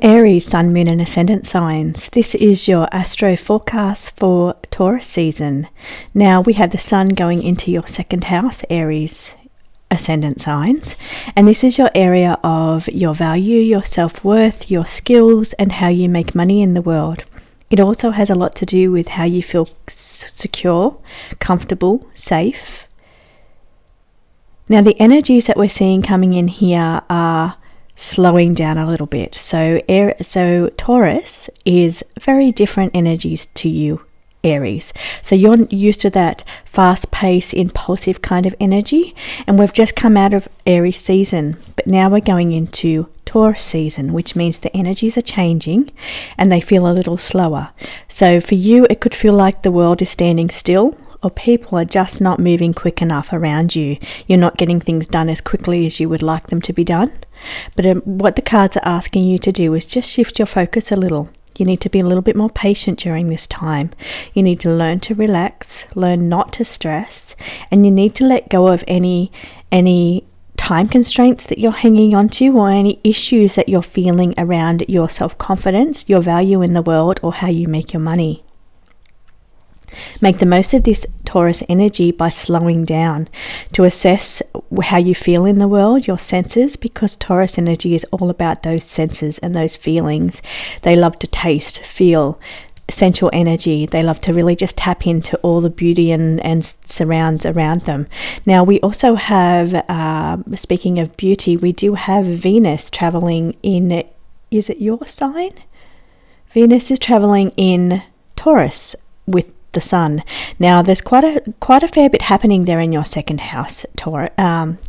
Aries, Sun, Moon and Ascendant signs. This is your astro forecast for Taurus season. Now we have the Sun going into your second house, Aries Ascendant signs, and this is your area of your value, your self-worth, your skills and how you make money in the world. It also has a lot to do with how you feel secure, comfortable, safe. Now the energies that we're seeing coming in here are slowing down a little bit. So Taurus is very different energies to you, Aries. So you're used to that fast-paced, impulsive kind of energy, and we've just come out of Aries season, but now we're going into Taurus season, which means the energies are changing and they feel a little slower. So for you, it could feel like the world is standing still, or people are just not moving quick enough around you. You're not getting things done as quickly as you would like them to be done. But what the cards are asking you to do is just shift your focus a little. You need to be a little bit more patient during this time. You need to learn to relax, learn not to stress, and you need to let go of any time constraints that you're hanging on to, or any issues that you're feeling around your self-confidence, your value in the world, or how you make your money. Make the most of this Taurus energy by slowing down to assess how you feel in the world, your senses, because Taurus energy is all about those senses and those feelings. They love to taste, feel, sensual energy. They love to really just tap into all the beauty and surrounds around them. Now we also have, speaking of beauty, we do have Venus traveling in, is it your sign? Venus is traveling in Taurus with the Sun. Now there's quite a fair bit happening there in your second house,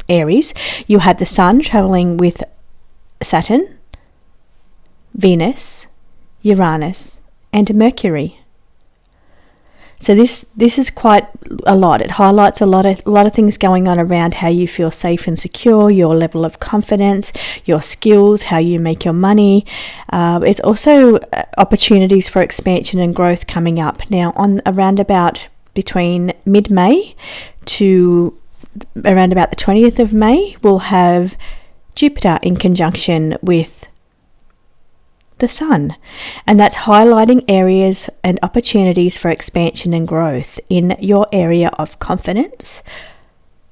Aries. You have the Sun traveling with Saturn, Venus, Uranus and Mercury. So this is quite a lot. It highlights a lot of things going on around how you feel safe and secure, your level of confidence, your skills, how you make your money. It's also opportunities for expansion and growth coming up. Now on around about between mid-May to around about the 20th of May, we'll have Jupiter in conjunction with the Sun, and that's highlighting areas and opportunities for expansion and growth in your area of confidence,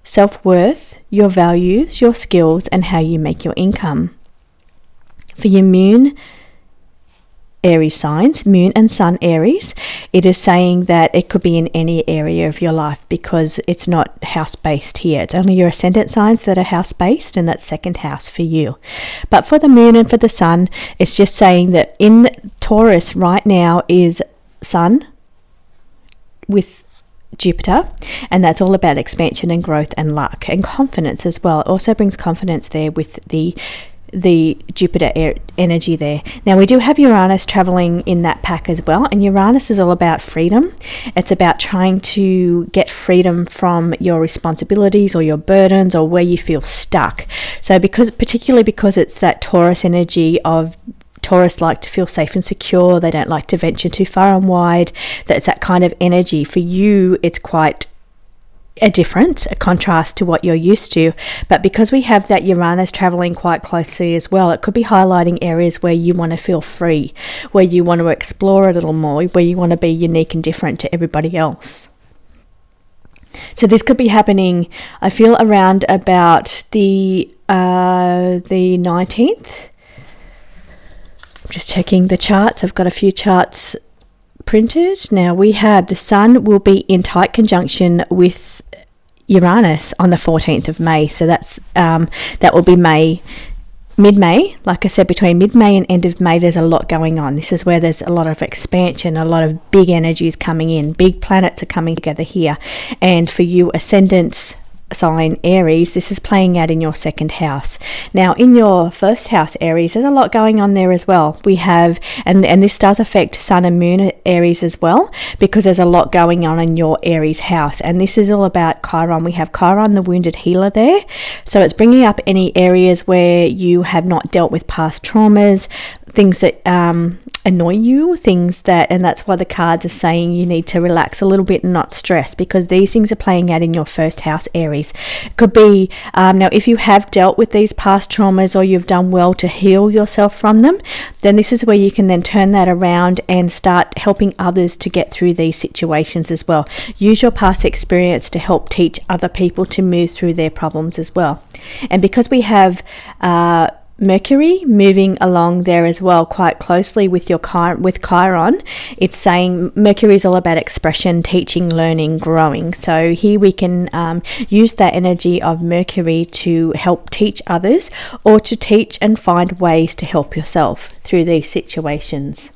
self-worth, your values, your skills and how you make your income. For your Moon Aries signs, Moon and Sun Aries, it is saying that it could be in any area of your life because it's not house-based here. It's only your ascendant signs that are house-based, and that's second house for you. But for the Moon and for the Sun, it's just saying that in Taurus right now is Sun with Jupiter, and that's all about expansion and growth and luck and confidence as well. It also brings confidence there with the Jupiter energy there. Now we do have Uranus traveling in that pack as well, and Uranus is all about freedom. It's about trying to get freedom from your responsibilities or your burdens or where you feel stuck. So particularly because it's that Taurus energy of Taurus like to feel safe and secure. They don't like to venture too far and wide. That's that kind of energy. For you, it's quite a contrast to what you're used to, but because we have that Uranus traveling quite closely as well, it could be highlighting areas where you want to feel free, where you want to explore a little more, where you want to be unique and different to everybody else. So this could be happening, I feel, around about the 19th. I'm just checking the charts. I've got a few charts printed. Now we have the Sun will be in tight conjunction with Uranus on the 14th of May. So that will be mid-May. Like I said, between mid-May and end of May, there's a lot going on. This is where there's a lot of expansion, a lot of big energies coming in. Big planets are coming together here. And for you, ascendants sign Aries, this is playing out in your second house. Now in your first house Aries, there's a lot going on there as well. We have, and this does affect Sun and Moon Aries as well, because there's a lot going on in your Aries house, and this is all about Chiron. We have Chiron, the wounded healer there, so it's bringing up any areas where you have not dealt with past traumas, things that annoy you, and that's why the cards are saying you need to relax a little bit and not stress, because these things are playing out in your first house Aries. Aries. It could be, now if you have dealt with these past traumas or you've done well to heal yourself from them, then this is where you can then turn that around and start helping others to get through these situations as well. Use your past experience to help teach other people to move through their problems as well. And because we have Mercury moving along there as well quite closely with your with Chiron, it's saying Mercury is all about expression, teaching, learning, growing. So here we can use that energy of Mercury to help teach others, or to teach and find ways to help yourself through these situations.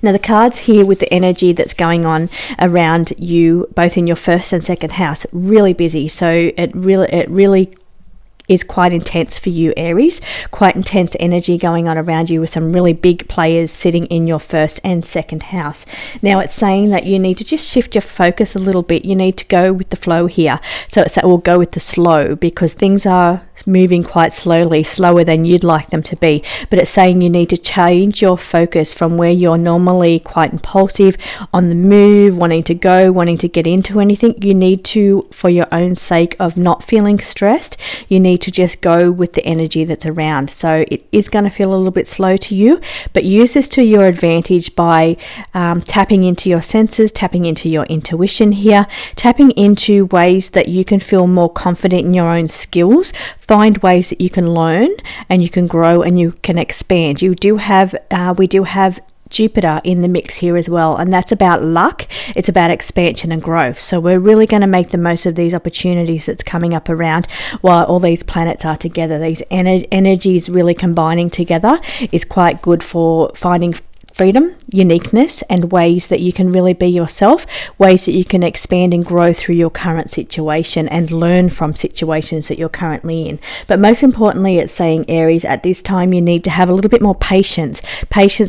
Now the cards here with the energy that's going on around you, both in your first and second house, really busy. So it really is quite intense for you, Aries. Quite intense energy going on around you with some really big players sitting in your first and second house. Now it's saying that you need to just shift your focus a little bit. You need to go with the flow here. So it's we'll go with the slow, because things are moving quite slowly, slower than you'd like them to be. But it's saying you need to change your focus from where you're normally quite impulsive, on the move, wanting to go, wanting to get into anything. You need to, for your own sake of not feeling stressed, you need to just go with the energy that's around. So it is going to feel a little bit slow to you, but use this to your advantage by tapping into your senses, tapping into your intuition here, tapping into ways that you can feel more confident in your own skills. Find ways that you can learn and you can grow and you can expand. We do have Jupiter in the mix here as well, and that's about luck. It's about expansion and growth. So we're really going to make the most of these opportunities that's coming up around while all these planets are together. These energies really combining together is quite good for finding freedom, uniqueness, and ways that you can really be yourself, ways that you can expand and grow through your current situation and learn from situations that you're currently in. But most importantly, it's saying, Aries, at this time you need to have a little bit more patience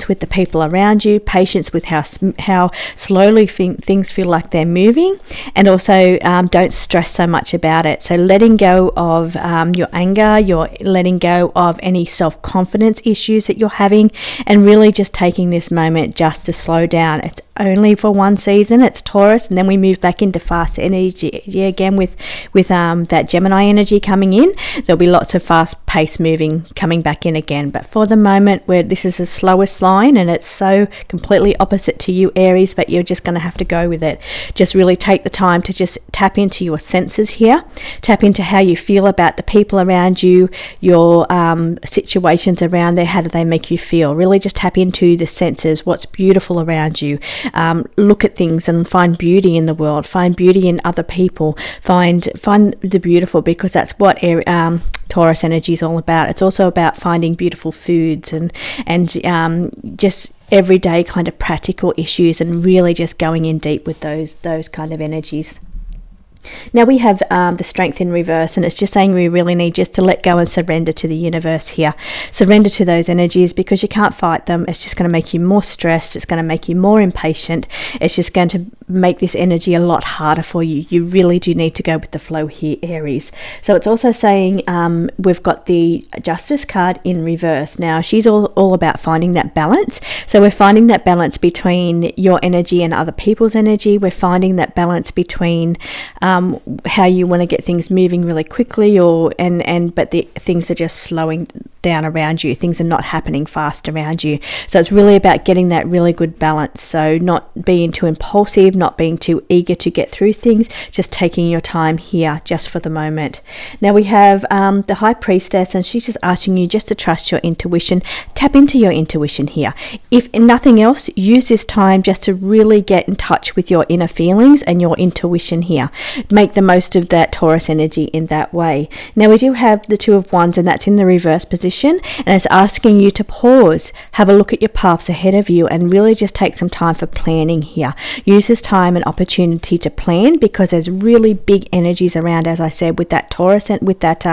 with the people around you, patience with how slowly things feel like they're moving, and also don't stress so much about it. So letting go of your anger, you're letting go of any self-confidence issues that you're having, and really just taking this moment just to slow down. It's only for one season. It's Taurus, and then we move back into fast energy again with that Gemini energy coming in. There'll be lots of fast pace moving coming back in again, but for the moment, where this is the slowest line and it's so completely opposite to you, Aries, but you're just going to have to go with it. Just really take the time to just tap into your senses here, tap into how you feel about the people around you, your situations around there. How do they make you feel? Really just tap into the senses, what's beautiful around you. Look at things and find beauty in the world, find beauty in other people, find the beautiful, because that's what Taurus energy is all about. It's also about finding beautiful foods and just everyday kind of practical issues, and really just going in deep with those kind of energies. Now we have the strength in reverse, and it's just saying we really need just to let go and surrender to the universe here. Surrender to those energies, because you can't fight them. It's just going to make you more stressed. It's going to make you more impatient. It's just going to make this energy a lot harder for you. You really do need to go with the flow here, Aries. So it's also saying we've got the Justice card in reverse. Now she's all about finding that balance. So we're finding that balance between your energy and other people's energy. We're finding that balance between how you want to get things moving really quickly, but the things are just slowing down around you. Things are not happening fast around you. So it's really about getting that really good balance. So not being too impulsive, not being too eager to get through things, just taking your time here just for the moment. Now we have the High Priestess, and she's just asking you just to trust your intuition. Tap into your intuition here. If nothing else, use this time just to really get in touch with your inner feelings and your intuition here. Make the most of that Taurus energy in that way. Now we do have the Two of Wands, and that's in the reverse position, and it's asking you to pause, have a look at your paths ahead of you, and really just take some time for planning here. Use this time and opportunity to plan, because there's really big energies around, as I said, with that Taurus and with that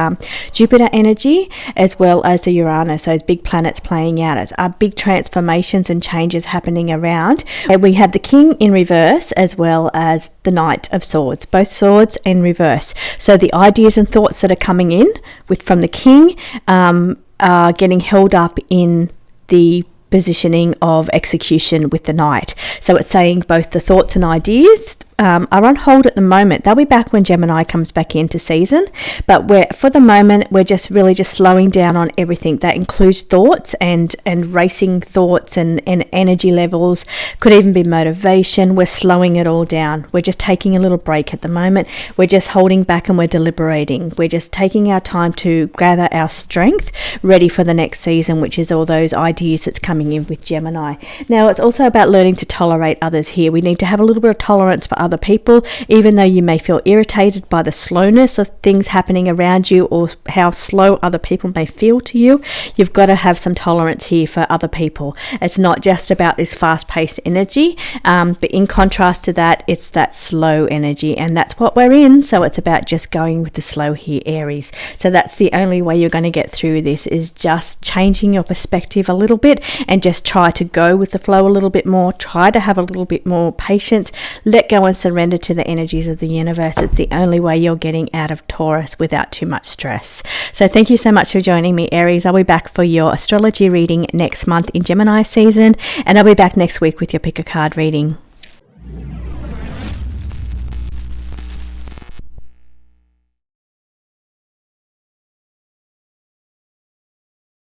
Jupiter energy, as well as the Uranus, those big planets playing out. It's big transformations and changes happening around. And we have the King in reverse, as well as the Knight of Swords, both swords in reverse. So the ideas and thoughts that are coming in from the King are getting held up in the positioning of execution with the Knight. So it's saying both the thoughts and ideas are on hold at the moment. They'll be back when Gemini comes back into season, but for the moment we're just slowing down on everything. That includes thoughts and racing thoughts and energy levels, could even be motivation. We're slowing it all down. We're just taking a little break at the moment. We're just holding back and we're deliberating. We're just taking our time to gather our strength, ready for the next season, which is all those ideas that's coming in with Gemini. Now it's also about learning to tolerate others here. We need to have a little bit of tolerance for other people, even though you may feel irritated by the slowness of things happening around you or how slow other people may feel to you. You've got to have some tolerance here for other people. It's not just about this fast-paced energy, but in contrast to that, it's that slow energy, and that's what we're in. So it's about just going with the slow here, Aries. So that's the only way you're going to get through this, is just changing your perspective a little bit and just try to go with the flow a little bit more. Try to have a little bit more patience. Let go and surrender to the energies of the universe. It's the only way you're getting out of Taurus without too much stress. So thank you so much for joining me, Aries. I'll be back for your astrology reading next month in Gemini season, and I'll be back next week with your pick a card reading.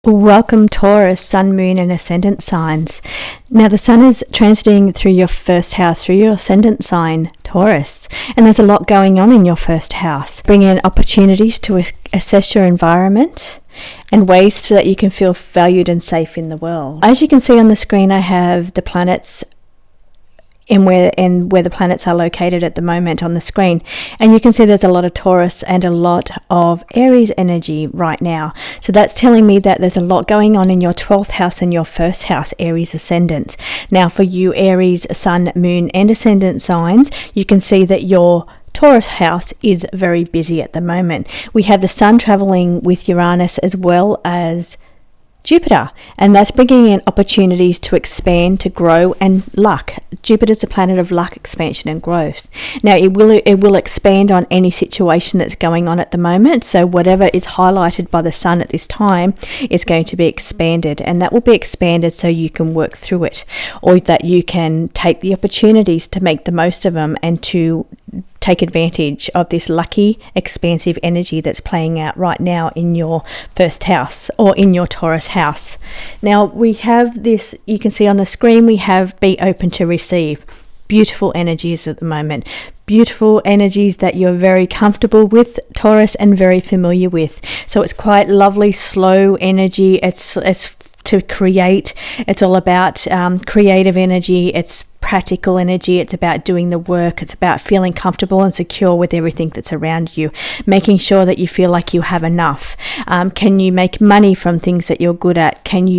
Welcome Taurus, Sun, Moon and Ascendant signs. Now the Sun is transiting through your first house, through your Ascendant sign, Taurus. And there's a lot going on in your first house, bringing in opportunities to assess your environment and ways so that you can feel valued and safe in the world. As you can see on the screen, I have the planets and where the planets are located at the moment on the screen, and you can see there's a lot of Taurus and a lot of Aries energy right now. So that's telling me that there's a lot going on in your 12th house and your first house, Aries ascendant. Now for you Aries, Sun, Moon and Ascendant signs, you can see that your Taurus house is very busy at the moment. We have the Sun traveling with Uranus as well as Jupiter, and that's bringing in opportunities to expand, to grow, and luck. Jupiter's the planet of luck, expansion, and growth. Now, it will expand on any situation that's going on at the moment. So whatever is highlighted by the Sun at this time is going to be expanded, and that will be expanded so you can work through it, or that you can take the opportunities to make the most of them and to take advantage of this lucky, expansive energy that's playing out right now in your first house or in your Taurus house. Now we have this, you can see on the screen, we have be open to receive. Beautiful energies at the moment. Beautiful energies that you're very comfortable with, Taurus, and very familiar with. So it's quite lovely, slow energy. It's to create. It's all about creative energy. It's practical energy. It's about doing the work. It's about feeling comfortable and secure with everything that's around you, making sure that you feel like you have enough. Can you make money from things that you're good at? Do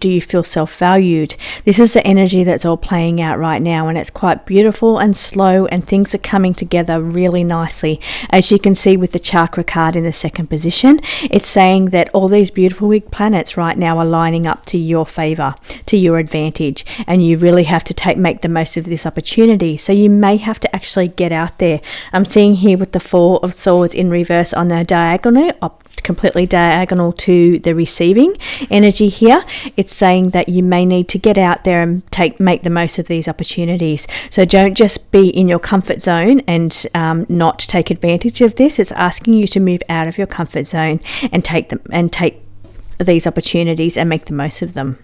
you feel self-valued? This is the energy that's all playing out right now, and it's quite beautiful and slow, and things are coming together really nicely. As you can see with the chakra card in the second position, it's saying that all these beautiful big planets right now are lining up to your favor, to your advantage, and you really have to make the most of this opportunity. So you may have to actually get out there. I'm seeing here with the Four of Swords in reverse on the diagonal, completely diagonal to the receiving energy here. It's saying that you may need to get out there and make the most of these opportunities. So don't just be in your comfort zone and not take advantage of this. It's asking you to move out of your comfort zone and take these opportunities and make the most of them.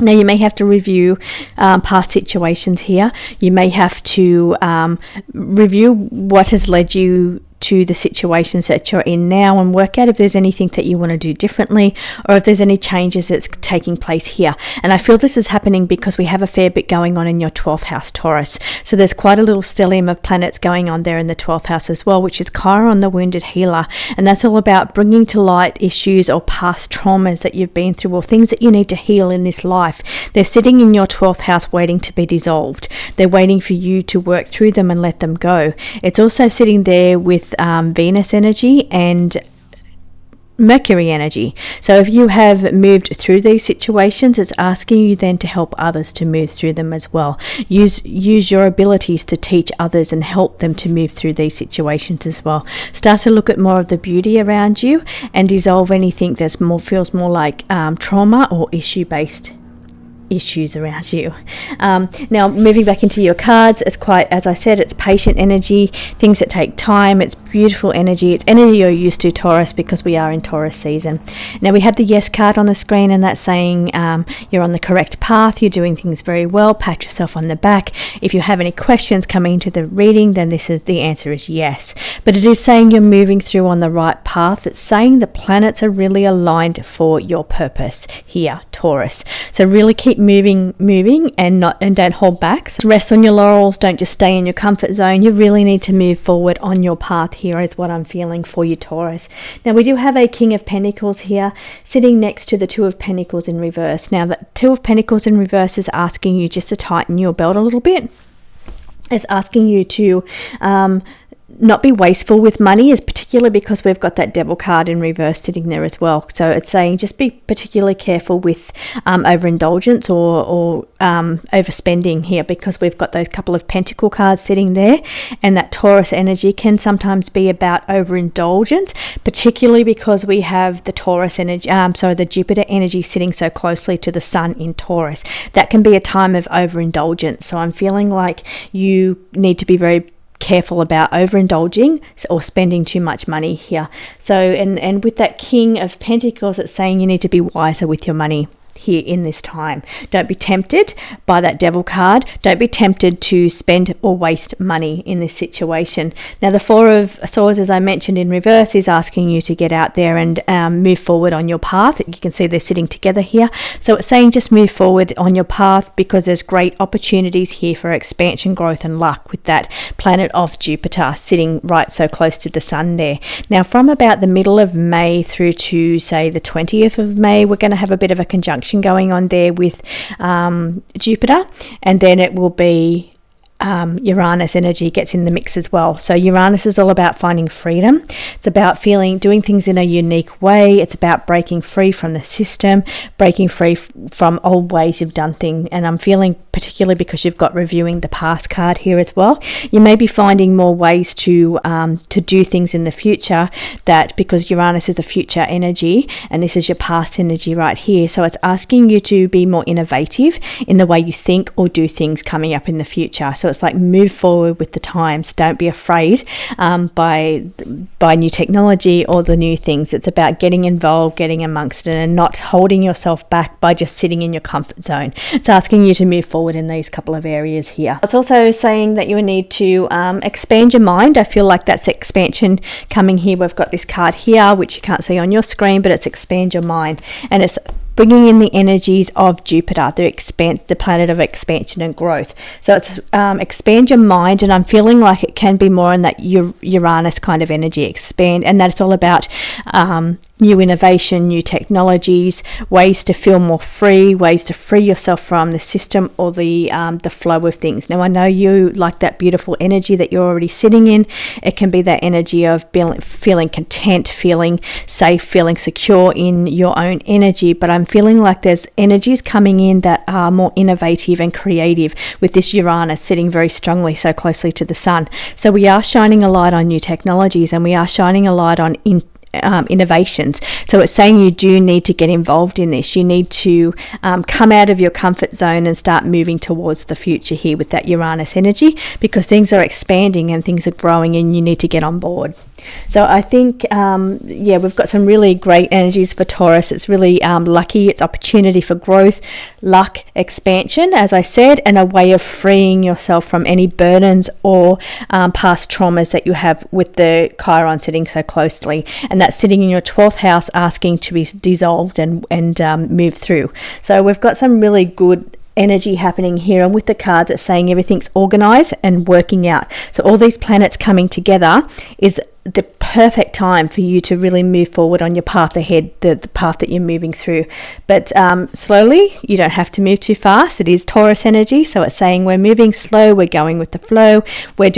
Now you may have to review past situations here. You may have to review what has led you to the situations that you're in now and work out if there's anything that you want to do differently, or if there's any changes that's taking place here. And I feel this is happening because we have a fair bit going on in your 12th house, Taurus. So there's quite a little stellium of planets going on there in the 12th house as well, which is Chiron, the wounded healer. And that's all about bringing to light issues or past traumas that you've been through, or things that you need to heal in this life. They're sitting in your 12th house waiting to be dissolved. They're waiting for you to work through them and let them go. It's also sitting there with Venus energy and Mercury energy. So if you have moved through these situations, it's asking you then to help others to move through them as well. Use your abilities to teach others and help them to move through these situations as well. Start to look at more of the beauty around you and dissolve anything that's feels more like trauma or issue based issues around you. Now moving back into your cards, it's quite, as I said, it's patient energy, things that take time, it's beautiful energy, it's energy you're used to, Taurus, because we are in Taurus season. Now we have the yes card on the screen, and that's saying you're on the correct path, you're doing things very well, pat yourself on the back. If you have any questions coming into the reading, then the answer is yes. But it is saying you're moving through on the right path. It's saying the planets are really aligned for your purpose here, Taurus. So really keep moving and don't hold back. So rest on your laurels, don't just stay in your comfort zone. You really need to move forward on your path here, is what I'm feeling for you, Taurus. Now we do have a King of Pentacles here sitting next to the Two of Pentacles in reverse. Now the Two of Pentacles in reverse is asking you just to tighten your belt a little bit. It's asking you to not be wasteful with money, is particularly because we've got that Devil card in reverse sitting there as well. So it's saying just be particularly careful with overindulgence or overspending here, because we've got those couple of Pentacle cards sitting there, and that Taurus energy can sometimes be about overindulgence, particularly because we have the Taurus energy, the Jupiter energy sitting so closely to the Sun in Taurus. That can be a time of overindulgence. So I'm feeling like you need to be very careful about overindulging or spending too much money here. So and with that King of Pentacles, it's saying you need to be wiser with your money here in this time. Don't be tempted by that Devil card. Don't be tempted to spend or waste money in this situation. Now the Four of Swords, as I mentioned in reverse, is asking you to get out there and move forward on your path. You can see they're sitting together here. So it's saying just move forward on your path, because there's great opportunities here for expansion, growth and luck with that planet of Jupiter sitting right so close to the Sun there. Now from about the middle of May through to say the 20th of May, we're going to have a bit of a conjunction going on there with Jupiter, and then it will be Uranus energy gets in the mix as well. So Uranus is all about finding freedom. It's about doing things in a unique way. It's about breaking free from the system, breaking free from old ways you've done things. And I'm feeling, particularly because you've got reviewing the past card here as well, you may be finding more ways to do things in the future, that because Uranus is a future energy and this is your past energy right here. So it's asking you to be more innovative in the way you think or do things coming up in the future. So it's like move forward with the times. Don't be afraid by new technology or the new things. It's about getting involved, getting amongst it, and not holding yourself back by just sitting in your comfort zone. It's asking you to move forward in these couple of areas here. It's also saying that you need to expand your mind. I feel like that's expansion coming here. We've got this card here, which you can't see on your screen, but it's expand your mind, and it's bringing in the energies of Jupiter, the planet of expansion and growth. So it's expand your mind, and I'm feeling like it can be more in that Uranus kind of energy, expand, and that it's all about new innovation, new technologies, ways to feel more free, ways to free yourself from the system or the flow of things. Now I know you like that beautiful energy that you're already sitting in. It can be that energy of feeling content, feeling safe, feeling secure in your own energy, but I'm feeling like there's energies coming in that are more innovative and creative with this Uranus sitting very strongly so closely to the Sun. So we are shining a light on new technologies, and we are shining a light on innovations. So it's saying you do need to get involved in this. You need to come out of your comfort zone and start moving towards the future here with that Uranus energy, because things are expanding and things are growing, and you need to get on board. So I think, we've got some really great energies for Taurus. It's really lucky. It's opportunity for growth, luck, expansion, as I said, and a way of freeing yourself from any burdens or past traumas that you have with the Chiron sitting so closely. And that's sitting in your 12th house, asking to be dissolved and move through. So we've got some really good energy happening here, and with the cards it's saying everything's organized and working out. So all these planets coming together is the perfect time for you to really move forward on your path ahead, the path that you're moving through. But slowly, you don't have to move too fast. It is Taurus energy, so it's saying we're moving slow, we're going with the flow, we're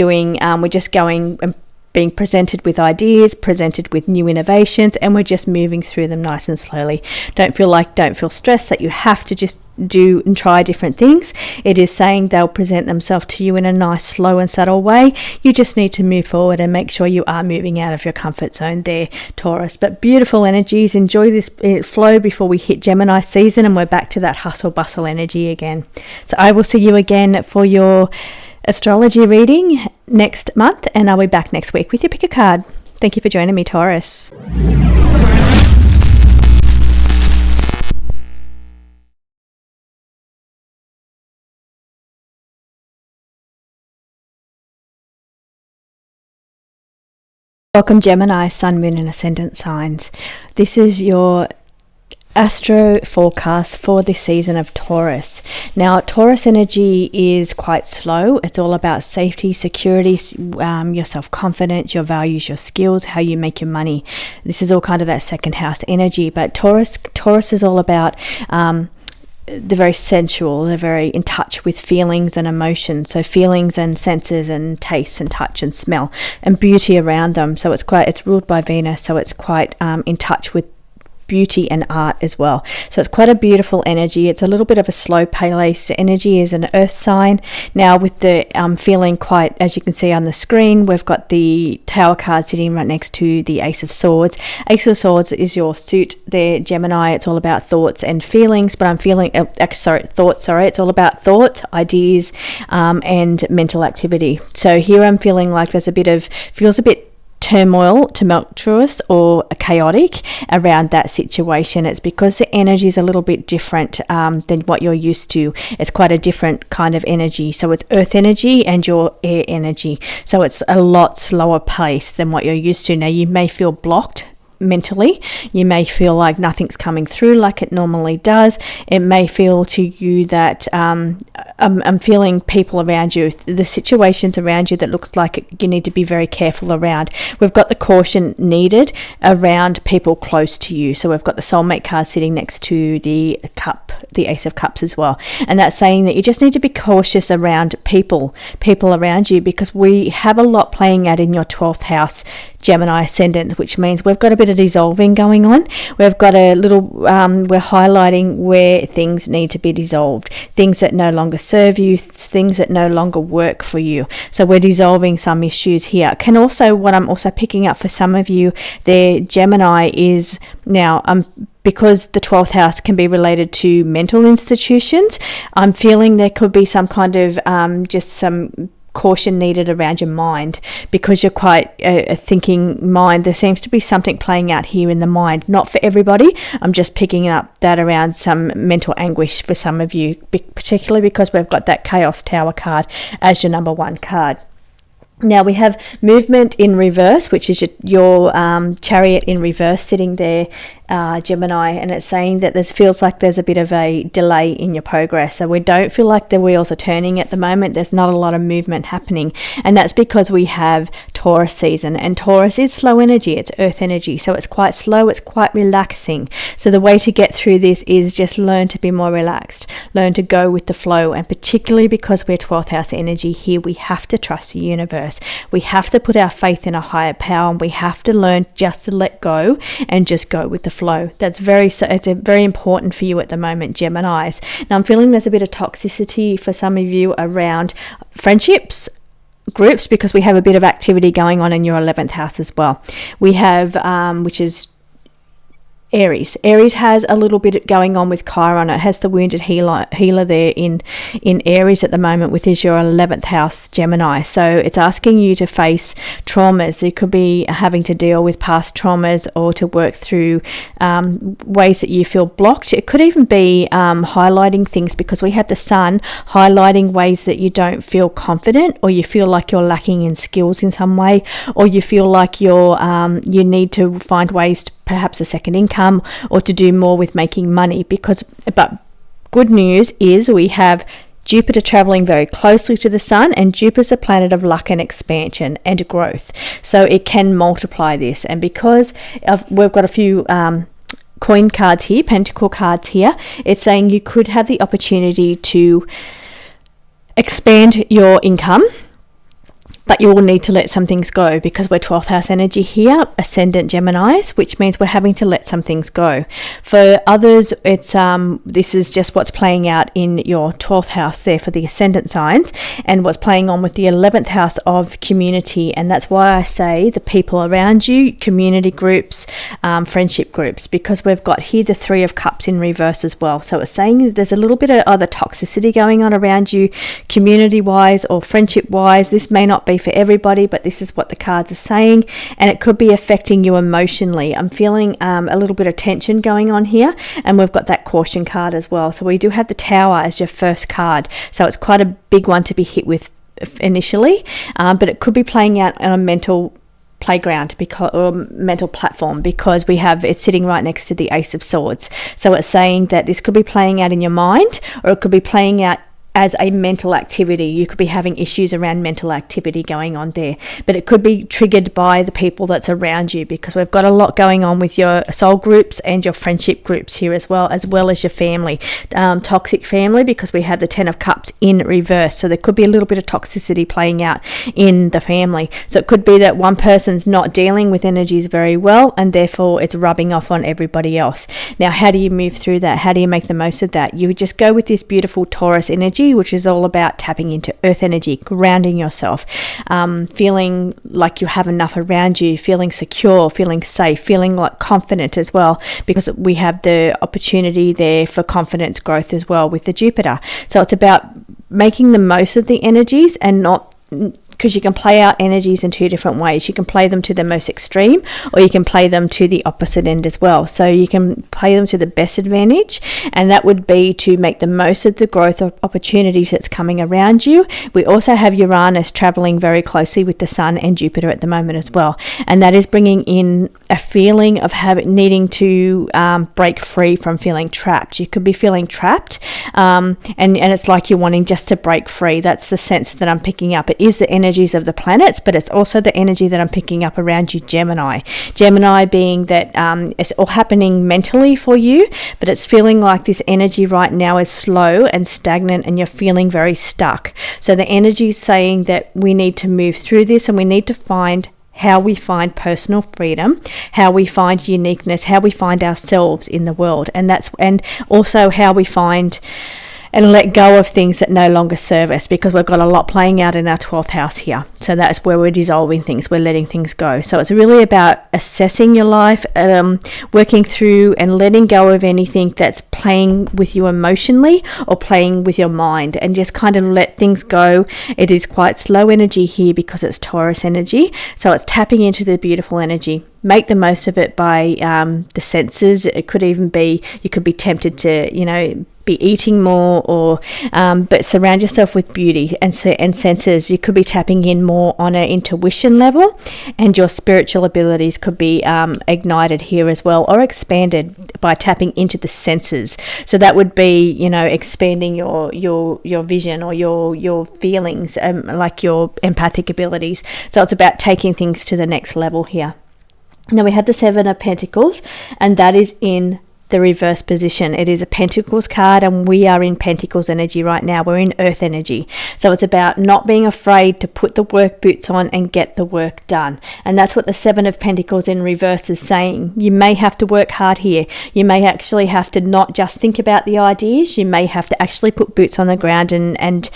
just going and being presented with ideas, presented with new innovations, and we're just moving through them nice and slowly. Don't feel stressed that you have to just do and try different things. It is saying they'll present themselves to you in a nice, slow and subtle way. You just need to move forward and make sure you are moving out of your comfort zone there, Taurus. But beautiful energies. Enjoy this flow before we hit Gemini season and we're back to that hustle bustle energy again. So I will see you again for your astrology reading next month, and I'll be back next week with your pick a card. Thank you for joining me, Taurus. Welcome, Gemini, Sun, Moon and Ascendant signs. This is your astro forecast for this season of Taurus. Now, Taurus energy is quite slow. It's all about safety, security, your self-confidence, your values, your skills, how you make your money. This is all kind of that second house energy. But Taurus is all about the very sensual. They're very in touch with feelings and emotions. So feelings and senses and taste and touch and smell and beauty around them. So it's ruled by Venus. So it's quite in touch with beauty and art as well. So it's quite a beautiful energy. It's a little bit of a slow pace energy, is an earth sign. Now with the feeling quite, as you can see on the screen, we've got the Tower card sitting right next to the Ace of Swords. Ace of Swords is your suit there, Gemini. It's all about thoughts and feelings, but I'm feeling thoughts. It's all about thought, ideas, and mental activity. So here I'm feeling like feels a bit tumultuous or chaotic around that situation. It's because the energy is a little bit different than what you're used to. It's quite a different kind of energy. So it's earth energy and your air energy. So it's a lot slower pace than what you're used to. Now you may feel blocked mentally. You may feel like nothing's coming through like it normally does. It may feel to you that I'm feeling people around you, the situations around you that looks like you need to be very careful around. We've got the caution needed around people close to you. So we've got the soulmate card sitting next to the Ace of Cups as well. And that's saying that you just need to be cautious around people around you, because we have a lot playing out in your 12th house Gemini ascendant, which means we've got a bit of dissolving going on. We've got a little, we're highlighting where things need to be dissolved, things that no longer serve you, things that no longer work for you. So we're dissolving some issues here. What I'm also picking up for some of you there, Gemini, is now, because the 12th house can be related to mental institutions, I'm feeling there could be some kind of just some caution needed around your mind, because you're quite a thinking mind. There seems to be something playing out here in the mind, not for everybody. I'm just picking up that around some mental anguish for some of you, particularly because we've got that Chaos Tower card as your number one card. Now we have movement in reverse, which is your chariot in reverse sitting there, Gemini, and it's saying that feels like there's a bit of a delay in your progress. So we don't feel like the wheels are turning at the moment. There's not a lot of movement happening, and that's because we have Taurus season, and Taurus is slow energy. It's earth energy, so it's quite slow. It's quite relaxing. So the way to get through this is just learn to be more relaxed, learn to go with the flow, and particularly because we're 12th house energy here, we have to trust the universe. We have to put our faith in a higher power, and we have to learn just to let go and just go with the flow. It's very important for you at the moment, Geminis. Now I'm feeling there's a bit of toxicity for some of you around friendships, groups, because we have a bit of activity going on in your 11th house as well. We have which is Aries. Aries has a little bit going on with Chiron. It has the wounded healer there in Aries at the moment, with your 11th house Gemini. So it's asking you to face traumas. You could be having to deal with past traumas, or to work through ways that you feel blocked. It could even be highlighting things, because we have the Sun highlighting ways that you don't feel confident, or you feel like you're lacking in skills in some way, or you feel like you need to find ways to perhaps a second income, or to do more with making money. But good news is we have Jupiter traveling very closely to the Sun, and Jupiter's a planet of luck and expansion and growth, so it can multiply this. And because we've got a few coin cards here, pentacle cards here, it's saying you could have the opportunity to expand your income, But you will need to let some things go because we're 12th house energy here, ascendant Geminis, which means we're having to let some things go. For others, it's this is just what's playing out in your 12th house there for the ascendant signs, and what's playing on with the 11th house of community. And that's why I say the people around you, community groups, friendship groups, because we've got here the 3 of Cups in reverse as well. So it's saying that there's a little bit of other toxicity going on around you, community wise or friendship wise. This may not be for everybody, but this is what the cards are saying, and it could be affecting you emotionally. I'm feeling a little bit of tension going on here, and we've got that caution card as well. So we do have the Tower as your first card, so it's quite a big one to be hit with initially, but it could be playing out on a mental playground or mental platform, because we have it sitting right next to the Ace of Swords. So it's saying that this could be playing out in your mind, or it could be playing out as a mental activity. You could be having issues around mental activity going on there, but it could be triggered by the people that's around you, because we've got a lot going on with your soul groups and your friendship groups here as well as your family, toxic family, because we have the 10 of Cups in reverse. So there could be a little bit of toxicity playing out in the family. So it could be that one person's not dealing with energies very well, and therefore it's rubbing off on everybody else. Now, how do you move through that? How do you make the most of that? You would just go with this beautiful Taurus energy, which is all about tapping into earth energy, grounding yourself, feeling like you have enough around you, feeling secure, feeling safe, feeling like confident as well, because we have the opportunity there for confidence growth as well with the Jupiter. So it's about making the most of the energies, and not, because you can play out energies in 2 different ways. You can play them to the most extreme, or you can play them to the opposite end as well. So you can play them to the best advantage, and that would be to make the most of the growth of opportunities that's coming around you. We also have Uranus traveling very closely with the Sun and Jupiter at the moment as well, and that is bringing in a feeling of needing to break free from feeling trapped. You could be feeling trapped, and it's like you're wanting just to break free. That's the sense that I'm picking up. It is the energies of the planets, but it's also the energy that I'm picking up around you, Gemini. Gemini being that it's all happening mentally for you, but it's feeling like this energy right now is slow and stagnant, and you're feeling very stuck. So the energy is saying that we need to move through this, and we need to find how we find personal freedom, how we find uniqueness, how we find ourselves in the world, and also how we find and let go of things that no longer serve us, because we've got a lot playing out in our 12th house here. So that's where we're dissolving things, we're letting things go. So it's really about assessing your life, working through and letting go of anything that's playing with you emotionally or playing with your mind, and just kind of let things go. It is quite slow energy here because it's Taurus energy, so it's tapping into the beautiful energy. Make the most of it by the senses. It could even be, you could be tempted to, be eating more, or but surround yourself with beauty and senses. You could be tapping in more on an intuition level, and your spiritual abilities could be ignited here as well, or expanded by tapping into the senses. So that would be, expanding your vision or your feelings, like your empathic abilities. So it's about taking things to the next level here. Now we have the 7 of Pentacles, and that is in the reverse position. It is a Pentacles card, and we are in Pentacles energy right now. We're in earth energy. So it's about not being afraid to put the work boots on and get the work done. And that's what the 7 of Pentacles in reverse is saying. You may have to work hard here. You may actually have to not just think about the ideas. You may have to actually put boots on the ground and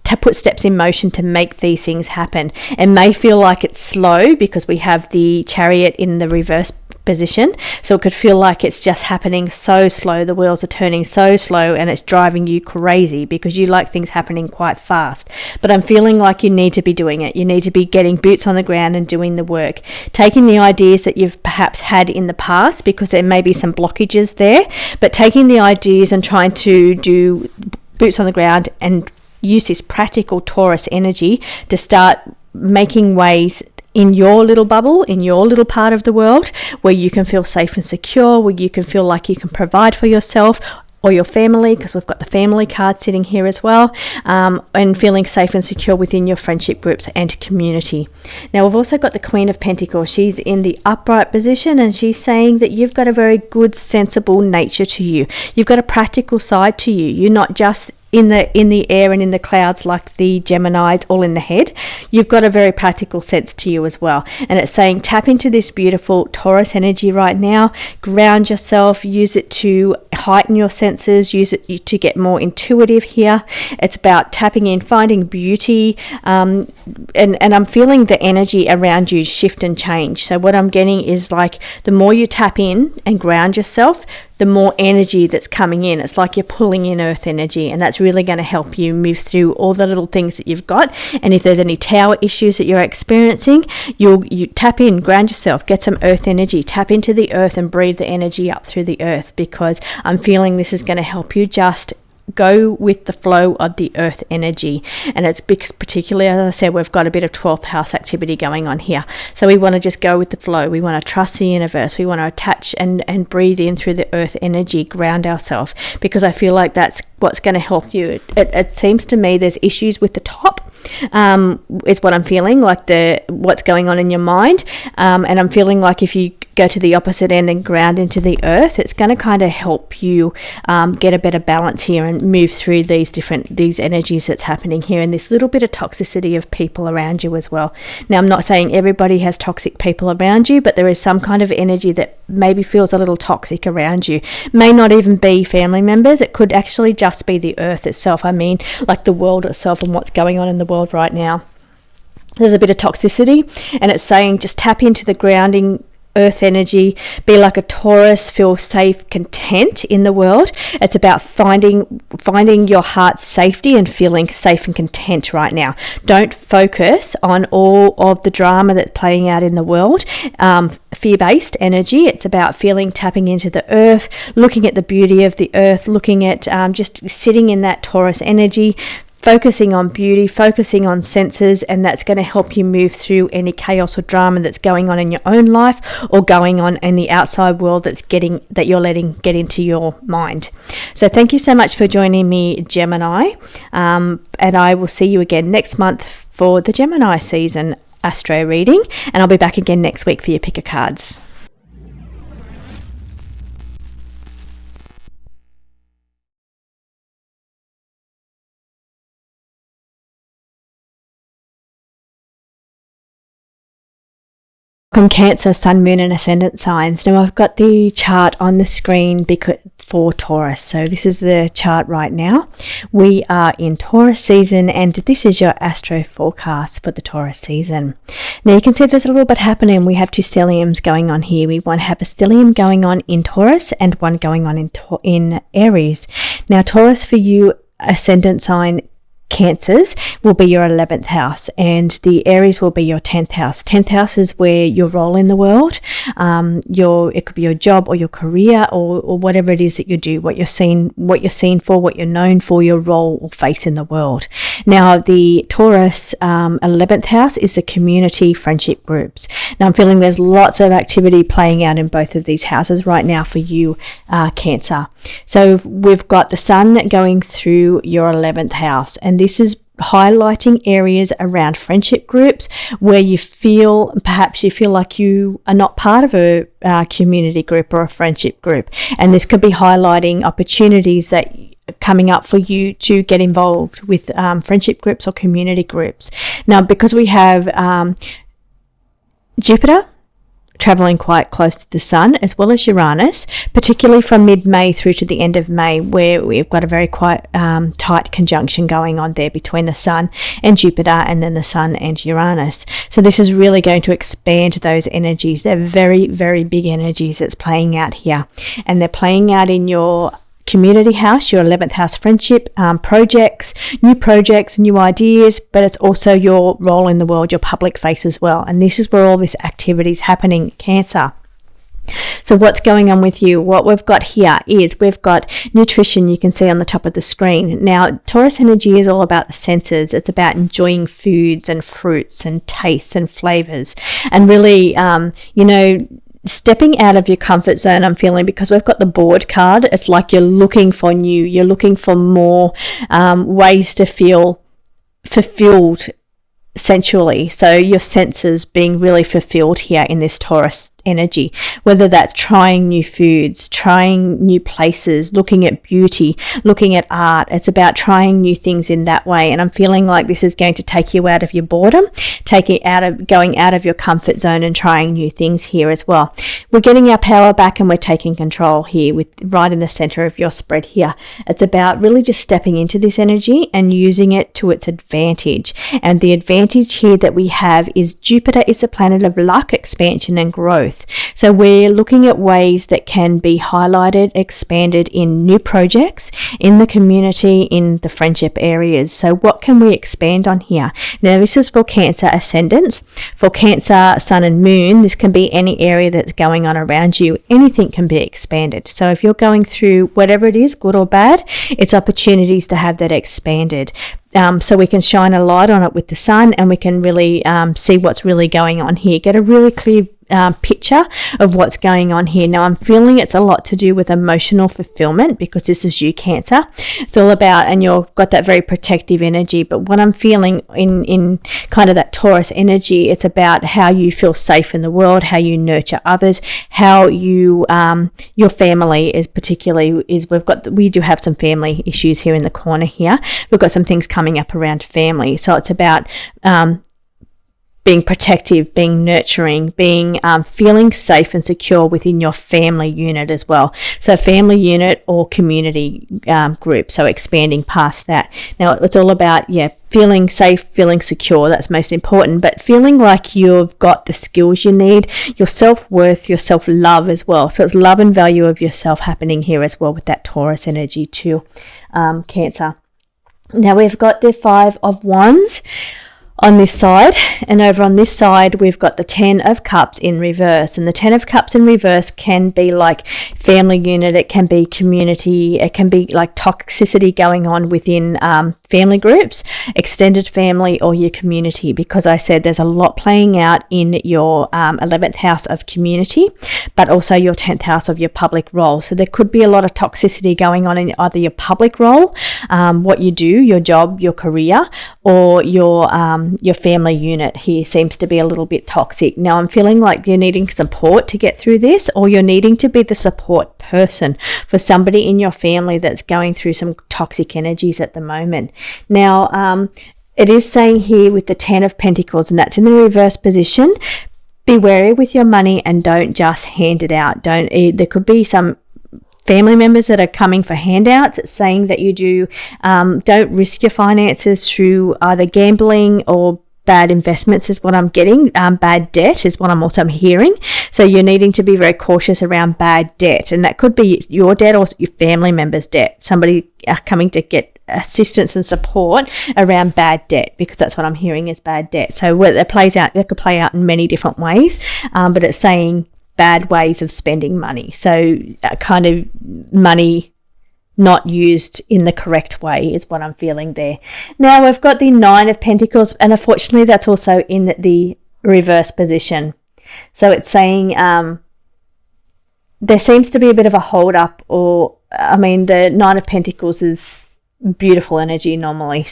to put steps in motion to make these things happen. It may feel like it's slow because we have the Chariot in the reverse position, so it could feel like it's just happening so slow, the wheels are turning so slow, and it's driving you crazy because you like things happening quite fast. But I'm feeling like you need to be doing it. You need to be getting boots on the ground and doing the work, taking the ideas that you've perhaps had in the past, because there may be some blockages there, but taking the ideas and trying to do boots on the ground and use this practical Taurus energy to start making ways in your little bubble, in your little part of the world, where you can feel safe and secure, where you can feel like you can provide for yourself or your family, because we've got the family card sitting here as well, and feeling safe and secure within your friendship groups and community. Now we've also got the Queen of Pentacles. She's in the upright position, and she's saying that you've got a very good, sensible nature to you. You've got a practical side to you. You're not just in the air and in the clouds like the Gemini. It's all in the head. You've got a very practical sense to you as well, and it's saying tap into this beautiful Taurus energy right now. Ground yourself, use it to heighten your senses, use it to get more intuitive here. It's about tapping in, finding beauty, and I'm feeling the energy around you shift and change. So what I'm getting is like the more you tap in and ground yourself, the more energy that's coming in. It's like you're pulling in earth energy, and that's really going to help you move through all the little things that you've got. And if there's any tower issues that you're experiencing, you tap in, ground yourself, get some earth energy, tap into the earth and breathe the energy up through the earth, because I'm feeling this is going to help you just go with the flow of the earth energy. And it's because, particularly as I said, we've got a bit of 12th house activity going on here, so we want to just go with the flow. We want to trust the universe. We want to attach and breathe in through the earth energy, ground ourselves, because I feel like that's what's going to help you. It seems to me there's issues with the top, is what I'm feeling, like what's going on in your mind, and I'm feeling like if you go to the opposite end and ground into the earth, it's going to kind of help you get a better balance here and move through these energies that's happening here, and this little bit of toxicity of people around you as well. Now, I'm not saying everybody has toxic people around you, but there is some kind of energy that maybe feels a little toxic around you. May not even be family members. It could actually just be the earth itself. I mean, like the world itself and what's going on in the world right now. There's a bit of toxicity, and it's saying just tap into the grounding earth energy, be like a Taurus, feel safe, content in the world. It's about finding your heart's safety and feeling safe and content right now. Don't focus on all of the drama that's playing out in the world, fear-based energy. It's about tapping into the earth, looking at the beauty of the earth, looking at just sitting in that Taurus energy, focusing on beauty, focusing on senses, and that's going to help you move through any chaos or drama that's going on in your own life or going on in the outside world that you're letting get into your mind. So thank you so much for joining me, Gemini, and I will see you again next month for the Gemini season astro reading, and I'll be back again next week for your pick of cards. Welcome Cancer, Sun, Moon and Ascendant signs. Now I've got the chart on the screen for Taurus. So this is the chart right now. We are in Taurus season, and this is your astro forecast for the Taurus season. Now you can see there's a little bit happening. We have two stelliums going on here. We have a stellium going on in Taurus and one going on in Aries. Now Taurus for you, ascendant sign Cancers, will be your 11th house, and the Aries will be your 10th house. 10th house is where your role in the world, it could be your job or your career or whatever it is that you do, what you're seen for, what you're known for, your role or face in the world. Now the Taurus 11th house is the community friendship groups. Now I'm feeling there's lots of activity playing out in both of these houses right now for you, Cancer. So we've got the sun going through your 11th house, and this is highlighting areas around friendship groups where you feel like you are not part of a community group or a friendship group, and this could be highlighting opportunities that coming up for you to get involved with friendship groups or community groups. Now because we have Jupiter traveling quite close to the sun, as well as Uranus, particularly from mid-May through to the end of May, where we've got a very quite tight conjunction going on there between the sun and Jupiter, and then the sun and Uranus. So this is really going to expand those energies. They're very, very big energies that's playing out here, and they're playing out in your community house, your 11th house friendship, projects, new ideas, but it's also your role in the world, your public face as well. And this is where all this activity is happening, Cancer. So what's going on with you? What we've got here is we've got nutrition, you can see on the top of the screen. Now, Taurus energy is all about the senses. It's about enjoying foods and fruits and tastes and flavors, and really, stepping out of your comfort zone, I'm feeling, because we've got the board card. It's like you're looking for more ways to feel fulfilled sensually. So your senses being really fulfilled here in this Taurus energy, whether that's trying new foods, trying new places, looking at beauty, looking at art. It's about trying new things in that way. And I'm feeling like this is going to take you out of your boredom, going out of your comfort zone and trying new things here as well. We're getting our power back and we're taking control here with right in the center of your spread here. It's about really just stepping into this energy and using it to its advantage. And the advantage here that we have is Jupiter is the planet of luck, expansion and growth. So we're looking at ways that can be highlighted, expanded in new projects, in the community, in the friendship areas. So what can we expand on here? Now this is for Cancer ascendants. For Cancer Sun and Moon, this can be any area that's going on around you. Anything can be expanded. So if you're going through whatever it is, good or bad, it's opportunities to have that expanded. So we can shine a light on it with the sun, and we can really see what's really going on here. Get a really clear picture of what's going on here. Now I'm feeling it's a lot to do with emotional fulfillment, because this is you, Cancer. It's all about, and you've got that very protective energy, but what I'm feeling in kind of that Taurus energy, it's about how you feel safe in the world, how you nurture others, how you your family is particularly we do have some family issues here in the corner here. We've got some things coming up around family, so it's about being protective, being nurturing, being feeling safe and secure within your family unit as well. So family unit or community group, so expanding past that. Now it's all about, feeling safe, feeling secure, that's most important, but feeling like you've got the skills you need, your self-worth, your self-love as well. So it's love and value of yourself happening here as well with that Taurus energy too, Cancer. Now we've got the 5 of Wands on this side, and over on this side we've got the 10 of Cups in reverse. And the 10 of Cups in reverse can be like family unit, it can be community, it can be like toxicity going on within family groups, extended family, or your community, because I said there's a lot playing out in your 11th house of community, but also your 10th house of your public role. So there could be a lot of toxicity going on in either your public role, what you do, your job, your career, or your family unit here seems to be a little bit toxic. Now I'm feeling like you're needing support to get through this, or you're needing to be the support person for somebody in your family that's going through some toxic energies at the moment. Now it is saying here with the 10 of Pentacles, and that's in the reverse position, be wary with your money and don't just hand it out. There could be some family members that are coming for handouts. It's saying that you don't risk your finances through either gambling or bad investments is what I'm getting. Bad debt is what I'm also hearing. So you're needing to be very cautious around bad debt, and that could be your debt or your family member's debt. Somebody coming to get assistance and support around bad debt, because that's what I'm hearing is bad debt. So whether it could play out in many different ways, but it's saying bad ways of spending money. So kind of money not used in the correct way is what I'm feeling there. Now we've got the 9 of Pentacles, and unfortunately that's also in the reverse position. So it's saying there seems to be a bit of a hold up, the 9 of Pentacles is beautiful energy normally,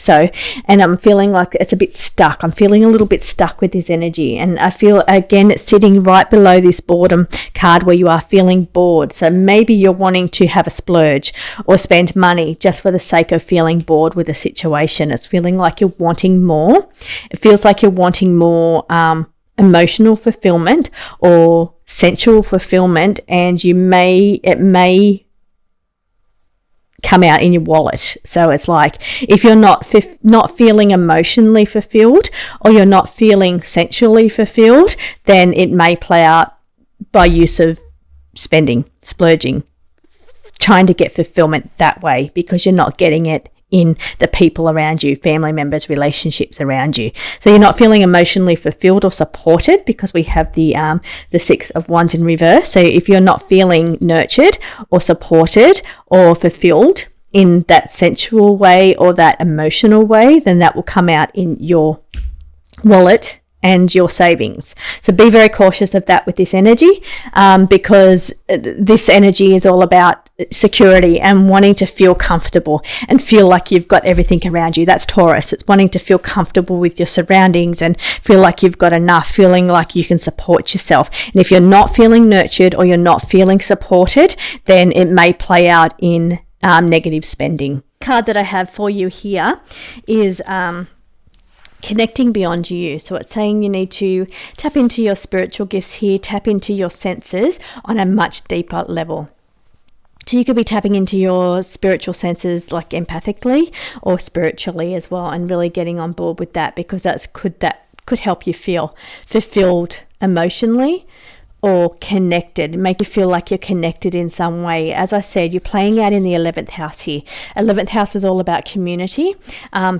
and I'm feeling like it's a bit stuck. I'm feeling a little bit stuck with this energy, and I feel again it's sitting right below this boredom card where you are feeling bored. So maybe you're wanting to have a splurge or spend money just for the sake of feeling bored with a situation. It's feeling like you're wanting more. It feels like you're wanting more emotional fulfillment or sensual fulfillment, and it may come out in your wallet. So it's like if you're not feeling emotionally fulfilled, or you're not feeling sensually fulfilled, then it may play out by use of spending, splurging, trying to get fulfillment that way, because you're not getting it in the people around you, family members, relationships around you. So you're not feeling emotionally fulfilled or supported, because we have the 6 of Wands in reverse. So if you're not feeling nurtured or supported or fulfilled in that sensual way or that emotional way, then that will come out in your wallet and your savings. So be very cautious of that with this energy, because this energy is all about security and wanting to feel comfortable and feel like you've got everything around you. That's Taurus. It's wanting to feel comfortable with your surroundings and feel like you've got enough, feeling like you can support yourself. And if you're not feeling nurtured or you're not feeling supported, then it may play out in negative spending. The card that I have for you here is connecting beyond you. So it's saying you need to tap into your spiritual gifts here, tap into your senses on a much deeper level. So you could be tapping into your spiritual senses like empathically or spiritually as well, and really getting on board with that, because that could help you feel fulfilled emotionally or connected, make you feel like you're connected in some way. As I said, you're playing out in the 11th house here. 11th house is all about community,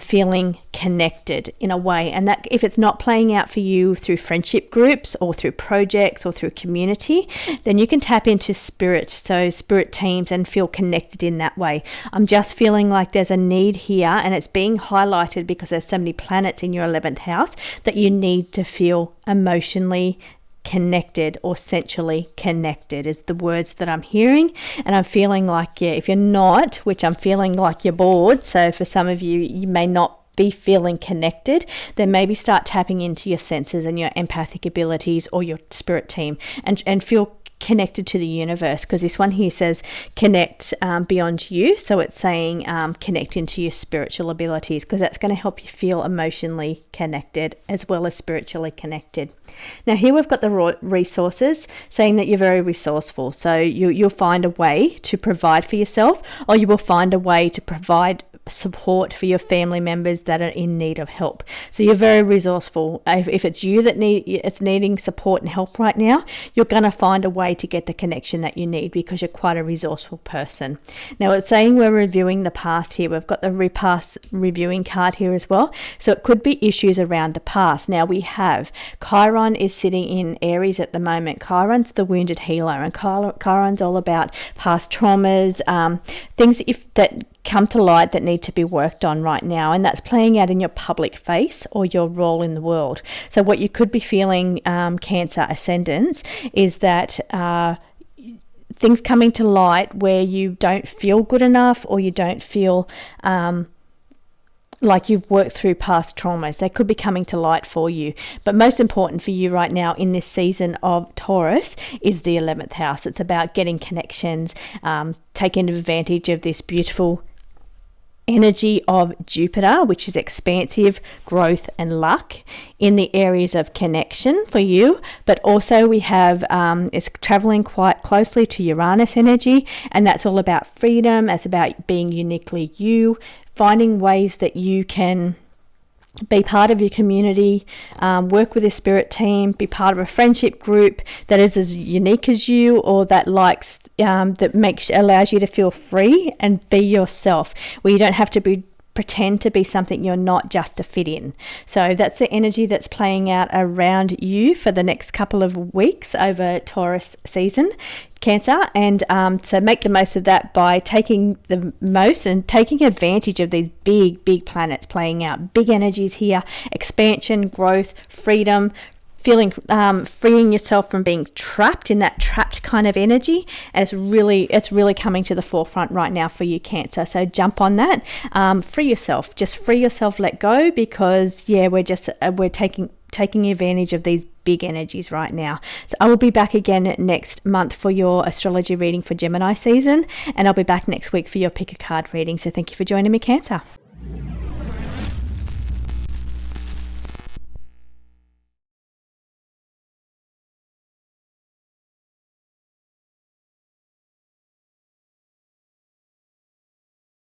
feeling connected in a way. And that if it's not playing out for you through friendship groups or through projects or through community, then you can tap into spirit, so spirit teams, and feel connected in that way. I'm just feeling like there's a need here, and it's being highlighted because there's so many planets in your 11th house that you need to feel emotionally connected or sensually connected is the words that I'm hearing. And I'm feeling like, if you're not, which I'm feeling like you're bored, so for some of you, you may not be feeling connected, then maybe start tapping into your senses and your empathic abilities or your spirit team, and feel connected to the universe, because this one here says connect beyond you. So it's saying connect into your spiritual abilities, because that's going to help you feel emotionally connected as well as spiritually connected. Now here we've got the resources, saying that you're very resourceful. So you'll find a way to provide for yourself, or you will find a way to provide support for your family members that are in need of help. So you're very resourceful. If it's you that it's needing support and help right now, you're going to find a way to get the connection that you need, because you're quite a resourceful person. Now it's saying we're reviewing the past here. We've got the past reviewing card here as well. So it could be issues around the past. Now we have Chiron is sitting in Aries at the moment. Chiron's the wounded healer, and Chiron's all about past traumas, things that come to light that need to be worked on right now, and that's playing out in your public face or your role in the world. So what you could be feeling, Cancer ascendants, is that things coming to light where you don't feel good enough, or you don't feel like you've worked through past traumas. They could be coming to light for you. But most important for you right now in this season of Taurus is the 11th house. It's about getting connections, taking advantage of this beautiful energy of Jupiter, which is expansive growth and luck in the areas of connection for you. But also we have it's traveling quite closely to Uranus energy, and that's all about freedom. That's about being uniquely you, finding ways that you can be part of your community, work with a spirit team, be part of a friendship group that is as unique as you, or that allows you to feel free and be yourself, where you don't have to pretend to be something you're not, just to fit in. So that's the energy that's playing out around you for the next couple of weeks over Taurus season, Cancer. And so make the most of that by taking advantage of these big planets playing out. Big energies here: expansion, growth, freedom, feeling freeing yourself from being trapped in that trapped kind of energy. And it's really coming to the forefront right now for you, Cancer. So jump on that, free yourself, let go, because we're taking advantage of these big energies right now. So I will be back again next month for your astrology reading for Gemini season, and I'll be back next week for your pick a card reading. So thank you for joining me, Cancer.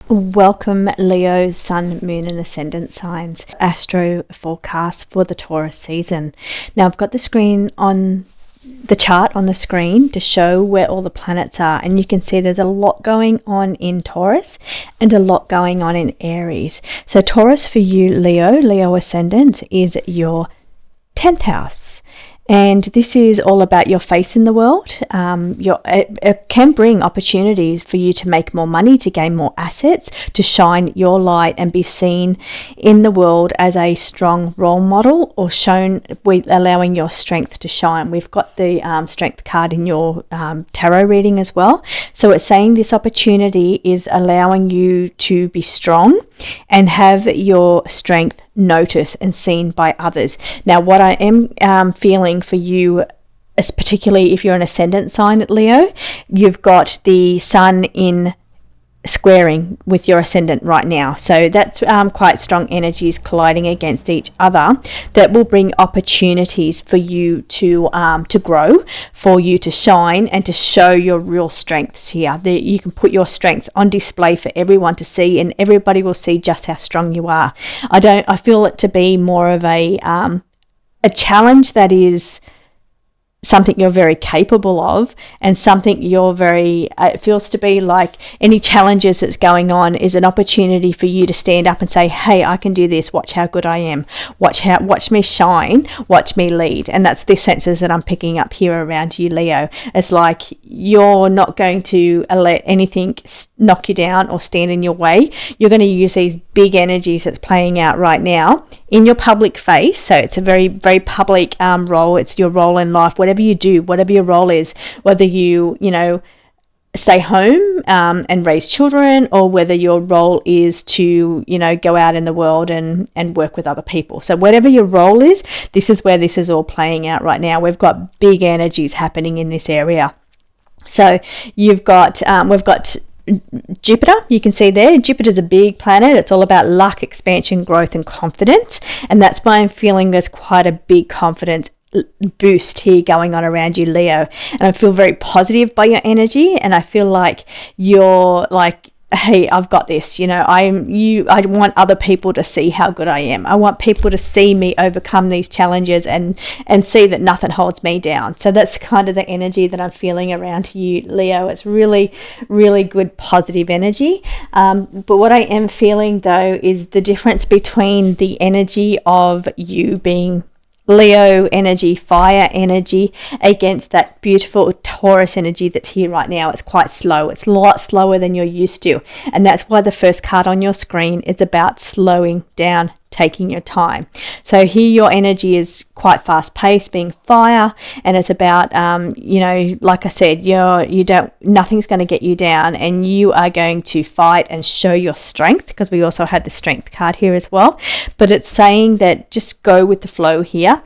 Welcome, Leo, Sun, Moon and Ascendant signs. Astro forecast for the Taurus season. Now I've got the chart on the screen to show where all the planets are, and you can see there's a lot going on in Taurus and a lot going on in Aries. So Taurus for you, Leo Ascendant, is your 10th house. And this is all about your face in the world. It can bring opportunities for you to make more money, to gain more assets, to shine your light and be seen in the world as a strong role model, or shown with allowing your strength to shine. We've got the strength card in your tarot reading as well. So it's saying this opportunity is allowing you to be strong and have your strength noticed and seen by others. Now, what I am feeling for you, is particularly if you're an ascendant sign at Leo, you've got the sun in squaring with your ascendant right now, so that's quite strong energies colliding against each other that will bring opportunities for you to grow, for you to shine and to show your real strengths here. That you can put your strengths on display for everyone to see, and everybody will see just how strong you are. I feel it to be more of a challenge that is something you're very capable of, and something you're very, it feels to be like any challenges that's going on is an opportunity for you to stand up and say, hey, I can do this, watch how good I am, watch me shine, watch me lead. And that's the senses that I'm picking up here around you, Leo. It's like you're not going to let anything knock you down or stand in your way. You're going to use these big energies that's playing out right now in your public face. So it's a very, very public role. It's your role in life, whatever you do, whatever your role is, whether you stay home and raise children, or whether your role is to go out in the world and work with other people. So whatever your role is, this is where this is all playing out right now. We've got big energies happening in this area. So we've got Jupiter, you can see there. Jupiter's a big planet. It's all about luck, expansion, growth, and confidence. And that's why I'm feeling there's quite a big confidence boost here going on around you, Leo. And I feel very positive by your energy, and I feel like you're like, hey, I've got this. I want other people to see how good I am. I want people to see me overcome these challenges and see that nothing holds me down. So that's kind of the energy that I'm feeling around you, Leo. It's really, really good positive energy. But what I am feeling though is the difference between the energy of you being Leo energy, fire energy, against that beautiful Taurus energy that's here right now. It's quite slow. It's a lot slower than you're used to. And that's why the first card on your screen is about slowing down, taking your time. So here your energy is quite fast paced, being fire, and it's about like I said, nothing's going to get you down, and you are going to fight and show your strength, because we also had the strength card here as well. But it's saying that just go with the flow here.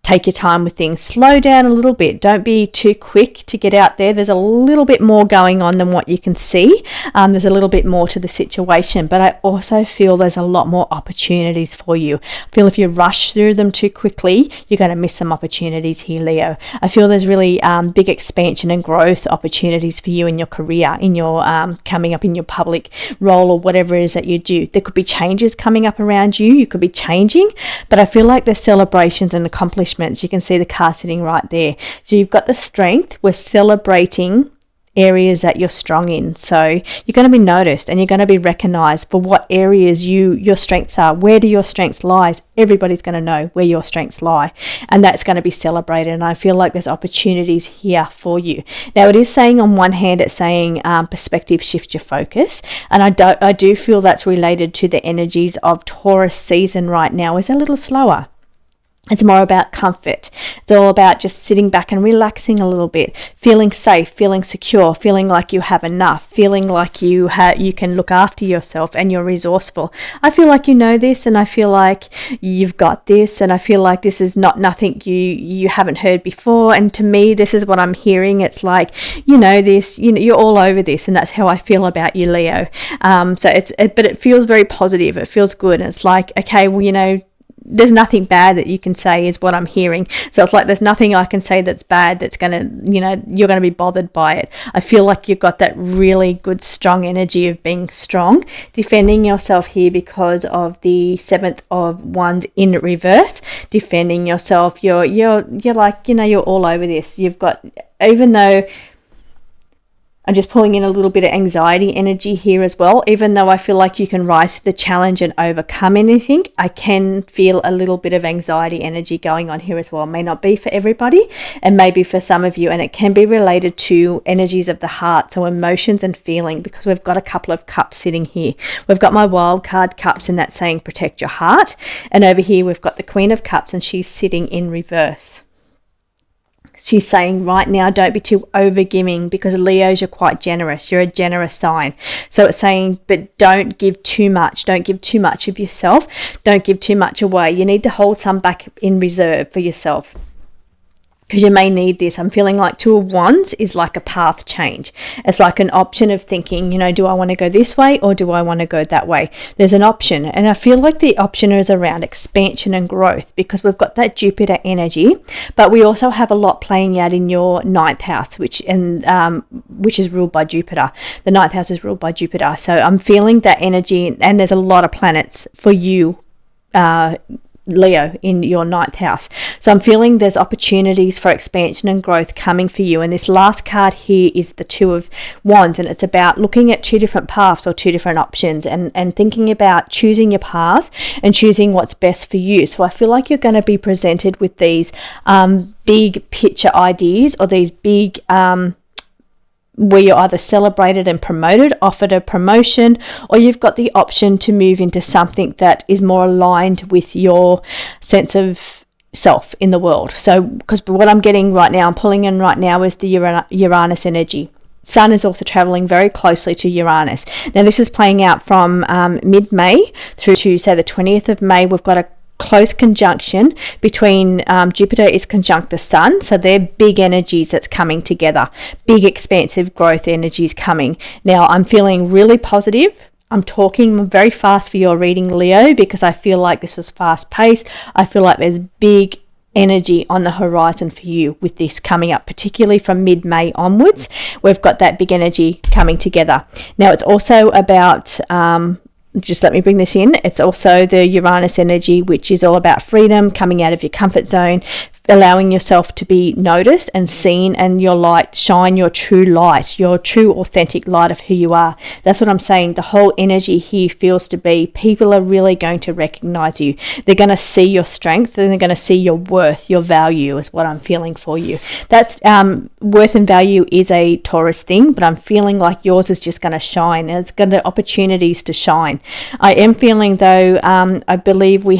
Take your time with things. Slow down a little bit. Don't be too quick to get out there. There's a little bit more going on than what you can see. There's a little bit more to the situation, but I also feel there's a lot more opportunities for you. I feel if you rush through them too quickly, you're going to miss some opportunities here, Leo. I feel there's really big expansion and growth opportunities for you in your career, in your coming up in your public role, or whatever it is that you do. There could be changes coming up around you. You could be changing, but I feel like there's celebrations and accomplishments. You can see the card sitting right there. So you've got the strength. We're celebrating areas that you're strong in. So you're going to be noticed, and you're going to be recognized for what areas your strengths are. Where do your strengths lie? Everybody's going to know where your strengths lie, and that's going to be celebrated. And I feel like there's opportunities here for you. Now, it is saying on one hand, it's saying perspective, shift your focus, and I do feel that's related to the energies of Taurus season right now is a little slower. It's more about comfort. It's all about just sitting back and relaxing a little bit, feeling safe, feeling secure, feeling like you have enough, feeling like you can look after yourself and you're resourceful. I feel like you know this, and I feel like you've got this, and I feel like this is nothing you haven't heard before. And to me, this is what I'm hearing. It's like, this, you're all over this, and that's how I feel about you, Leo. But it feels very positive. It feels good. And it's like, okay, well, there's nothing bad that you can say is what I'm hearing. So it's like there's nothing I can say that's bad that's going to, you're going to be bothered by it. I feel like you've got that really good, strong energy of being strong, defending yourself here because of the 7th of Wands in reverse. Defending yourself, you're like, you're all over this. You've got, even though I'm just pulling in a little bit of anxiety energy here as well. Even though I feel like you can rise to the challenge and overcome anything, I can feel a little bit of anxiety energy going on here as well. It may not be for everybody, and maybe for some of you, and it can be related to energies of the heart, so emotions and feeling, because we've got a couple of cups sitting here. We've got my wild card cups, and that's saying protect your heart, and over here we've got the Queen of Cups, and she's sitting in reverse. She's saying right now, don't be too overgiving, because Leos, you're quite generous. You're a generous sign. So it's saying, but don't give too much. Don't give too much of yourself. Don't give too much away. You need to hold some back in reserve for yourself, because you may need this. I'm feeling like Two of Wands is like a path change. It's like an option of thinking, do I want to go this way or do I want to go that way? There's an option. And I feel like the option is around expansion and growth, because we've got that Jupiter energy, but we also have a lot playing out in your 9th house, which is ruled by Jupiter. The 9th house is ruled by Jupiter. So I'm feeling that energy, and there's a lot of planets for you, Leo, in your 9th house. So I'm feeling there's opportunities for expansion and growth coming for you. And this last card here is the Two of Wands, and it's about looking at two different paths or two different options, and thinking about choosing your path and choosing what's best for you. So I feel like you're going to be presented with these big picture ideas, or these big where you're either celebrated and promoted, offered a promotion, or you've got the option to move into something that is more aligned with your sense of self in the world. So, because what I'm getting right now, I'm pulling in right now, is the Uranus energy. Sun is also traveling very closely to Uranus. Now, this is playing out from mid-May through to, say, the 20th of May. We've got a close conjunction between Jupiter is conjunct the Sun, so they're big energies that's coming together, big expansive growth energies coming. Now I'm feeling really positive. I'm talking very fast for your reading, Leo, because I feel like this is fast paced. I feel like there's big energy on the horizon for you with this coming up, particularly from mid-May onwards. We've got that big energy coming together. Now it's also about just let me bring this in. It's also the Uranus energy, which is all about freedom, coming out of your comfort zone, allowing yourself to be noticed and seen, and your light, shine your true light, your true authentic light of who you are. That's what I'm saying. The whole energy here feels to be people are really going to recognize you. They're going to see your strength, and they're going to see your worth, your value is what I'm feeling for you. That's worth and value is a Taurus thing, but I'm feeling like yours is just going to shine, and it's got the opportunities to shine. I am feeling though, I believe we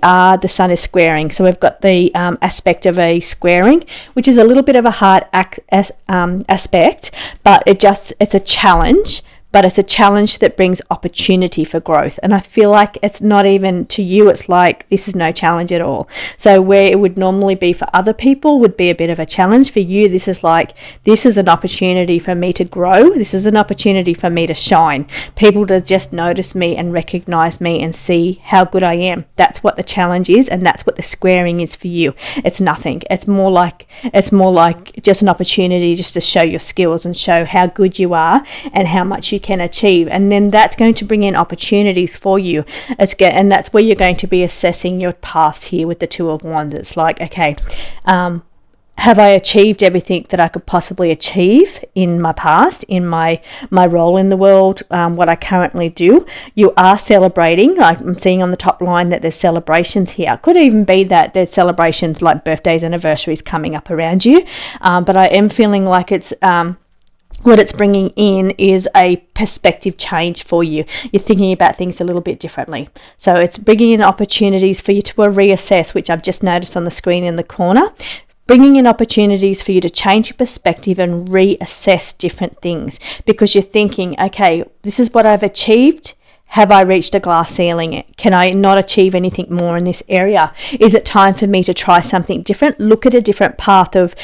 are, the Sun is squaring. So we've got the aspect of a squaring, which is a little bit of a hard aspect, but it's a challenge. But it's a challenge that brings opportunity for growth. And I feel like it's not even to you, it's like this is no challenge at all. So where it would normally be for other people would be a bit of a challenge. For you, this is like, this is an opportunity for me to grow. This is an opportunity for me to shine. People to just notice me and recognize me and see how good I am. That's what the challenge is, and that's what the squaring is for you. It's nothing. It's more like just an opportunity just to show your skills and show how good you are and how much you can achieve, and then that's going to bring in opportunities for you. And that's where you're going to be assessing your past here with the Two of Wands. It's like, okay, have I achieved everything that I could possibly achieve in my past, in my role in the world, what I currently do? You are celebrating. I'm seeing on the top line that there's celebrations here. Could even be that there's celebrations like birthdays, anniversaries coming up around you, but I am feeling like it's what it's bringing in is a perspective change for you. You're thinking about things a little bit differently. So it's bringing in opportunities for you to reassess, which I've just noticed on the screen in the corner. Bringing in opportunities for you to change your perspective and reassess different things, because you're thinking, okay, this is what I've achieved. Have I reached a glass ceiling? Can I not achieve anything more in this area? Is it time for me to try something different? Look at a different path of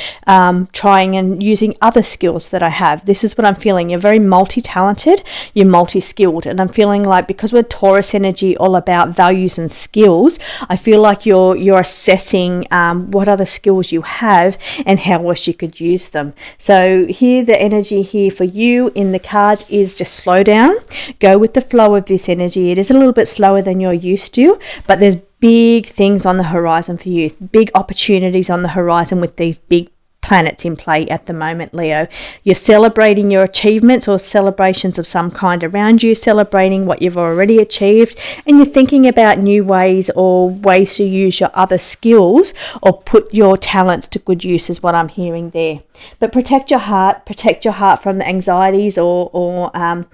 trying and using other skills that I have. This is what I'm feeling. You're very multi-talented. You're multi-skilled. And I'm feeling like, because we're Taurus energy, all about values and skills, I feel like you're assessing what other skills you have and how else you could use them. So here, the energy here for you in the cards is just slow down. Go with the flow of this energy. It is a little bit slower than you're used to, but there's big things on the horizon for you, big opportunities on the horizon with these big planets in play at the moment, Leo. You're celebrating your achievements or celebrations of some kind around you, celebrating what you've already achieved, and you're thinking about new ways or ways to use your other skills or put your talents to good use is what I'm hearing there. But protect your heart from the anxieties or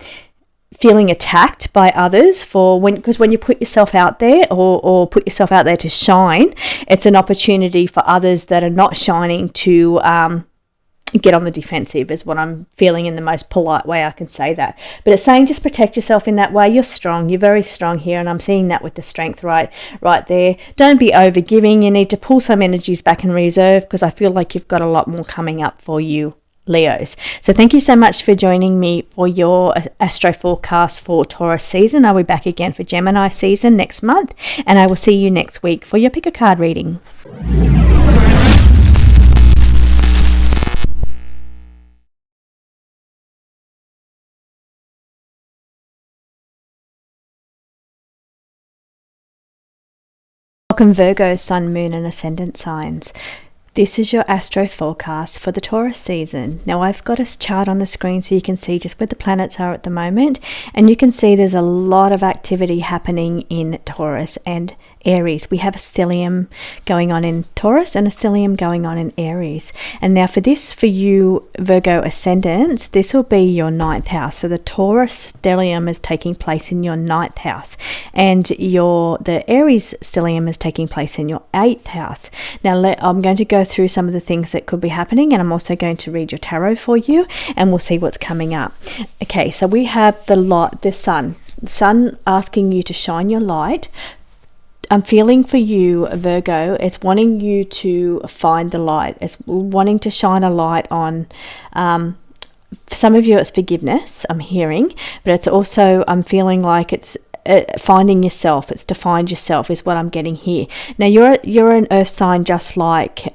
feeling attacked by others because when you put yourself out there or put yourself out there to shine, it's an opportunity for others that are not shining to get on the defensive is what I'm feeling in the most polite way I can say that. But it's saying just protect yourself in that way. You're strong. You're very strong here, and I'm seeing that with the strength right there. Don't be overgiving. You need to pull some energies back in reserve because I feel like you've got a lot more coming up for you, Leos. So thank you so much for joining me for your astro forecast for Taurus season. I'll be back again for Gemini season next month, and I will see you next week for your pick a card reading. Welcome Virgo, Sun, Moon and Ascendant signs. This is your astro forecast for the Taurus season. Now I've got a chart on the screen so you can see just where the planets are at the moment, and you can see there's a lot of activity happening in Taurus and Aries. We have a stellium going on in Taurus and a stellium going on in Aries. And now for you Virgo ascendants, this will be your 9th house. So the Taurus stellium is taking place in your 9th house, and the Aries stellium is taking place in your 8th house. Now I'm going to go through some of the things that could be happening, and I'm also going to read your tarot for you, and we'll see what's coming up. Okay, so we have the sun asking you to shine your light. I'm feeling for you, Virgo, it's wanting you to find the light. It's wanting to shine a light on, for some of you it's forgiveness, I'm hearing, but it's also, I'm feeling like it's finding yourself. It's to find yourself is what I'm getting here. Now you're an earth sign just like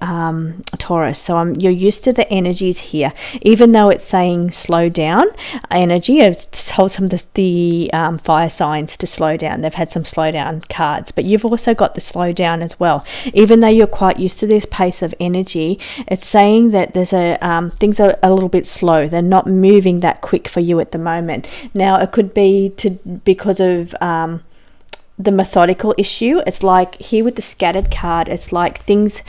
Taurus, so you're used to the energies here, even though it's saying slow down energy. I've told some of the fire signs to slow down. They've had some slow down cards, but you've also got the slow down as well. Even though you're quite used to this pace of energy, it's saying that there's things are a little bit slow. They're not moving that quick for you at the moment. Now it could be because of the methodical issue. It's like here with the scattered card, it's like things,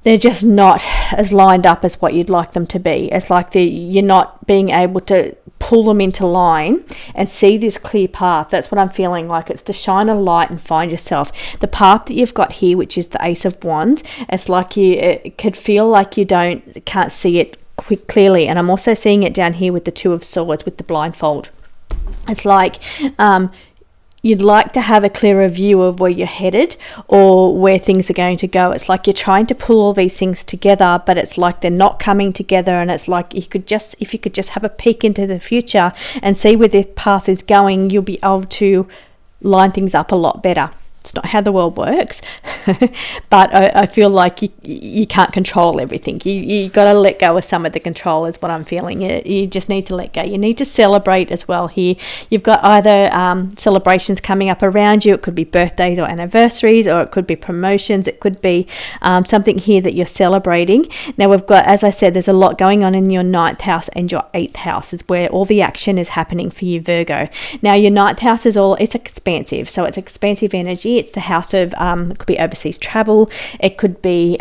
they're just not as lined up as what you'd like them to be. It's like you're not being able to pull them into line and see this clear path. That's what I'm feeling like. It's to shine a light and find yourself. The path that you've got here, which is the Ace of Wands, it's like it could feel like you can't see it clearly. And I'm also seeing it down here with the Two of Swords with the blindfold. It's like you'd like to have a clearer view of where you're headed or where things are going to go. It's like you're trying to pull all these things together, but it's like they're not coming together. And it's like if you could just have a peek into the future and see where this path is going, you'll be able to line things up a lot better. It's not how the world works, but I feel like you can't control everything. You got to let go of some of the control is what I'm feeling. You just need to let go. You need to celebrate as well here. You've got either celebrations coming up around you. It could be birthdays or anniversaries, or it could be promotions. It could be something here that you're celebrating. Now we've got, as I said, there's a lot going on in your 9th house and your 8th house is where all the action is happening for you, Virgo. Now your 9th house it's expansive. So it's expansive energy. It's the house of, it could be overseas travel, it could be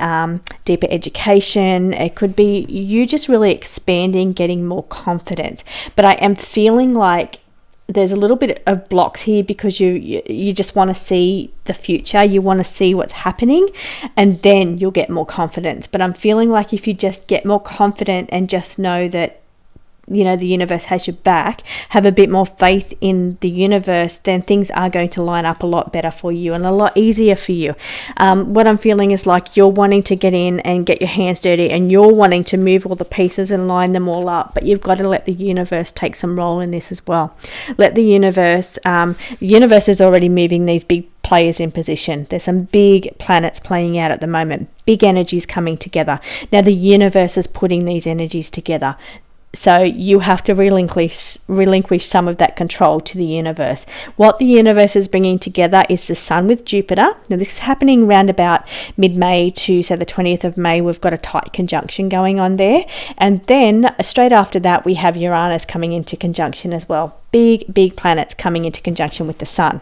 deeper education, it could be you just really expanding, getting more confidence. But I am feeling like there's a little bit of blocks here because you just want to see the future, you want to see what's happening, and then you'll get more confidence. But I'm feeling like if you just get more confident and just know that the universe has your back, have a bit more faith in the universe, then things are going to line up a lot better for you and a lot easier for you. What I'm feeling is like you're wanting to get in and get your hands dirty, and you're wanting to move all the pieces and line them all up, but you've got to let the universe take some role in this as well. Let the universe is already moving these big players in position. There's some big planets playing out at the moment, big energies coming together. Now the universe is putting these energies together. So you have to relinquish some of that control to the universe. What the universe is bringing together is the sun with Jupiter. Now this is happening around about mid-May to say the 20th of May. We've got a tight conjunction going on there. And then straight after that, we have Uranus coming into conjunction as well. Big planets coming into conjunction with the sun.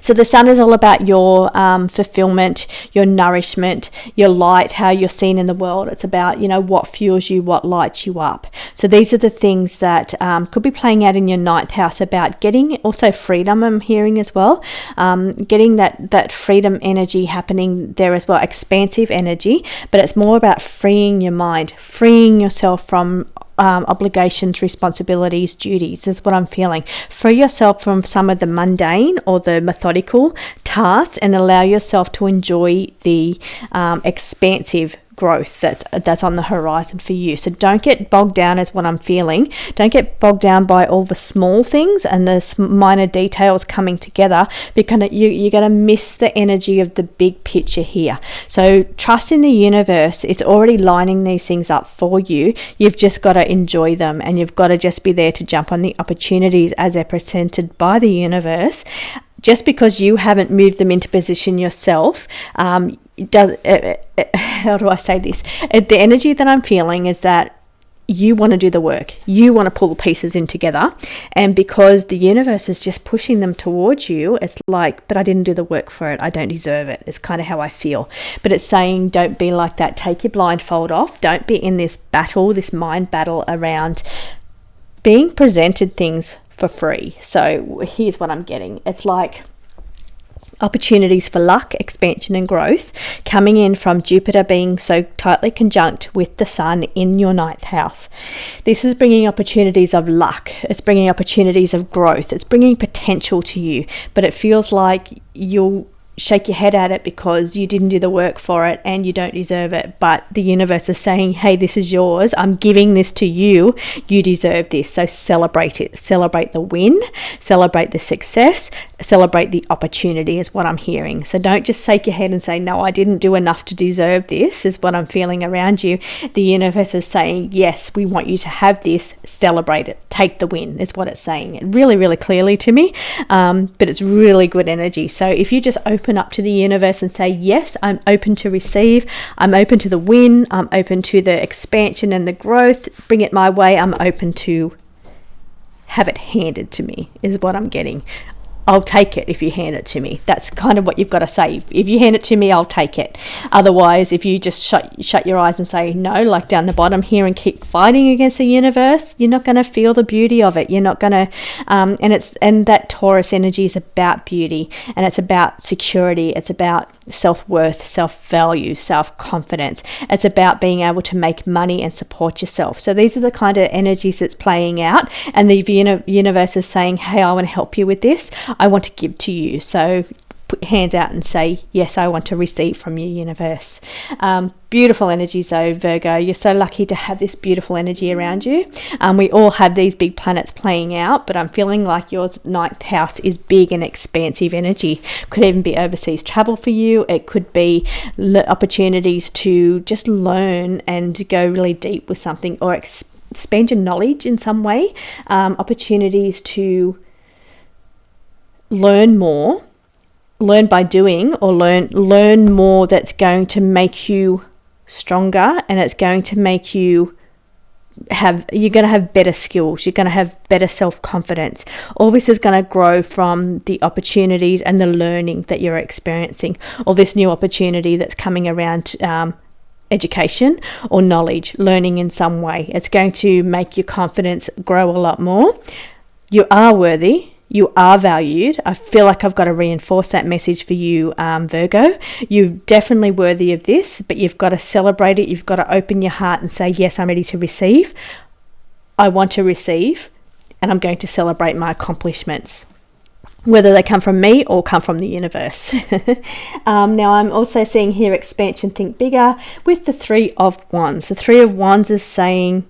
So the sun is all about your fulfillment, your nourishment, your light, how you're seen in the world. It's about, what fuels you, what lights you up. So these are the things that could be playing out in your ninth house, about getting also freedom, I'm hearing as well. Getting that freedom energy happening there as well, expansive energy, but it's more about freeing your mind, freeing yourself from obligations, responsibilities, duties is what I'm feeling. Free yourself from some of the mundane or the methodical tasks and allow yourself to enjoy the expansive growth that's on the horizon for you. So don't get bogged down, is what I'm feeling. Don't get bogged down by all the small things and the minor details coming together, because you're going to miss the energy of the big picture here. So trust in the universe. It's already lining these things up for you. You've just got to enjoy them, and you've got to just be there to jump on the opportunities as they're presented by the universe. Just because you haven't moved them into position yourself, how do I say this? The energy that I'm feeling is that you want to do the work. You want to pull the pieces in together. And because the universe is just pushing them towards you, it's like, but I didn't do the work for it. I don't deserve it. It's kind of how I feel. But it's saying, don't be like that. Take your blindfold off. Don't be in this battle, this mind battle around being presented things for free. So here's what I'm getting. It's like opportunities for luck, expansion and growth coming in from Jupiter being so tightly conjunct with the sun in your ninth house. This is bringing opportunities of luck. It's bringing opportunities of growth. It's bringing potential to you, but it feels like you'll shake your head at it because you didn't do the work for it and you don't deserve it. But the universe is saying, hey, this is yours. I'm giving this to you. You deserve this. So celebrate it. Celebrate the win. Celebrate the success. Celebrate the opportunity is what I'm hearing. So don't just shake your head and say, no, I didn't do enough to deserve this, is what I'm feeling around you. The universe is saying, yes, we want you to have this. Celebrate it. Take the win is what it's saying. Really, really clearly to me. But it's really good energy. So if you just open up to the universe and say, yes, I'm open to receive, I'm open to the win, I'm open to the expansion and the growth, bring it my way, I'm open to have it handed to me, is what I'm getting. I'll take it if you hand it to me. That's kind of what you've got to say. If you hand it to me, I'll take it. Otherwise, if you just shut your eyes and say no, like down the bottom here, and keep fighting against the universe, you're not going to feel the beauty of it. You're not going to, and that Taurus energy is about beauty, and it's about security. It's about self-worth, self-value, self-confidence. It's about being able to make money and support yourself. So these are the kind of energies that's playing out, and the universe is saying, hey, I want to help you with this. I want to give to you. So put your hands out and say, yes, I want to receive from you, universe. Beautiful energies though, Virgo. You're so lucky to have this beautiful energy around you. We all have these big planets playing out, but I'm feeling like your ninth house is big and expansive energy. Could even be overseas travel for you. It could be opportunities to just learn and go really deep with something, or expand your knowledge in some way. Opportunities to learn more, learn by doing, or learn more that's going to make you stronger, and it's going to make you're going to have better skills, you're going to have better self-confidence. All this is going to grow from the opportunities and the learning that you're experiencing, or this new opportunity that's coming around education or knowledge, learning in some way. It's going to make your confidence grow a lot more. You are worthy. You are valued. I feel like I've got to reinforce that message for you, Virgo. You're definitely worthy of this, but you've got to celebrate it. You've got to open your heart and say, yes, I'm ready to receive. I want to receive, and I'm going to celebrate my accomplishments, whether they come from me or come from the universe. Now, I'm also seeing here expansion, think bigger, with the Three of Wands. The Three of Wands is saying,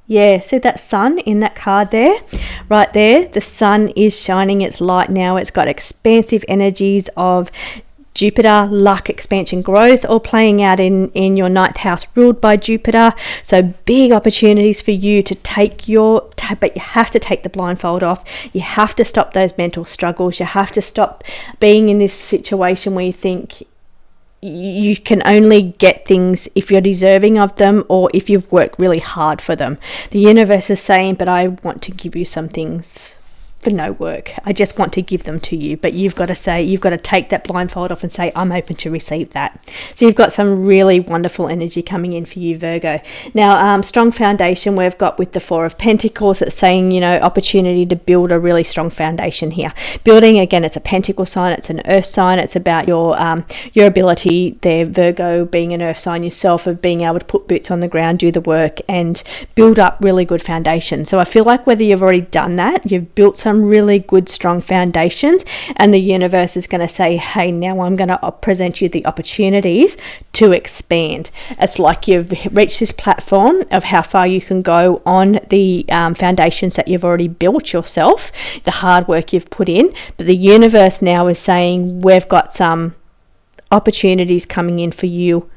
yeah, see that sun in that card there? Right there, the sun is shining its light now. It's got expansive energies of Jupiter, luck, expansion, growth, all playing out in your ninth house ruled by Jupiter. So big opportunities for you to but you have to take the blindfold off. You have to stop those mental struggles. You have to stop being in this situation where you think you can only get things if you're deserving of them or if you've worked really hard for them. The universe is saying, but I want to give you some things for no work. I just want to give them to you, but you've got to take that blindfold off and say, I'm open to receive that. So you've got some really wonderful energy coming in for you, Virgo. Now, strong foundation we've got with the Four of Pentacles. It's saying, you know, opportunity to build a really strong foundation here. Building, again, it's a Pentacle sign, it's an Earth sign, it's about your ability there, Virgo, being an Earth sign yourself, of being able to put boots on the ground, do the work, and build up really good foundation. So I feel like whether you've already done that, you've built some really good strong foundations, and the universe is going to say, hey, now I'm going to present you the opportunities to expand. It's like you've reached this platform of how far you can go on the foundations that you've already built yourself, the hard work you've put in, but the universe now is saying, we've got some opportunities coming in for you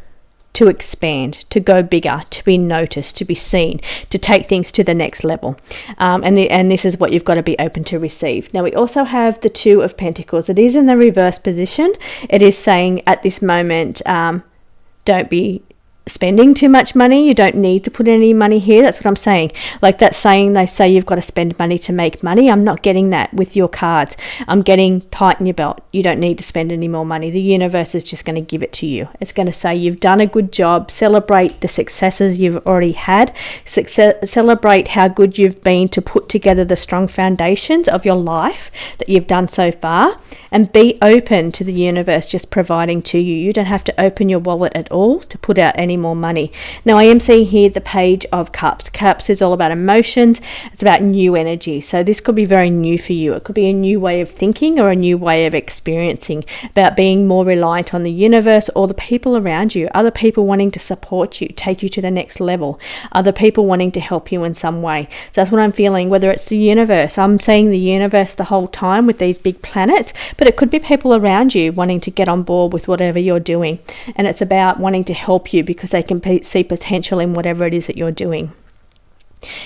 to expand, to go bigger, to be noticed, to be seen, to take things to the next level. And this is what you've got to be open to receive. Now, we also have the Two of Pentacles. It is in the reverse position. It is saying at this moment, don't be spending too much money. You don't need to put any money here. That's what I'm saying. Like that saying, they say you've got to spend money to make money. I'm not getting that with your cards. I'm getting tighten your belt. You don't need to spend any more money. The universe is just going to give it to you. It's going to say you've done a good job. Celebrate the successes you've already had. Celebrate how good you've been to put together the strong foundations of your life that you've done so far, and be open to the universe just providing to you. You don't have to open your wallet at all to put out any more money. Now, I am seeing here the Page of Cups. Cups is all about emotions. It's about new energy. So this could be very new for you. It could be a new way of thinking or a new way of experiencing, about being more reliant on the universe or the people around you, other people wanting to support you, take you to the next level, other people wanting to help you in some way. So that's what I'm feeling, whether it's the universe. I'm saying the universe the whole time with these big planets, but it could be people around you wanting to get on board with whatever you're doing. And it's about wanting to help you because they can see potential in whatever it is that you're doing.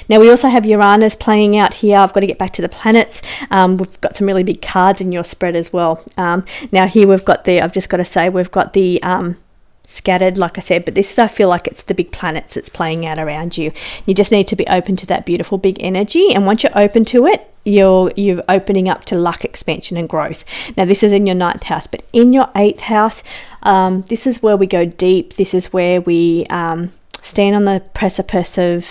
Now, we also have Uranus playing out here. I've got to get back to the planets. We've got some really big cards in your spread as well. Now, here we've got the, I've just got to say, we've got the scattered, like I said, but this, I feel like it's the big planets that's playing out around you. You just need to be open to that beautiful big energy, and once you're open to it, you're opening up to luck, expansion, and growth. Now, this is in your ninth house, but in your eighth house, this is where we go deep. This is where we stand on the precipice of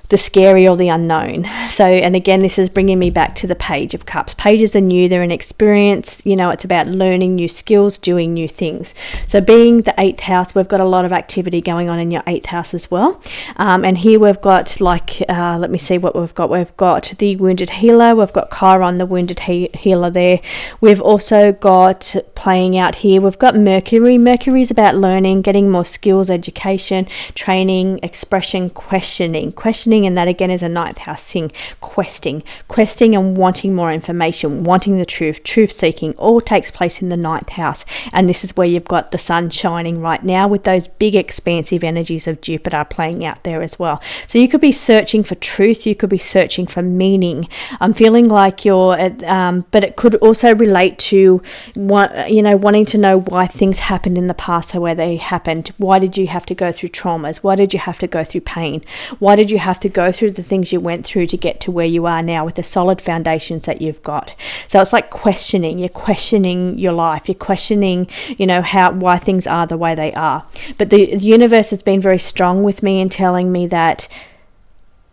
the scary or the unknown. So, and again, this is bringing me back to the Page of Cups. Pages are new, they're an experience, you know, it's about learning new skills, doing new things. So being the eighth house, we've got a lot of activity going on in your eighth house as well. And here we've got let me see what we've got. We've got the Wounded Healer, we've got Chiron, the Wounded Healer there. We've also got playing out here, we've got Mercury. Mercury is about learning, getting more skills, education, training, expression, questioning, and that again is a ninth house thing. Questing and wanting more information, wanting the truth seeking, all takes place in the ninth house. And this is where you've got the sun shining right now with those big expansive energies of Jupiter playing out there as well. So you could be searching for truth, you could be searching for meaning. I'm feeling like you're but it could also relate to wanting to know why things happened in the past, or where they happened. Why did you have to go through traumas? Why did you have to go through pain? Why did you have to go through the things you went through to get to where you are now with the solid foundations that you've got? So it's like questioning. You're questioning your life. You're questioning, why things are the way they are. But the universe has been very strong with me in telling me that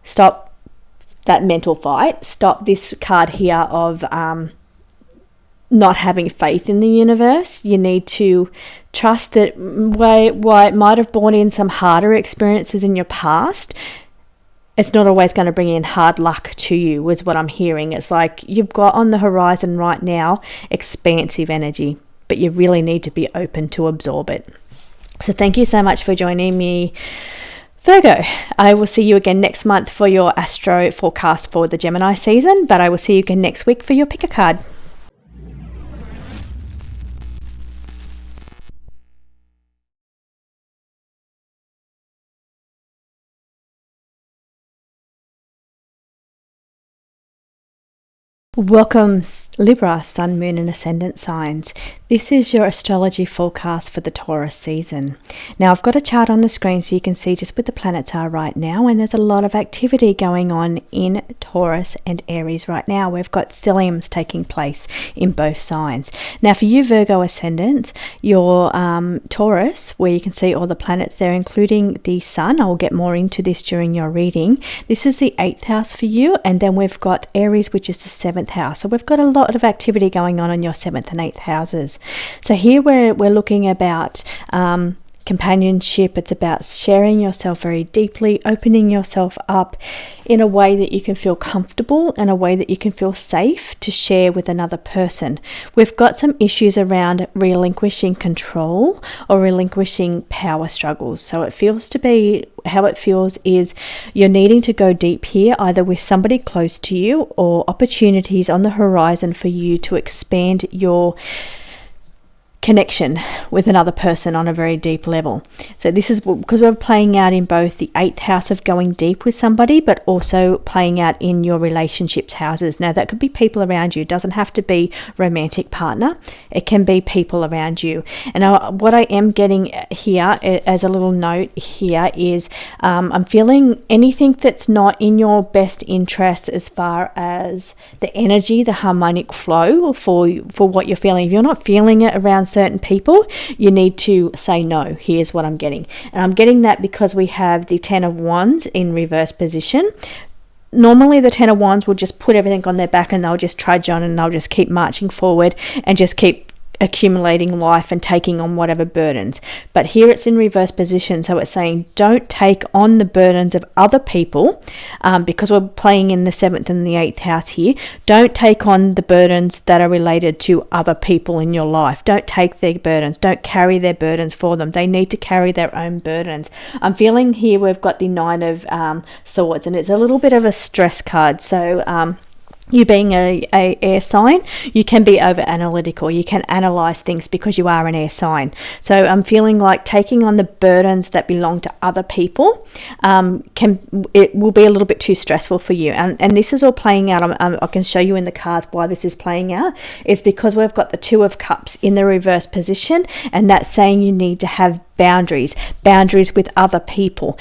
stop that mental fight. Stop this card here of not having faith in the universe. You need to trust that why it might have brought in some harder experiences in your past, it's not always going to bring in hard luck to you, is what I'm hearing. It's like you've got on the horizon right now expansive energy, but you really need to be open to absorb it. So thank you so much for joining me, Virgo. I will see you again next month for your astro forecast for the Gemini season, but I will see you again next week for your pick a card. Welcome Libra, Sun, Moon and Ascendant signs. This is your astrology forecast for the Taurus season. Now I've got a chart on the screen so you can see just where the planets are right now, and there's a lot of activity going on in Taurus and Aries right now. We've got stelliums taking place in both signs. Now for you Virgo Ascendant, your Taurus, where you can see all the planets there including the Sun, I will get more into this during your reading. This is the 8th house for you, and then we've got Aries, which is the 7th house. So we've got a lot of activity going on in your 7th and 8th houses. So here we're looking about companionship. It's about sharing yourself very deeply, opening yourself up in a way that you can feel comfortable and a way that you can feel safe to share with another person. We've got some issues around relinquishing control or relinquishing power struggles. So it feels to be, how it feels is you're needing to go deep here, either with somebody close to you or opportunities on the horizon for you to expand your connection with another person on a very deep level. So this is because we're playing out in both the 8th house of going deep with somebody, but also playing out in your relationships houses. Now that could be people around you. It doesn't have to be romantic partner. It can be people around you. And what I am getting here as a little note here is I'm feeling anything that's not in your best interest as far as the energy, the harmonic flow for what you're feeling. If you're not feeling it around certain people, you need to say no. Here's what I'm getting. And I'm getting that because we have the 10 of Wands in reverse position. Normally the 10 of Wands will just put everything on their back and they'll just trudge on and they'll just keep marching forward and just keep accumulating life and taking on whatever burdens. But here it's in reverse position, so it's saying don't take on the burdens of other people, because we're playing in the 7th and the 8th house here. Don't take on the burdens that are related to other people in your life. Don't take their burdens. Don't carry their burdens for them. They need to carry their own burdens. I'm feeling here we've got the 9 of Swords, and it's a little bit of a stress card. So you being a air sign, you can be over analytical. You can analyze things because you are an air sign. So I'm feeling like taking on the burdens that belong to other people it will be a little bit too stressful for you. And this is all playing out. I can show you in the cards why this is playing out. It's because we've got the 2 of Cups in the reverse position, and that's saying you need to have boundaries with other people.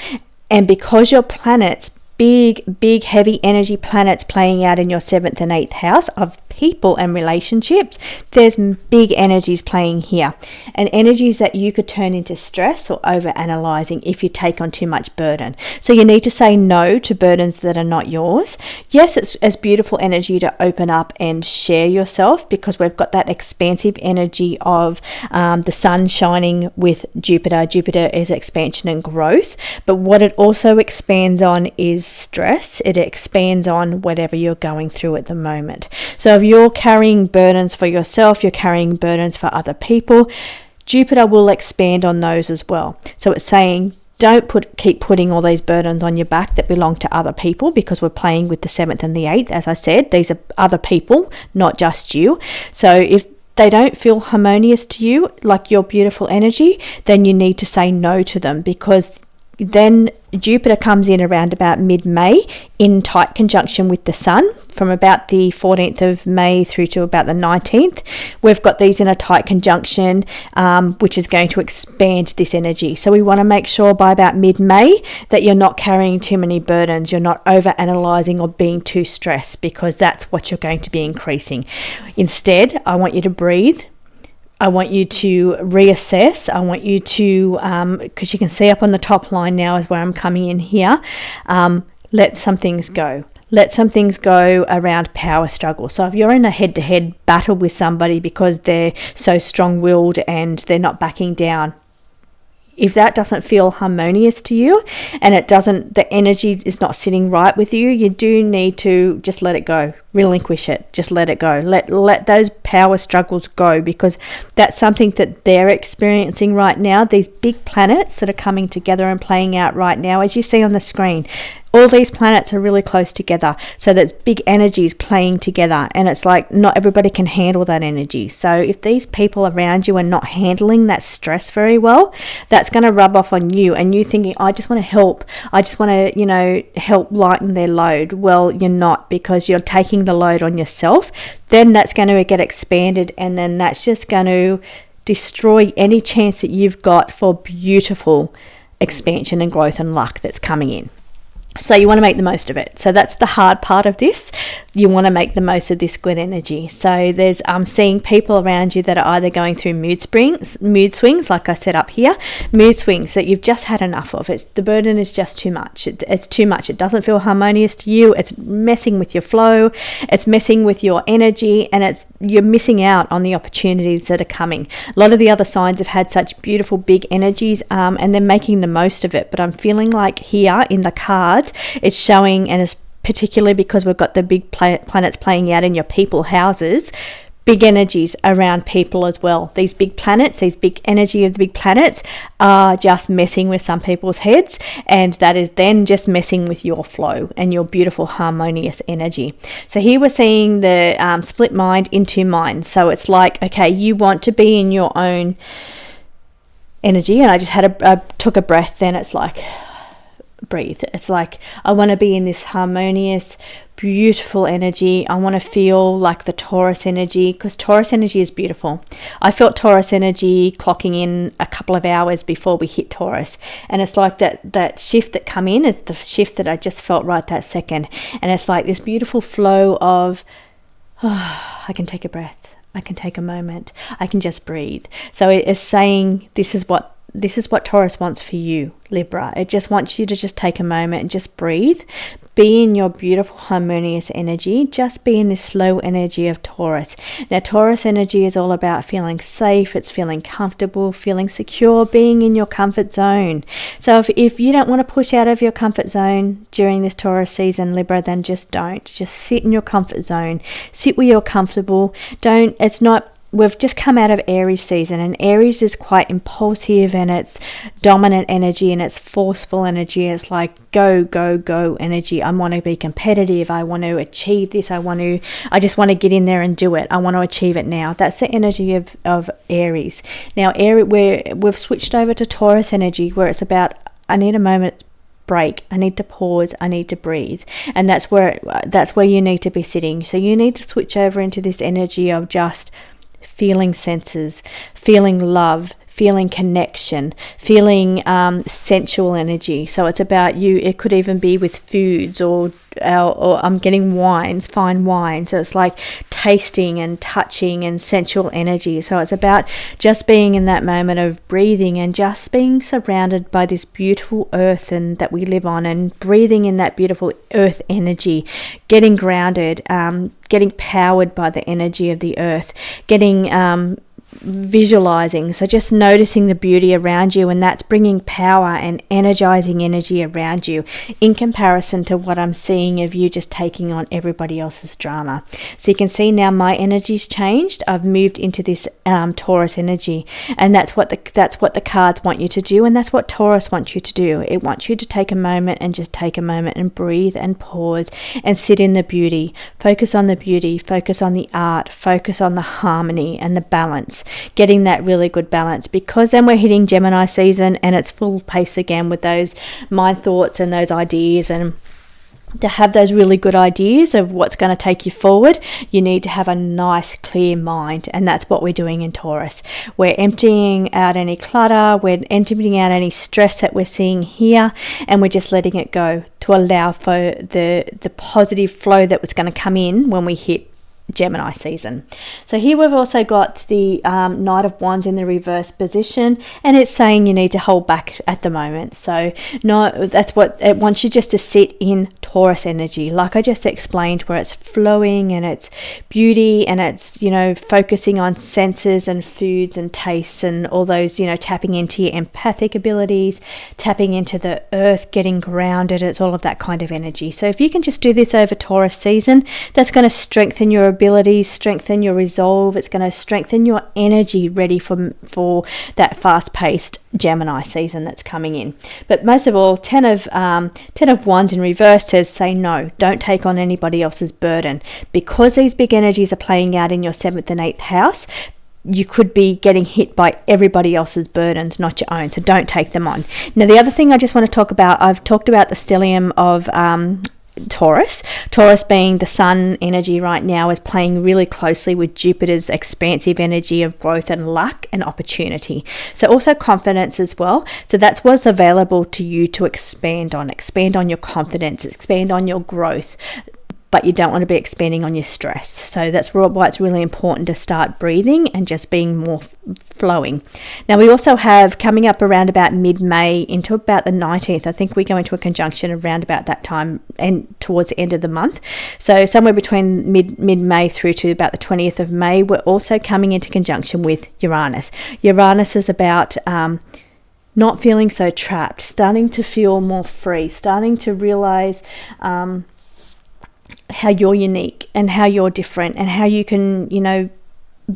And because your planets, big heavy energy planets playing out in your 7th and 8th house of people and relationships, there's big energies playing here, and energies that you could turn into stress or over analyzing if you take on too much burden. So you need to say no to burdens that are not yours. Yes, it's beautiful energy to open up and share yourself, because we've got that expansive energy of the sun shining with Jupiter. Jupiter is expansion and growth, but what it also expands on is stress. It expands on whatever you're going through at the moment. So if you're carrying burdens for yourself, you're carrying burdens for other people, Jupiter will expand on those as well. So it's saying don't keep putting all these burdens on your back that belong to other people, because we're playing with the 7th and the 8th. As I said, these are other people, not just you. So if they don't feel harmonious to you, like your beautiful energy, then you need to say no to them, because then Jupiter comes in around about mid-May in tight conjunction with the Sun from about the 14th of May through to about the 19th. We've got these in a tight conjunction, which is going to expand this energy. So we want to make sure by about mid-May that you're not carrying too many burdens, you're not over-analysing or being too stressed, because that's what you're going to be increasing. Instead, I want you to breathe. I want you to reassess. I want you to, because you can see up on the top line now is where I'm coming in here, let some things go. Let some things go around power struggle. So if you're in a head-to-head battle with somebody because they're so strong-willed and they're not backing down, if that doesn't feel harmonious to you and the energy is not sitting right with you, you do need to just let it go. Relinquish it. Just let it go. Let those power struggles go, because that's something that they're experiencing right now. These big planets that are coming together and playing out right now, as you see on the screen, all these planets are really close together, so there's big energies playing together, and it's like not everybody can handle that energy. So if these people around you are not handling that stress very well, that's going to rub off on you, and you thinking, I just want to help, I just want to help lighten their load. Well, you're not, because you're taking the load on yourself. Then that's going to get expanded, and then that's just going to destroy any chance that you've got for beautiful expansion and growth and luck that's coming in. So you want to make the most of it. So that's the hard part of this. You want to make the most of this good energy. So there's seeing people around you that are either going through mood swings, like I said up here, mood swings that you've just had enough of. The burden is just too much. It's too much. It doesn't feel harmonious to you. It's messing with your flow. It's messing with your energy, and you're missing out on the opportunities that are coming. A lot of the other signs have had such beautiful big energies, and they're making the most of it. But I'm feeling like here in the cards, it's showing, and it's particularly because we've got the big planets playing out in your people houses, big energies around people as well. These big planets, these big energy of the big planets are just messing with some people's heads, and that is then just messing with your flow and your beautiful harmonious energy. So here we're seeing the split mind in two minds. So it's like, okay, you want to be in your own energy, and I just took a breath, then it's like, breathe. It's like, I want to be in this harmonious, beautiful energy. I want to feel like the Taurus energy, because Taurus energy is beautiful. I felt Taurus energy clocking in a couple of hours before we hit Taurus, and it's like that shift that come in is the shift that I just felt right that second. And it's like this beautiful flow of, I can take a breath, I can take a moment, I can just breathe. So it is saying this is what Taurus wants for you, Libra. It just wants you to just take a moment and just breathe. Be in your beautiful harmonious energy. Just be in this slow energy of Taurus. Now, Taurus energy is all about feeling safe. It's feeling comfortable, feeling secure, being in your comfort zone. So if you don't want to push out of your comfort zone during this Taurus season, Libra, then just don't. Just sit in your comfort zone. Sit where you're comfortable. We've just come out of Aries season, and Aries is quite impulsive, and it's dominant energy, and it's forceful energy. It's like go, go, go energy. I want to be competitive. I want to achieve this. I just want to get in there and do it. I want to achieve it now. That's the energy of Aries. Now, we've switched over to Taurus energy, where it's about, I need a moment break, I need to pause, I need to breathe, and that's where you need to be sitting. So you need to switch over into this energy of just feeling senses, feeling love, feeling connection, feeling sensual energy. So it's about you. It could even be with foods, or I'm getting wines, fine wine. So it's like tasting and touching and sensual energy. So it's about just being in that moment of breathing and just being surrounded by this beautiful earth and that we live on, and breathing in that beautiful earth energy, getting grounded, getting powered by the energy of the earth, getting visualizing. So just noticing the beauty around you, and that's bringing power and energizing energy around you, in comparison to what I'm seeing of you just taking on everybody else's drama. So you can see now my energy's changed. I've moved into this Taurus energy, and that's what the cards want you to do, and that's what Taurus wants you to do. It wants you to take a moment and just take a moment and breathe and pause and sit in the beauty. Focus on the beauty, focus on the art, focus on the harmony and the balance. Getting that really good balance, because then we're hitting Gemini season, and it's full pace again with those mind thoughts and those ideas. And to have those really good ideas of what's going to take you forward, you need to have a nice clear mind, and that's what we're doing in Taurus. We're emptying out any clutter, we're emptying out any stress that we're seeing here, and we're just letting it go to allow for the positive flow that was going to come in when we hit Gemini season. So here we've also got the Knight of Wands in the reverse position, and it's saying you need to hold back at the moment. So no, that's what it wants you just to sit in Taurus energy, like I just explained, where it's flowing and it's beauty, and it's focusing on senses and foods and tastes and all those, tapping into your empathic abilities, tapping into the earth, getting grounded. It's all of that kind of energy. So if you can just do this over Taurus season, that's going to strengthen your abilities, strengthen your resolve. It's going to strengthen your energy ready for that fast-paced Gemini season that's coming in. But most of all, 10 of Wands in reverse says say no, don't take on anybody else's burden. Because these big energies are playing out in your 7th and 8th house, you could be getting hit by everybody else's burdens, not your own, so don't take them on. Now, the other thing I just want to talk about, I've talked about the stellium of Taurus. Taurus being the sun energy right now is playing really closely with Jupiter's expansive energy of growth and luck and opportunity. So also confidence as well. So that's what's available to you to expand on your confidence, expand on your growth. But you don't want to be expanding on your stress. So that's why it's really important to start breathing and just being more flowing. Now, we also have coming up around about mid-May into about the 19th. I think we go into a conjunction around about that time and towards the end of the month. So somewhere between mid-May through to about the 20th of May, we're also coming into conjunction with Uranus. Uranus is about not feeling so trapped, starting to feel more free, starting to realize how you're unique and how you're different and how you can,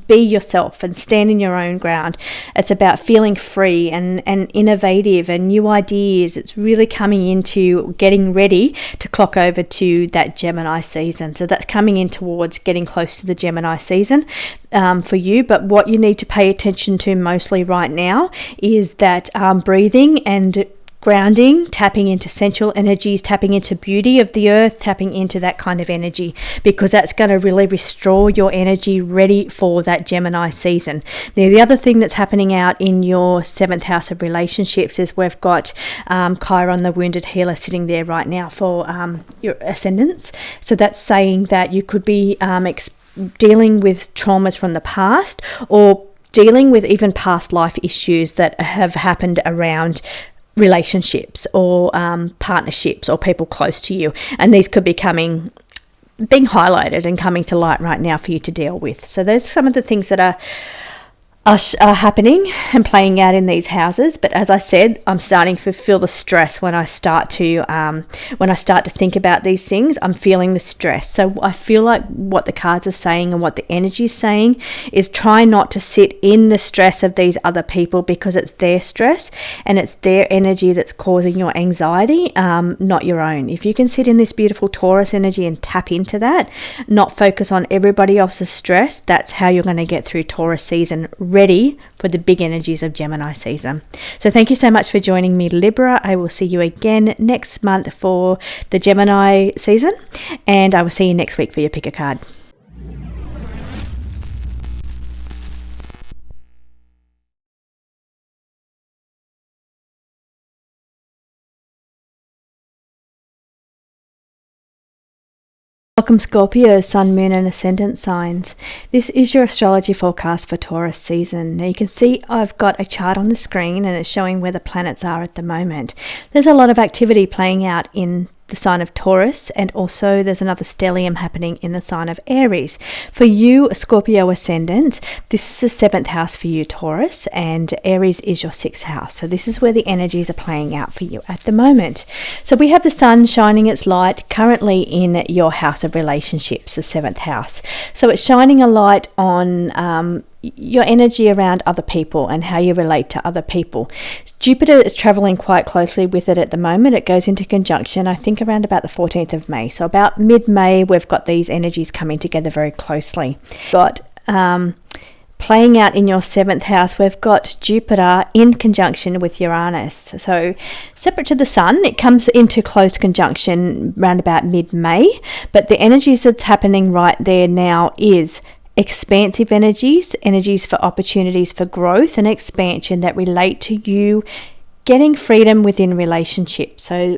be yourself and stand in your own ground. It's about feeling free and innovative and new ideas. It's really coming into getting ready to clock over to that Gemini season. So that's coming in towards getting close to the Gemini season for you. But what you need to pay attention to mostly right now is that breathing and grounding, tapping into sensual energies, tapping into beauty of the earth, tapping into that kind of energy, because that's going to really restore your energy ready for that Gemini season. Now, the other thing that's happening out in your 7th house of relationships is we've got Chiron, the wounded healer, sitting there right now for your ascendants. So that's saying that you could be dealing with traumas from the past, or dealing with even past life issues that have happened around relationships or partnerships or people close to you, and these could be being highlighted and coming to light right now for you to deal with. So there's some of the things that are happening and playing out in these houses. But as I said, I'm starting to feel the stress when I start to think about these things. I'm feeling the stress. So I feel like what the cards are saying and what the energy is saying is try not to sit in the stress of these other people, because it's their stress and it's their energy that's causing your anxiety, not your own. If you can sit in this beautiful Taurus energy and tap into that, not focus on everybody else's stress, that's how you're going to get through Taurus season, ready for the big energies of Gemini season. So thank you so much for joining me, Libra. I will see you again next month for the Gemini season, and I will see you next week for your pick a card. Welcome Scorpio, Sun, Moon and Ascendant signs. This is your astrology forecast for Taurus season. Now you can see I've got a chart on the screen and it's showing where the planets are at the moment. There's a lot of activity playing out in the sign of Taurus, and also there's another stellium happening in the sign of Aries. For you, Scorpio ascendant, this is the 7th house for you, Taurus, and Aries is your 6th house. So this is where the energies are playing out for you at the moment. So we have the sun shining its light currently in your house of relationships, the 7th house. So it's shining a light on your energy around other people and how you relate to other people. Jupiter is traveling quite closely with it at the moment. It goes into conjunction, I think, around about the 14th of May. So about mid-May, we've got these energies coming together very closely. Got playing out in your 7th house, we've got Jupiter in conjunction with Uranus. So separate to the sun, it comes into close conjunction around about mid-May. But the energies that's happening right there now is expansive energies for opportunities for growth and expansion that relate to you getting freedom within relationships. So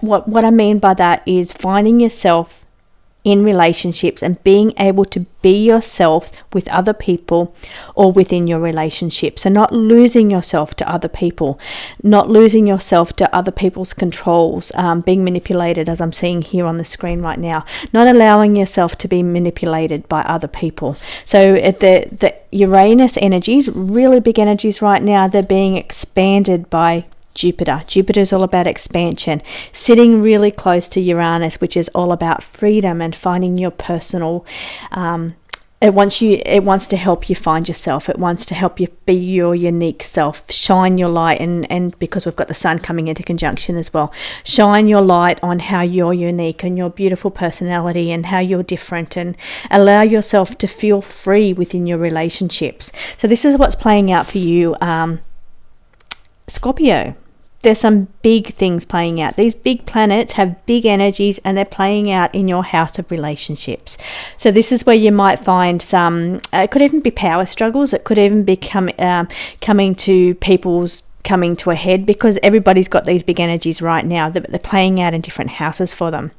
what I mean by that is finding yourself in relationships and being able to be yourself with other people or within your relationship. So not losing yourself to other people, not losing yourself to other people's controls, being manipulated, as I'm seeing here on the screen right now, not allowing yourself to be manipulated by other people. So at the Uranus energies, really big energies right now, they're being expanded by Jupiter. Jupiter is all about expansion, sitting really close to Uranus, which is all about freedom and finding your personal it wants to help you find yourself. It wants to help you be your unique self, shine your light, and because we've got the sun coming into conjunction as well, shine your light on how you're unique and your beautiful personality and how you're different, and allow yourself to feel free within your relationships. So this is what's playing out for you, Scorpio. There's some big things playing out. These big planets have big energies, and they're playing out in your house of relationships. So this is where you might find some, it could even be power struggles. It could even be coming to people's coming to a head, because everybody's got these big energies right now. They're playing out in different houses for them.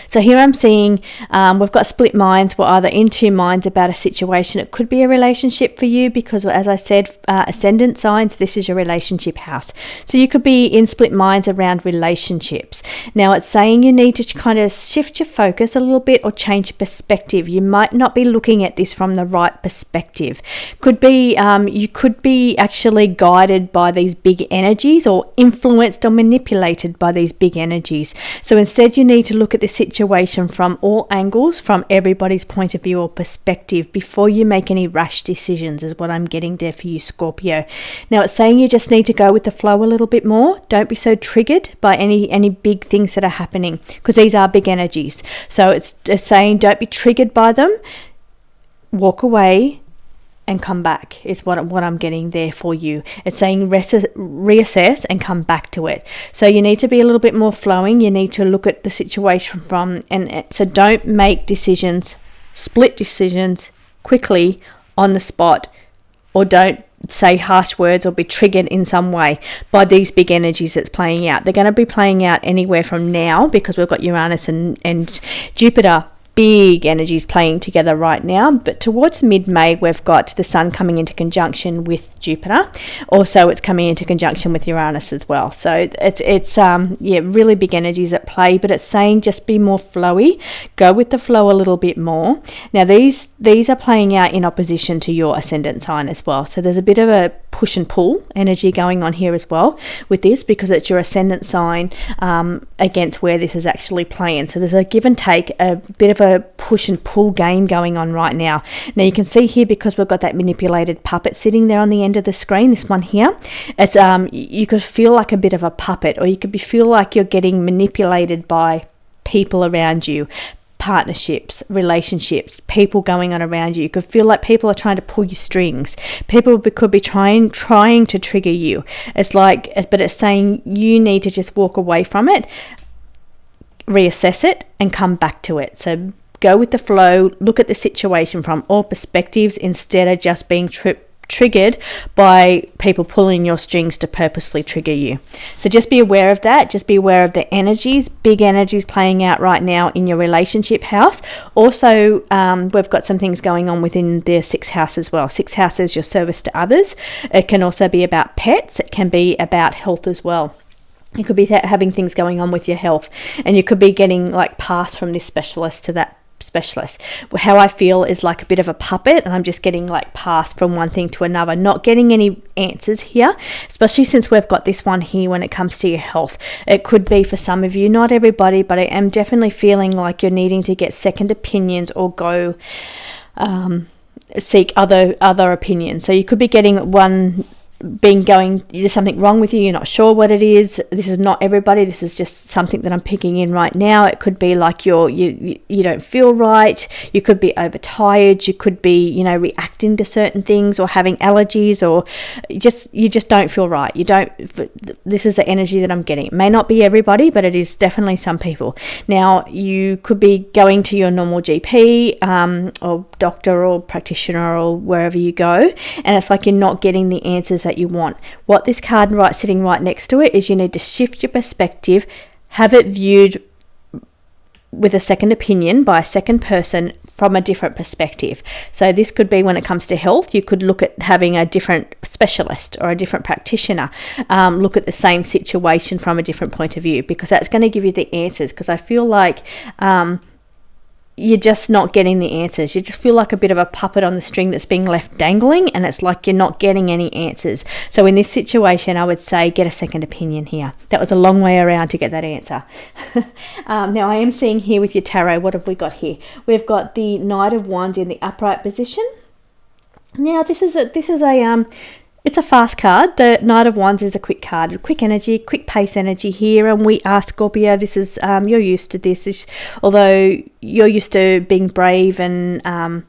So here I'm seeing we've got split minds. We're either in two minds about a situation. It could be a relationship for you, because as I said, ascendant signs, this is your relationship house. So you could be in split minds around relationships. Now it's saying you need to kind of shift your focus a little bit or change your perspective. You might not be looking at this from the right perspective. Could be you could be actually guided by these big energies, or influenced or manipulated by these big energies. So instead you need to look at the situation from all angles, from everybody's point of view or perspective, before you make any rash decisions, is what I'm getting there for you, Scorpio. Now it's saying you just need to go with the flow a little bit more. Don't be so triggered by any big things that are happening, because these are big energies. So it's saying don't be triggered by them. Walk away and come back is what I'm getting there for you. It's saying reassess and come back to it. So you need to be a little bit more flowing. You need to look at the situation so don't make decisions, split decisions quickly on the spot, or don't say harsh words or be triggered in some way by these big energies that's playing out. They're going to be playing out anywhere from now, because we've got Uranus and Jupiter, big energies playing together right now. But towards mid-May, we've got the sun coming into conjunction with Jupiter. Also, it's coming into conjunction with Uranus as well. So it's really big energies at play, but it's saying just be more flowy. Go with the flow a little bit more. Now, these are playing out in opposition to your ascendant sign as well. So there's a bit of a push and pull energy going on here as well with this, because it's your ascendant sign against where this is actually playing. So there's a give and take, a bit of a push and pull game going on right now. Now you can see here, because we've got that manipulated puppet sitting there on the end of the screen, this one here, it's you could feel like a bit of a puppet, or you could feel like you're getting manipulated by people around you, partnerships, relationships, people going on around you. You could feel like people are trying to pull your strings. People could be trying to trigger you. But it's saying you need to just walk away from it, reassess it, and come back to it. So go with the flow, look at the situation from all perspectives, instead of just being triggered by people pulling your strings to purposely trigger you. So just be aware of that. Just be aware of the energies, big energies playing out right now in your relationship house. Also, we've got some things going on within the sixth house as well. Sixth house is your service to others. It can also be about pets. It can be about health as well. You could be having things going on with your health, and you could be getting passed from this specialist to that specialist. How I feel is like a bit of a puppet, and I'm just getting passed from one thing to another, not getting any answers here, especially since we've got this one here when it comes to your health. It could be for some of you, not everybody, but I am definitely feeling like you're needing to get second opinions, or go seek other opinions. So you could be getting one there's something wrong with you, you're not sure what it is. This is not everybody, this is just something that I'm picking in right now. It could be like you don't feel right, you could be overtired, you could be reacting to certain things, or having allergies, or you just don't feel right. This is the energy that I'm getting. It may not be everybody, but it is definitely some people. Now you could be going to your normal GP or doctor or practitioner or wherever you go, and it's like you're not getting the answers that you want. What this card sitting right next to it is, you need to shift your perspective, have it viewed with a second opinion by a second person from a different perspective. So this could be when it comes to health, you could look at having a different specialist or a different practitioner look at the same situation from a different point of view, because that's going to give you the answers. Because I feel like you're just not getting the answers. You just feel like a bit of a puppet on the string that's being left dangling, and it's like you're not getting any answers. So in this situation, I would say get a second opinion here. That was a long way around to get that answer. Now I am seeing here with your tarot, what have we got here? We've got the Knight of Wands in the upright position. Now this is a it's a fast card. The Knight of Wands is a quick card, quick energy, quick pace energy here. And we are Scorpio. This is, you're used to this. Although you're used to being brave and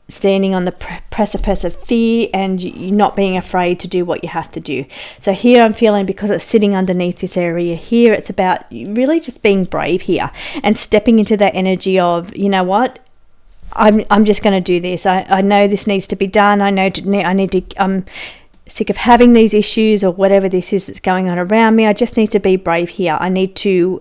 standing on the precipice of fear, and you're not being afraid to do what you have to do. So here I'm feeling, because it's sitting underneath this area here, it's about really just being brave here and stepping into that energy of, you know what, I'm just going to do this. I know this needs to be done. I need to, I'm sick of having these issues or whatever this is that's going on around me. I just need to be brave here. I need to,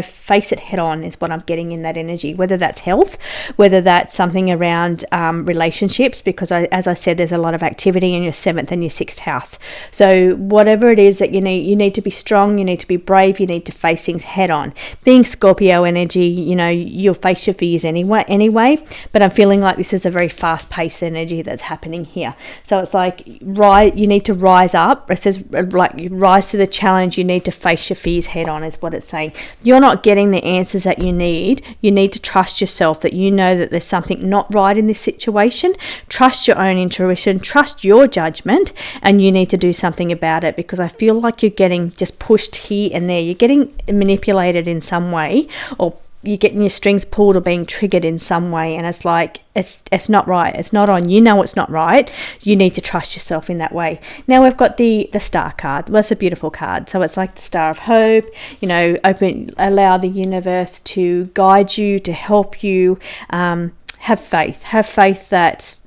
face it head on, is what I'm getting in that energy, whether that's health, whether that's something around relationships, because as I said, there's a lot of activity in your 7th and your 6th house. So whatever it is that you need to be strong, you need to be brave, you need to face things head on. Being Scorpio energy, you'll face your fears anyway, but I'm feeling like this is a very fast-paced energy that's happening here. So it's like, you need to rise up. It says, like, you rise to the challenge. You need to face your fears head on, is what it's saying. You're not getting the answers that you need. You need to trust yourself, that you know that there's something not right in this situation. Trust your own intuition, trust your judgment, and you need to do something about it, because I feel like you're getting just pushed here and there. You're getting manipulated in some way, or you're getting your strings pulled or being triggered in some way, and it's like it's not right. It's not on. It's not right. You need to trust yourself in that way. Now we've got the Star card. Well, that's a beautiful card. So it's like the Star of Hope. Allow the universe to guide you, to help you. Have faith that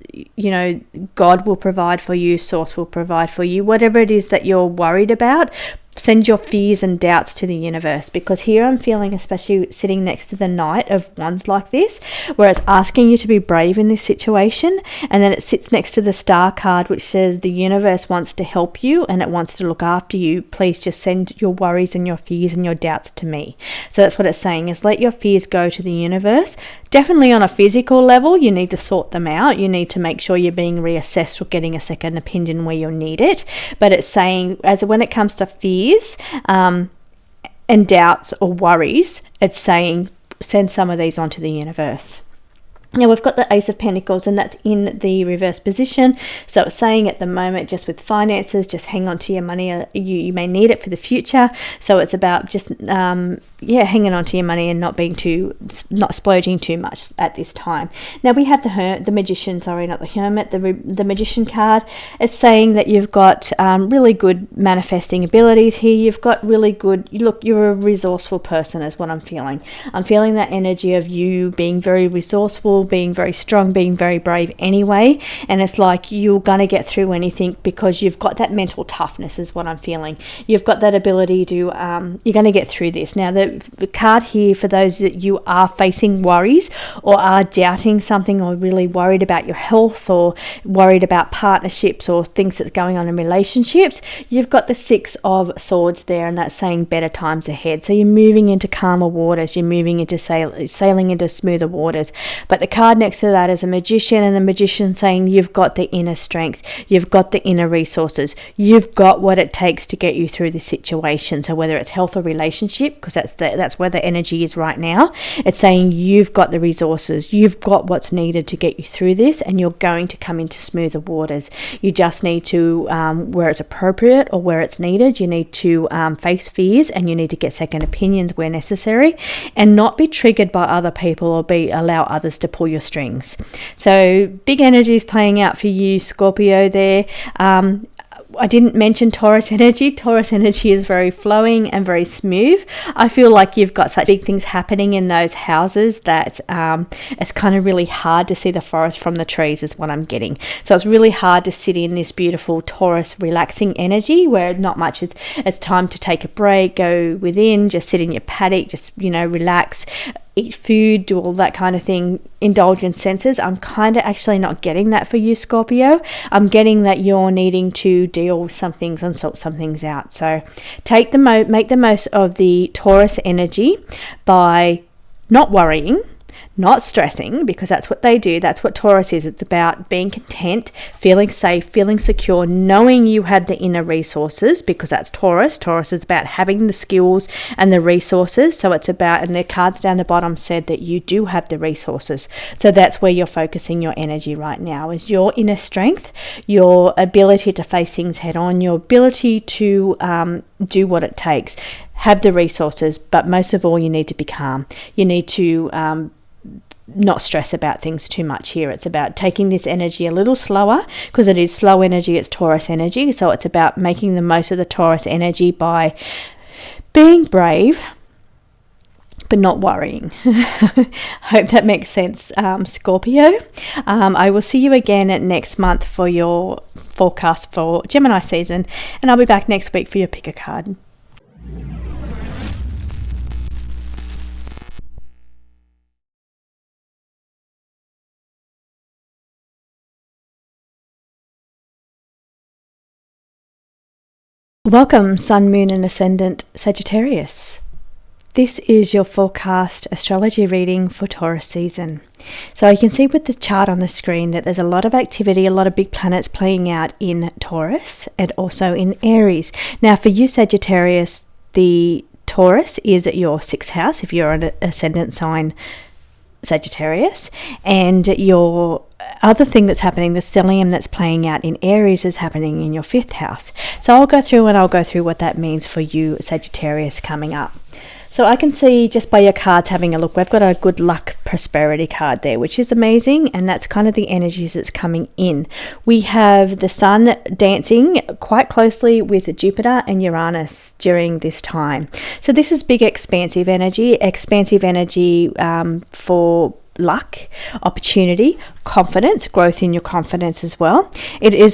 God will provide for you, Source will provide for you, whatever it is that you're worried about. Send your fears and doubts to the universe, because here I'm feeling, especially sitting next to the Knight of Wands like this, where it's asking you to be brave in this situation, and then it sits next to the Star card, which says the universe wants to help you and it wants to look after you. Please just send your worries and your fears and your doubts to me. So that's what it's saying, is let your fears go to the universe. Definitely on a physical level, you need to sort them out. You need to make sure you're being reassessed or getting a second opinion where you'll need it. But it's saying, when it comes to fears and doubts or worries, it's saying send some of these onto the universe. Now we've got the Ace of Pentacles, and that's in the reverse position. So it's saying at the moment, just with finances, just hang on to your money. You may need it for the future. So it's about just hanging on to your money and not splurging too much at this time. Now we have the Magician, not the Hermit, the Magician card. It's saying that you've got really good manifesting abilities here. You've got really good, you're a resourceful person, is what I'm feeling. I'm feeling that energy of you being very resourceful, being very strong, being very brave anyway, and it's like you're gonna get through anything because you've got that mental toughness, is what I'm feeling. You've got that ability to you're gonna get through this. Now the card here, for those that you are facing worries or are doubting something, or really worried about your health, or worried about partnerships or things that's going on in relationships, you've got the 6 of Swords there, and that's saying better times ahead. So you're moving into calmer waters, you're moving into sailing into smoother waters. But the card next to that is a Magician, and the Magician saying you've got the inner strength, you've got the inner resources, you've got what it takes to get you through this situation. So whether it's health or relationship, because that's where the energy is right now, it's saying you've got the resources, you've got what's needed to get you through this, and you're going to come into smoother waters. You just need to, where it's appropriate or where it's needed, you need to face fears, and you need to get second opinions where necessary, and not be triggered by other people or allow others to pull your strings. So big energy is playing out for you, Scorpio there. I didn't mention Taurus energy. Taurus energy is very flowing and very smooth. I feel like you've got such big things happening in those houses that it's kind of really hard to see the forest from the trees, is what I'm getting. So it's really hard to sit in this beautiful Taurus relaxing energy where not much it's time to take a break, go within, just sit in your paddock, just relax, eat food, do all that kind of thing, indulge in senses. I'm kind of actually not getting that for you, Scorpio. I'm getting that you're needing to deal with some things and sort some things out. So make the most of the Taurus energy by not worrying, not stressing, because that's what they do. That's what Taurus is. It's about being content, feeling safe, feeling secure, knowing you have the inner resources, because that's Taurus. Taurus is about having the skills and the resources. So it's about, and their cards down the bottom said that you do have the resources. So that's where you're focusing your energy right now, is your inner strength, your ability to face things head on, your ability to do what it takes, have the resources, but most of all, you need to be calm. You need to not stress about things too much here. It's about taking this energy a little slower, because it is slow energy, it's Taurus energy. So it's about making the most of the Taurus energy by being brave, but not worrying. Hope that makes sense, Scorpio. I will see you again next month for your forecast for Gemini season, and I'll be back next week for your pick a card. Welcome, Sun, Moon and Ascendant Sagittarius. This is your forecast astrology reading for Taurus season. So you can see with the chart on the screen that there's a lot of activity, a lot of big planets playing out in Taurus and also in Aries. Now for you Sagittarius, the Taurus is at your 6th house if you're an ascendant sign Sagittarius, and your other thing that's happening, the stellium that's playing out in Aries, is happening in your 5th house. So I'll go through what that means for you Sagittarius coming up. So I can see just by your cards having a look, we've got a good luck prosperity card there, which is amazing, and that's kind of the energies that's coming in. We have the Sun dancing quite closely with Jupiter and Uranus during this time. So this is big expansive energy for luck, opportunity, confidence, growth in your confidence as well.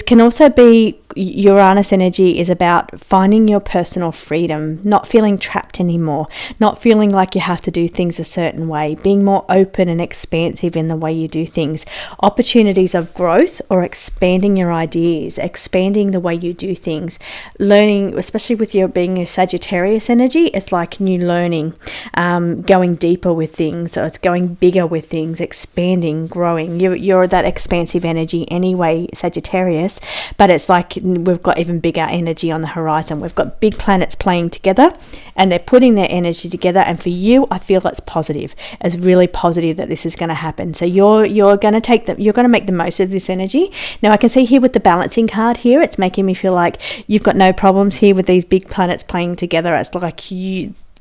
Can also be, Uranus energy is about finding your personal freedom, not feeling trapped anymore, not feeling like you have to do things a certain way, being more open and expansive in the way you do things. Opportunities of growth or expanding your ideas, expanding the way you do things, learning, especially with your being a Sagittarius energy, it's like new learning, going deeper with things, so it's going bigger with things, expanding, growing. You're that expansive energy anyway, Sagittarius, but it's like we've got even bigger energy on the horizon. We've got big planets playing together and they're putting their energy together, and for you I feel that's positive. It's really positive that this is going to happen. So you're going to make the most of this energy. Now I can see here with the balancing card here, it's making me feel like you've got no problems here with these big planets playing together. It's like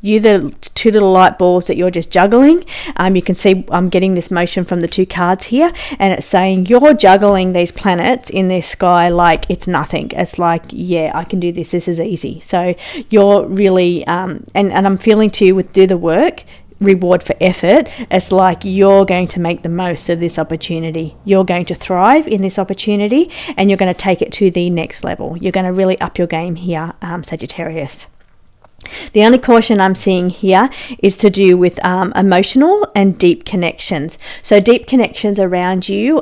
you're the two little light balls that you're just juggling. You can see I'm getting this motion from the two cards here, and it's saying you're juggling these planets in this sky like it's nothing. It's like, yeah, I can do this. This is easy. So you're really, and I'm feeling too with do the work, reward for effort. It's like you're going to make the most of this opportunity. You're going to thrive in this opportunity, and you're going to take it to the next level. You're going to really up your game here, Sagittarius. The only caution I'm seeing here is to do with emotional and deep connections. So deep connections around you,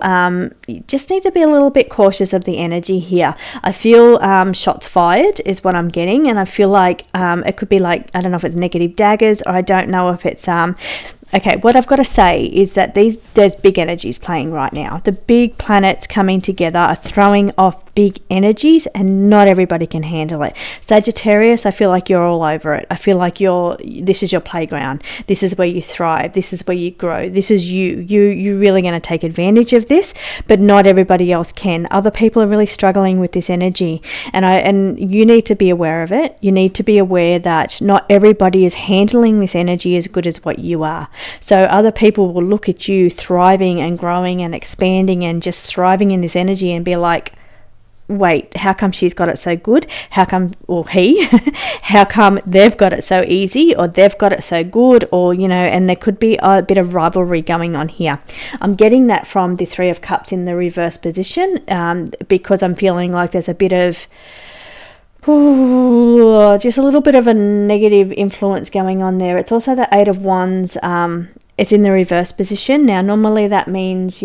you just need to be a little bit cautious of the energy here. I feel shots fired is what I'm getting, and I feel like it could be like, I don't know if it's negative daggers, or I don't know if it's okay, what I've got to say is that there's big energies playing right now. The big planets coming together are throwing off big energies, and not everybody can handle it. Sagittarius, I feel like you're all over it. I feel like this is your playground. This is where you thrive. This is where you grow. This is you're really going to take advantage of this, but not everybody else can. Other people are really struggling with this energy, and you need to be aware of it. You need to be aware that not everybody is handling this energy as good as what you are. So other people will look at you thriving and growing and expanding and just thriving in this energy and be like, wait, how come she's got it so good? How come, or he, how come they've got it so easy, or they've got it so good, or, and there could be a bit of rivalry going on here. I'm getting that from the Three of Cups in the reverse position, because I'm feeling like there's a bit of, just a little bit of a negative influence going on there. It's also the Eight of Wands. It's in the reverse position. Now, normally that means,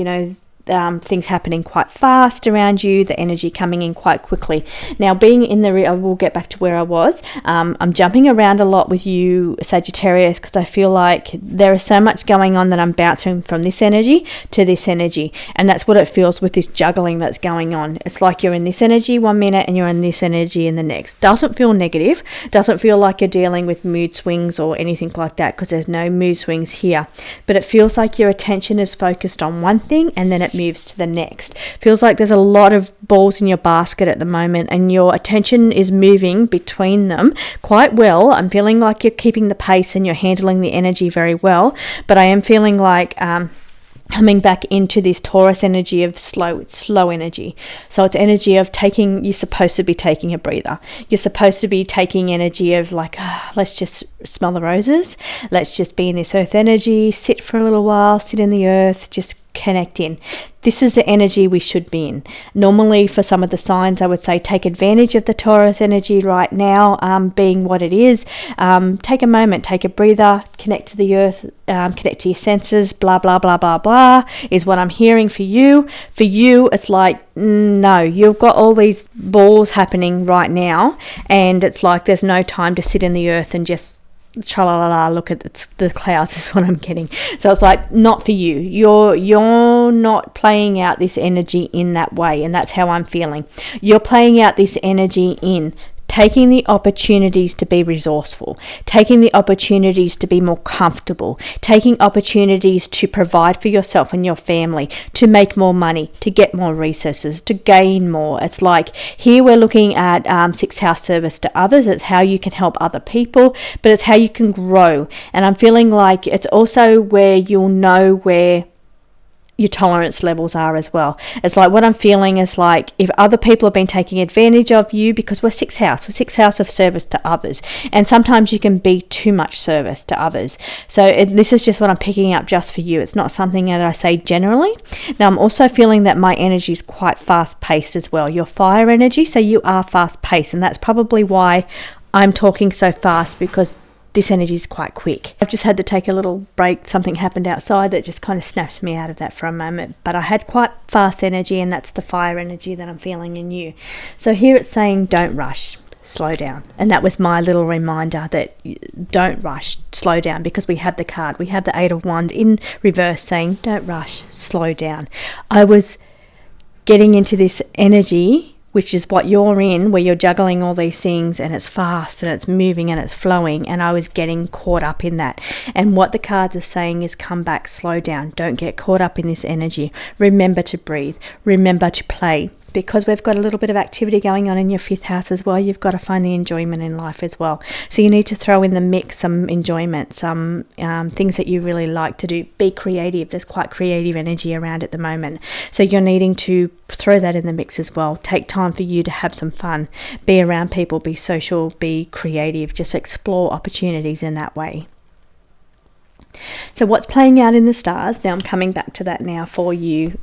things happening quite fast around you, the energy coming in quite quickly. Now, being in the I will get back to where I was. I'm jumping around a lot with you, Sagittarius, because I feel like there is so much going on that I'm bouncing from this energy to this energy, and that's what it feels with this juggling that's going on. It's like you're in this energy one minute and you're in this energy in the next. Doesn't feel negative, doesn't feel like you're dealing with mood swings or anything like that, because there's no mood swings here, but it feels like your attention is focused on one thing and then it moves to the next. Feels like there's a lot of balls in your basket at the moment and your attention is moving between them quite well. I'm feeling like you're keeping the pace and you're handling the energy very well, but I am feeling like coming back into this Taurus energy of slow energy. So it's energy of you're supposed to be taking a breather. You're supposed to be taking energy of like, let's just smell the roses. Let's just be in this earth energy, sit for a little while, sit in the earth, just connect in. This is the energy we should be in. Normally for some of the signs, I would say take advantage of the Taurus energy right now, being what it is. Take a moment, take a breather, connect to the earth, connect to your senses, blah, blah, blah, blah, blah, is what I'm hearing for you. For you, it's like, no, you've got all these balls happening right now, and it's like there's no time to sit in the earth and just tra-la-la-la, look at the clouds is what I'm getting. So it's like, not for you. You're not playing out this energy in that way, and that's how I'm feeling. You're playing out this energy in taking the opportunities to be resourceful, taking the opportunities to be more comfortable, taking opportunities to provide for yourself and your family, to make more money, to get more resources, to gain more. It's like here we're looking at sixth house service to others. It's how you can help other people, but it's how you can grow. And I'm feeling like it's also where you'll know where your tolerance levels are as well. It's like what I'm feeling is like if other people have been taking advantage of you, because we're sixth house of service to others, and sometimes you can be too much service to others. So this is just what I'm picking up just for you. It's not something that I say generally. Now I'm also feeling that my energy is quite fast paced as well. Your fire energy, so you are fast paced, and that's probably why I'm talking so fast, because this energy is quite quick. I've just had to take a little break. Something happened outside that just kind of snapped me out of that for a moment. But I had quite fast energy, and that's the fire energy that I'm feeling in you. So here it's saying don't rush, slow down. And that was my little reminder that don't rush, slow down, because we have the card. We have the Eight of Wands in reverse saying don't rush, slow down. I was getting into this energy, which is what you're in, where you're juggling all these things and it's fast and it's moving and it's flowing, and I was getting caught up in that. And what the cards are saying is come back, slow down, don't get caught up in this energy. Remember to breathe, remember to play. Because we've got a little bit of activity going on in your fifth house as well, you've got to find the enjoyment in life as well. So you need to throw in the mix some enjoyment, some things that you really like to do. Be creative. There's quite creative energy around at the moment. So you're needing to throw that in the mix as well. Take time for you to have some fun. Be around people, be social, be creative. Just explore opportunities in that way. So what's playing out in the stars, now I'm coming back to that now for you,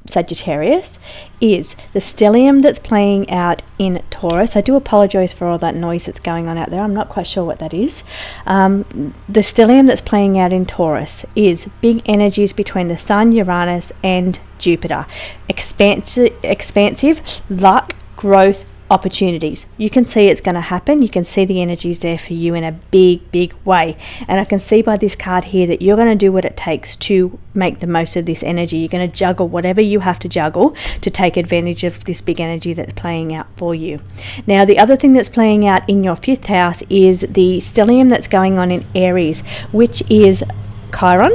Sagittarius, is the stellium that's playing out in Taurus. I do apologize for all that noise that's going on out there. I'm not quite sure what that is. The stellium that's playing out in Taurus is big energies between the Sun, Uranus, and Jupiter. Expansive luck, growth, opportunities. You can see it's going to happen. You can see the energies there for you in a big way, and I can see by this card here that you're going to do what it takes to make the most of this energy. You're going to juggle whatever you have to juggle to take advantage of this big energy that's playing out for you. Now the other thing that's playing out in your fifth house is the stellium that's going on in Aries, which is Chiron.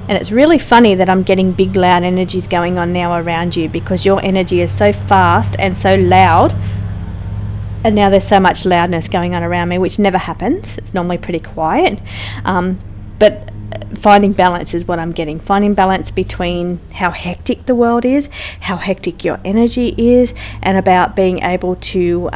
And it's really funny that I'm getting big loud energies going on now around you, because your energy is so fast and so loud, and now there's so much loudness going on around me, which never happens. It's normally pretty quiet, but finding balance is what I'm getting. Finding balance between how hectic the world is, how hectic your energy is, and about being able to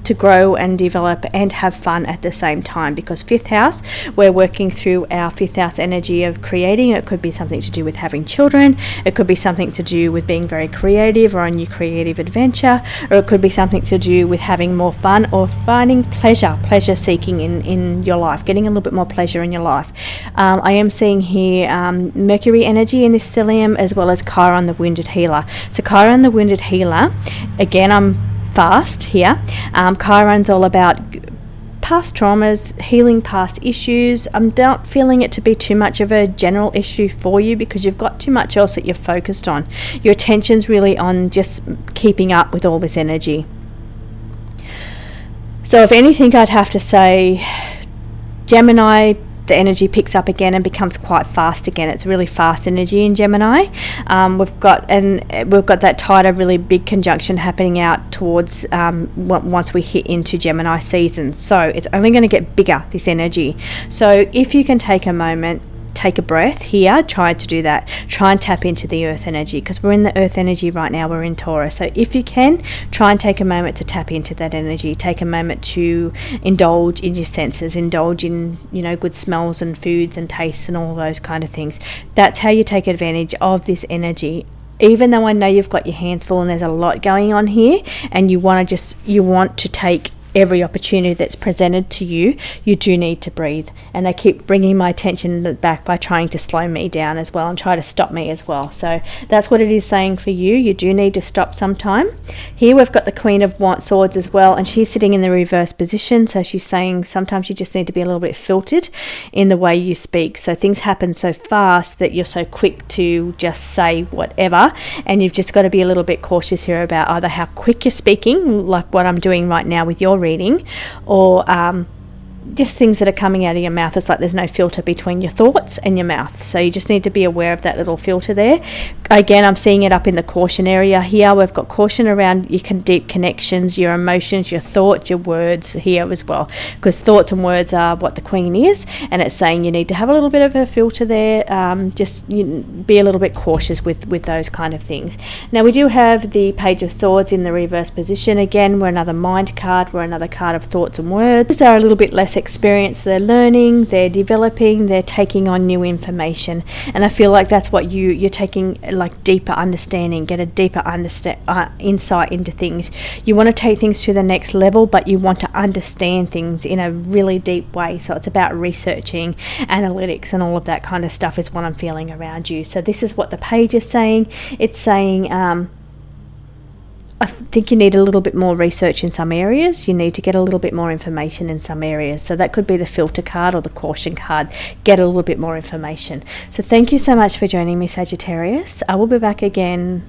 to grow and develop and have fun at the same time, because fifth house, we're working through our fifth house energy of creating. It could be something to do with having children, it could be something to do with being very creative or a new creative adventure, or it could be something to do with having more fun or finding pleasure seeking in your life, getting a little bit more pleasure in your life. I am seeing here Mercury energy in this stellium, as well as Chiron the wounded healer. So Chiron the wounded healer, again, I'm fast here. Chiron's all about past traumas, healing past issues. I'm not feeling it to be too much of a general issue for you, because you've got too much else that you're focused on. Your attention's really on just keeping up with all this energy. So if anything, I'd have to say Gemini, the energy picks up again and becomes quite fast again. It's really fast energy in Gemini. We've got that tighter, really big conjunction happening out towards once we hit into Gemini season. So it's only going to get bigger, this energy. So if you can take a moment, take a breath here, try to do that. Try and tap into the earth energy, because we're in the earth energy right now. We're in Taurus. So if you can, try and take a moment to tap into that energy. Take a moment to indulge in your senses, indulge in, good smells and foods and tastes and all those kind of things. That's how you take advantage of this energy. Even though I know you've got your hands full and there's a lot going on here, and you want to take every opportunity that's presented to you, you do need to breathe. And they keep bringing my attention back by trying to slow me down as well and try to stop me as well. So that's what it is saying for you. You do need to stop sometime. Here we've got the Queen of Swords as well, and she's sitting in the reverse position. So she's saying sometimes you just need to be a little bit filtered in the way you speak. So things happen so fast that you're so quick to just say whatever, and you've just got to be a little bit cautious here about either how quick you're speaking, like what I'm doing right now with your reading, or just things that are coming out of your mouth. It's like there's no filter between your thoughts and your mouth, so you just need to be aware of that little filter there. Again, I'm seeing it up in the caution area here. We've got caution around your deep connections, your emotions, your thoughts, your words here as well, because thoughts and words are what the Queen is, and it's saying you need to have a little bit of a filter there. Just be a little bit cautious with those kind of things. Now we do have the Page of Swords in the reverse position. Again, we're another mind card. We're another card of thoughts and words. These are a little bit less experience. They're learning, they're developing, they're taking on new information, and I feel like that's what you're taking, like deeper understanding, get a deeper insight into things. You want to take things to the next level, but you want to understand things in a really deep way. So it's about researching, analytics, and all of that kind of stuff is what I'm feeling around you. So this is what the page is saying. It's saying I think you need a little bit more research in some areas. You need to get a little bit more information in some areas. So that could be the filter card or the caution card. Get a little bit more information. So thank you so much for joining me, Sagittarius. I will be back again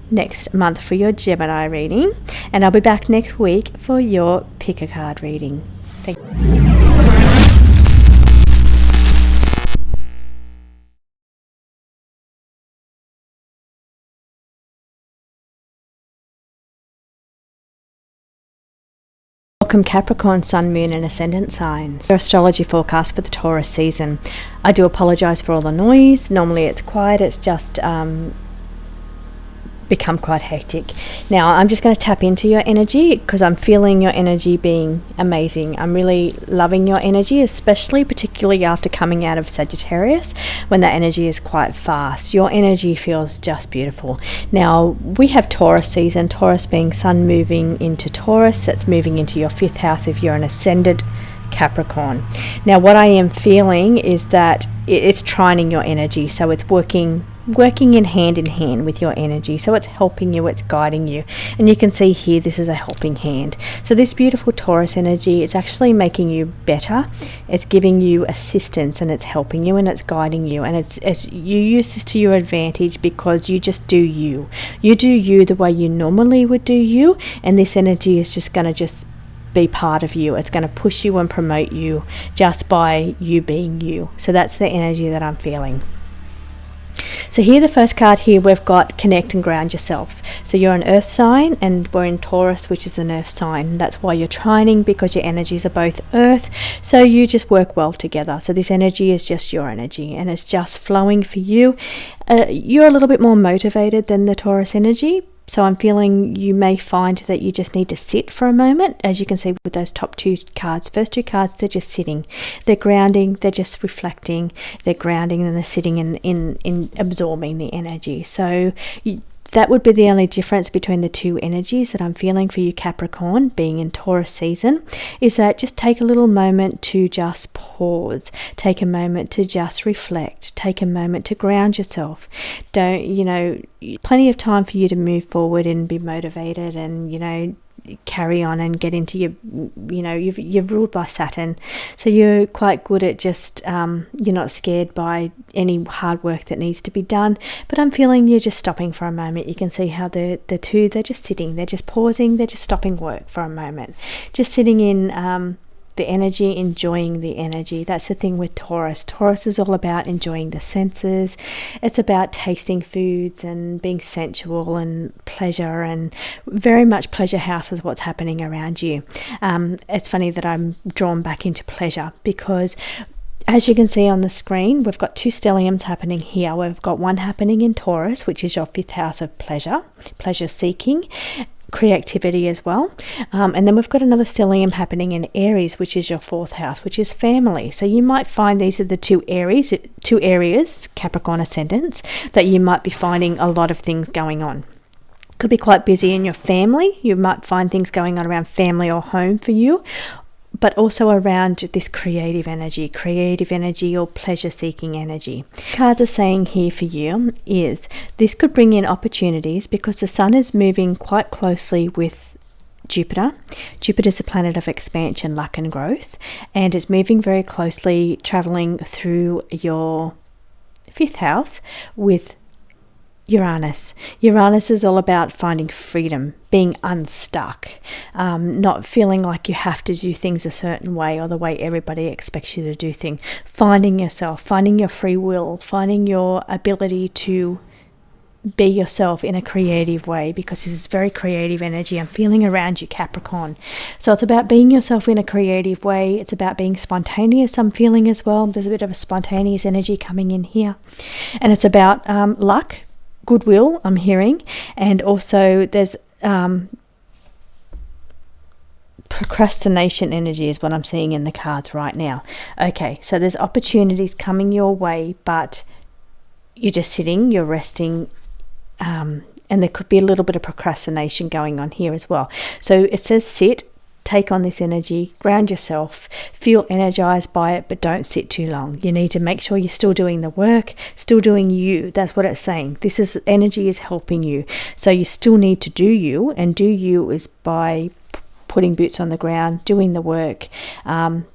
next month for your Gemini reading, and I'll be back next week for your pick a card reading. Thank you. Welcome Capricorn, Sun, Moon and Ascendant signs. Your astrology forecast for the Taurus season. I do apologise for all the noise. Normally it's quiet. It's just become quite hectic. Now I'm just going to tap into your energy, because I'm feeling your energy being amazing. I'm really loving your energy, particularly after coming out of Sagittarius, when that energy is quite fast. Your energy feels just beautiful. Now we have Taurus season, Taurus being Sun moving into Taurus. That's moving into your fifth house if you're an ascendant Capricorn. Now what I am feeling is that it's trining your energy, so it's working in hand with your energy. So it's helping you, it's guiding you, and you can see here this is a helping hand. So this beautiful Taurus energy, it's actually making you better, it's giving you assistance, and it's helping you, and it's guiding you, and it's you use this to your advantage, because you just do you do you the way you normally would do you, and this energy is just going to be part of you. It's going to push you and promote you just by you being you. So that's the energy that I'm feeling. So here, the first card here, we've got connect and ground yourself. So you're an earth sign, and we're in Taurus, which is an earth sign. That's why you're trining, because your energies are both earth, so you just work well together. So this energy is just your energy, and it's just flowing for you. You're a little bit more motivated than the Taurus energy, So I'm feeling you may find that you just need to sit for a moment. As you can see with those top two cards, first two cards, they're just sitting. They're grounding, they're just reflecting, they're grounding, and they're sitting in absorbing the energy. So that would be the only difference between the two energies that I'm feeling for you, Capricorn, being in Taurus season, is that just take a little moment to just pause, take a moment to just reflect, take a moment to ground yourself. Don't, plenty of time for you to move forward and be motivated and, carry on and get into you're ruled by Saturn, so you're quite good at just you're not scared by any hard work that needs to be done. But I'm feeling you're just stopping for a moment. You can see how the two, they're just sitting, they're just pausing, they're just stopping work for a moment, just sitting in the energy, enjoying the energy. That's the thing with Taurus. Taurus is all about enjoying the senses. It's about tasting foods and being sensual and pleasure, and very much pleasure house is what's happening around you. It's funny that I'm drawn back into pleasure because, as you can see on the screen, we've got two stelliums happening here. We've got one happening in Taurus, which is your 5th house of pleasure seeking, creativity as well, and then we've got another stellium happening in Aries, which is your 4th house, which is family. So you might find these are the two areas, Capricorn ascendants, that you might be finding a lot of things going on. Could be quite busy in your family. You might find things going on around family or home for you, but also around this creative energy or pleasure-seeking energy. Cards are saying here for you is this could bring in opportunities because the sun is moving quite closely with Jupiter. Jupiter is a planet of expansion, luck and growth, and it's moving very closely, traveling through your 5th house with Uranus. Uranus is all about finding freedom, being unstuck, not feeling like you have to do things a certain way or the way everybody expects you to do things. Finding yourself, finding your free will, finding your ability to be yourself in a creative way, because this is very creative energy I'm feeling around you, Capricorn. So it's about being yourself in a creative way. It's about being spontaneous, I'm feeling as well. There's a bit of a spontaneous energy coming in here. And it's about luck, goodwill, I'm hearing, and also there's procrastination energy is what I'm seeing in the cards right now. Okay, so there's opportunities coming your way, but you're just sitting, you're resting, and there could be a little bit of procrastination going on here as well. So it says sit, take on this energy, ground yourself, feel energized by it, but don't sit too long. You need to make sure you're still doing the work, still doing you. That's what it's saying. This is energy is helping you. So you still need to do you, and do you is by putting boots on the ground, doing the work, putting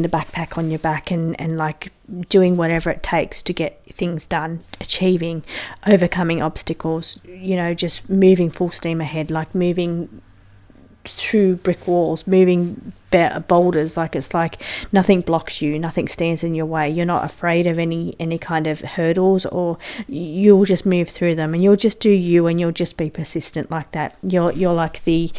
the backpack on your back and like doing whatever it takes to get things done, achieving, overcoming obstacles, just moving full steam ahead, like moving through brick walls, moving boulders, like it's like nothing blocks you, nothing stands in your way. You're not afraid of any kind of hurdles, or you'll just move through them, and you'll just do you, and you'll just be persistent like that. You're like the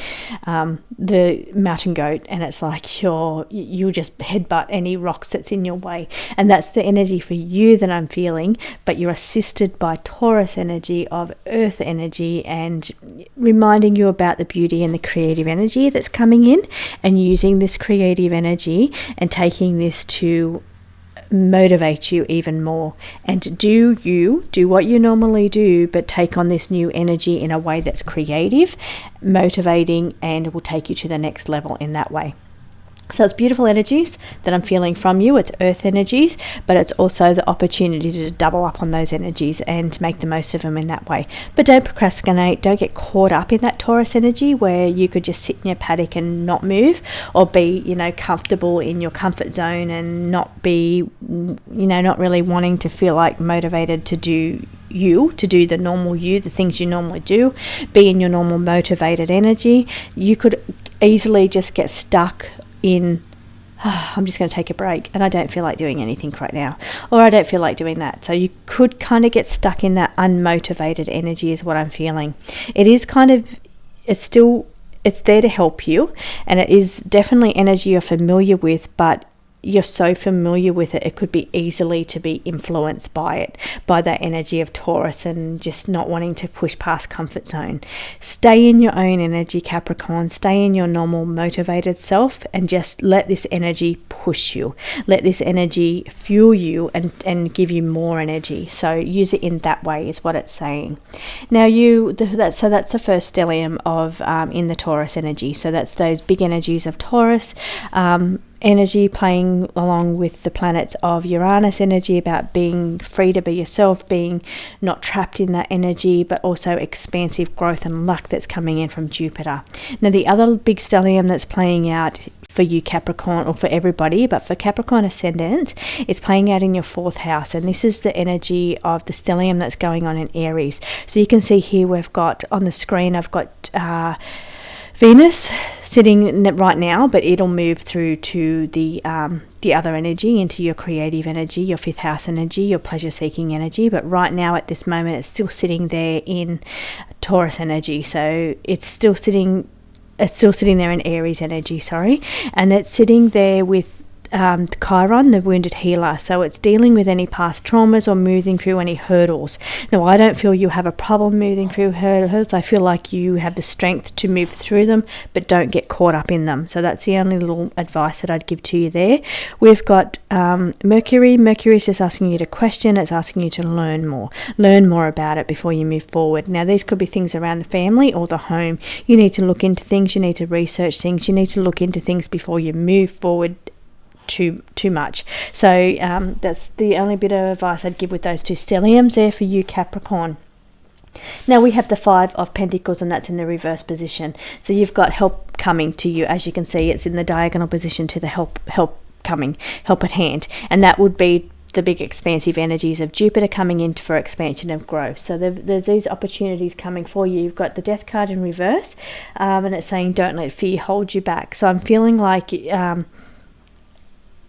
mountain goat, and it's like you'll just headbutt any rocks that's in your way. And that's the energy for you that I'm feeling, but you're assisted by Taurus energy, of earth energy, and reminding you about the beauty and the creative energy that's coming in, and using this creative energy and taking this to motivate you even more, and do what you normally do, but take on this new energy in a way that's creative, motivating, and will take you to the next level in that way. So it's beautiful energies that I'm feeling from you. It's earth energies, but it's also the opportunity to double up on those energies and to make the most of them in that way. But don't procrastinate. Don't get caught up in that Taurus energy where you could just sit in your paddock and not move, or be, comfortable in your comfort zone and not be, not really wanting to feel like motivated to do the normal you, the things you normally do, be in your normal motivated energy. You could easily just get stuck in, I'm just going to take a break and I don't feel like doing anything right now, or I don't feel like doing that. So you could kind of get stuck in that unmotivated energy is what I'm feeling. It is it's there to help you, and it is definitely energy you're familiar with, but you're so familiar with it, it could be easily to be influenced by it, by that energy of Taurus, and just not wanting to push past comfort zone. Stay in your own energy, Capricorn. Stay in your normal motivated self and just let this energy push you. Let this energy fuel you and give you more energy. So use it in that way is what it's saying. Now that's the first stellium of in the Taurus energy. So that's those big energies of Taurus. Energy playing along with the planets of Uranus energy, about being free to be yourself, being not trapped in that energy, but also expansive growth and luck that's coming in from Jupiter. Now the other big stellium that's playing out for you Capricorn, or for everybody, but for Capricorn ascendant, it's playing out in your 4th house, and this is the energy of the stellium that's going on in Aries. So you can see here we've got on the screen, I've got Venus sitting right now, but it'll move through to the other energy, into your creative energy, your 5th house energy, your pleasure-seeking energy. But right now, at this moment, it's still sitting there in Taurus energy. So it's still sitting there in Aries energy. And it's sitting there with Chiron, the wounded healer. So it's dealing with any past traumas or moving through any hurdles. Now, I don't feel you have a problem moving through hurdles. I feel like you have the strength to move through them, but don't get caught up in them. So that's the only little advice that I'd give to you there. We've got Mercury. Mercury is just asking you to question. It's asking you to learn more about it before you move forward. Now, these could be things around the family or the home. You need to look into things. You need to research things. You need to look into things before you move forward too much. So that's the only bit of advice I'd give with those two stelliums there for you Capricorn. Now we have the 5 of Pentacles, and that's in the reverse position. So you've got help coming to you. As you can see, it's in the diagonal position to the help at hand, and that would be the big expansive energies of Jupiter coming in for expansion and growth. So there's these opportunities coming for you. You've got the Death card in reverse, and it's saying don't let fear hold you back. So I'm feeling like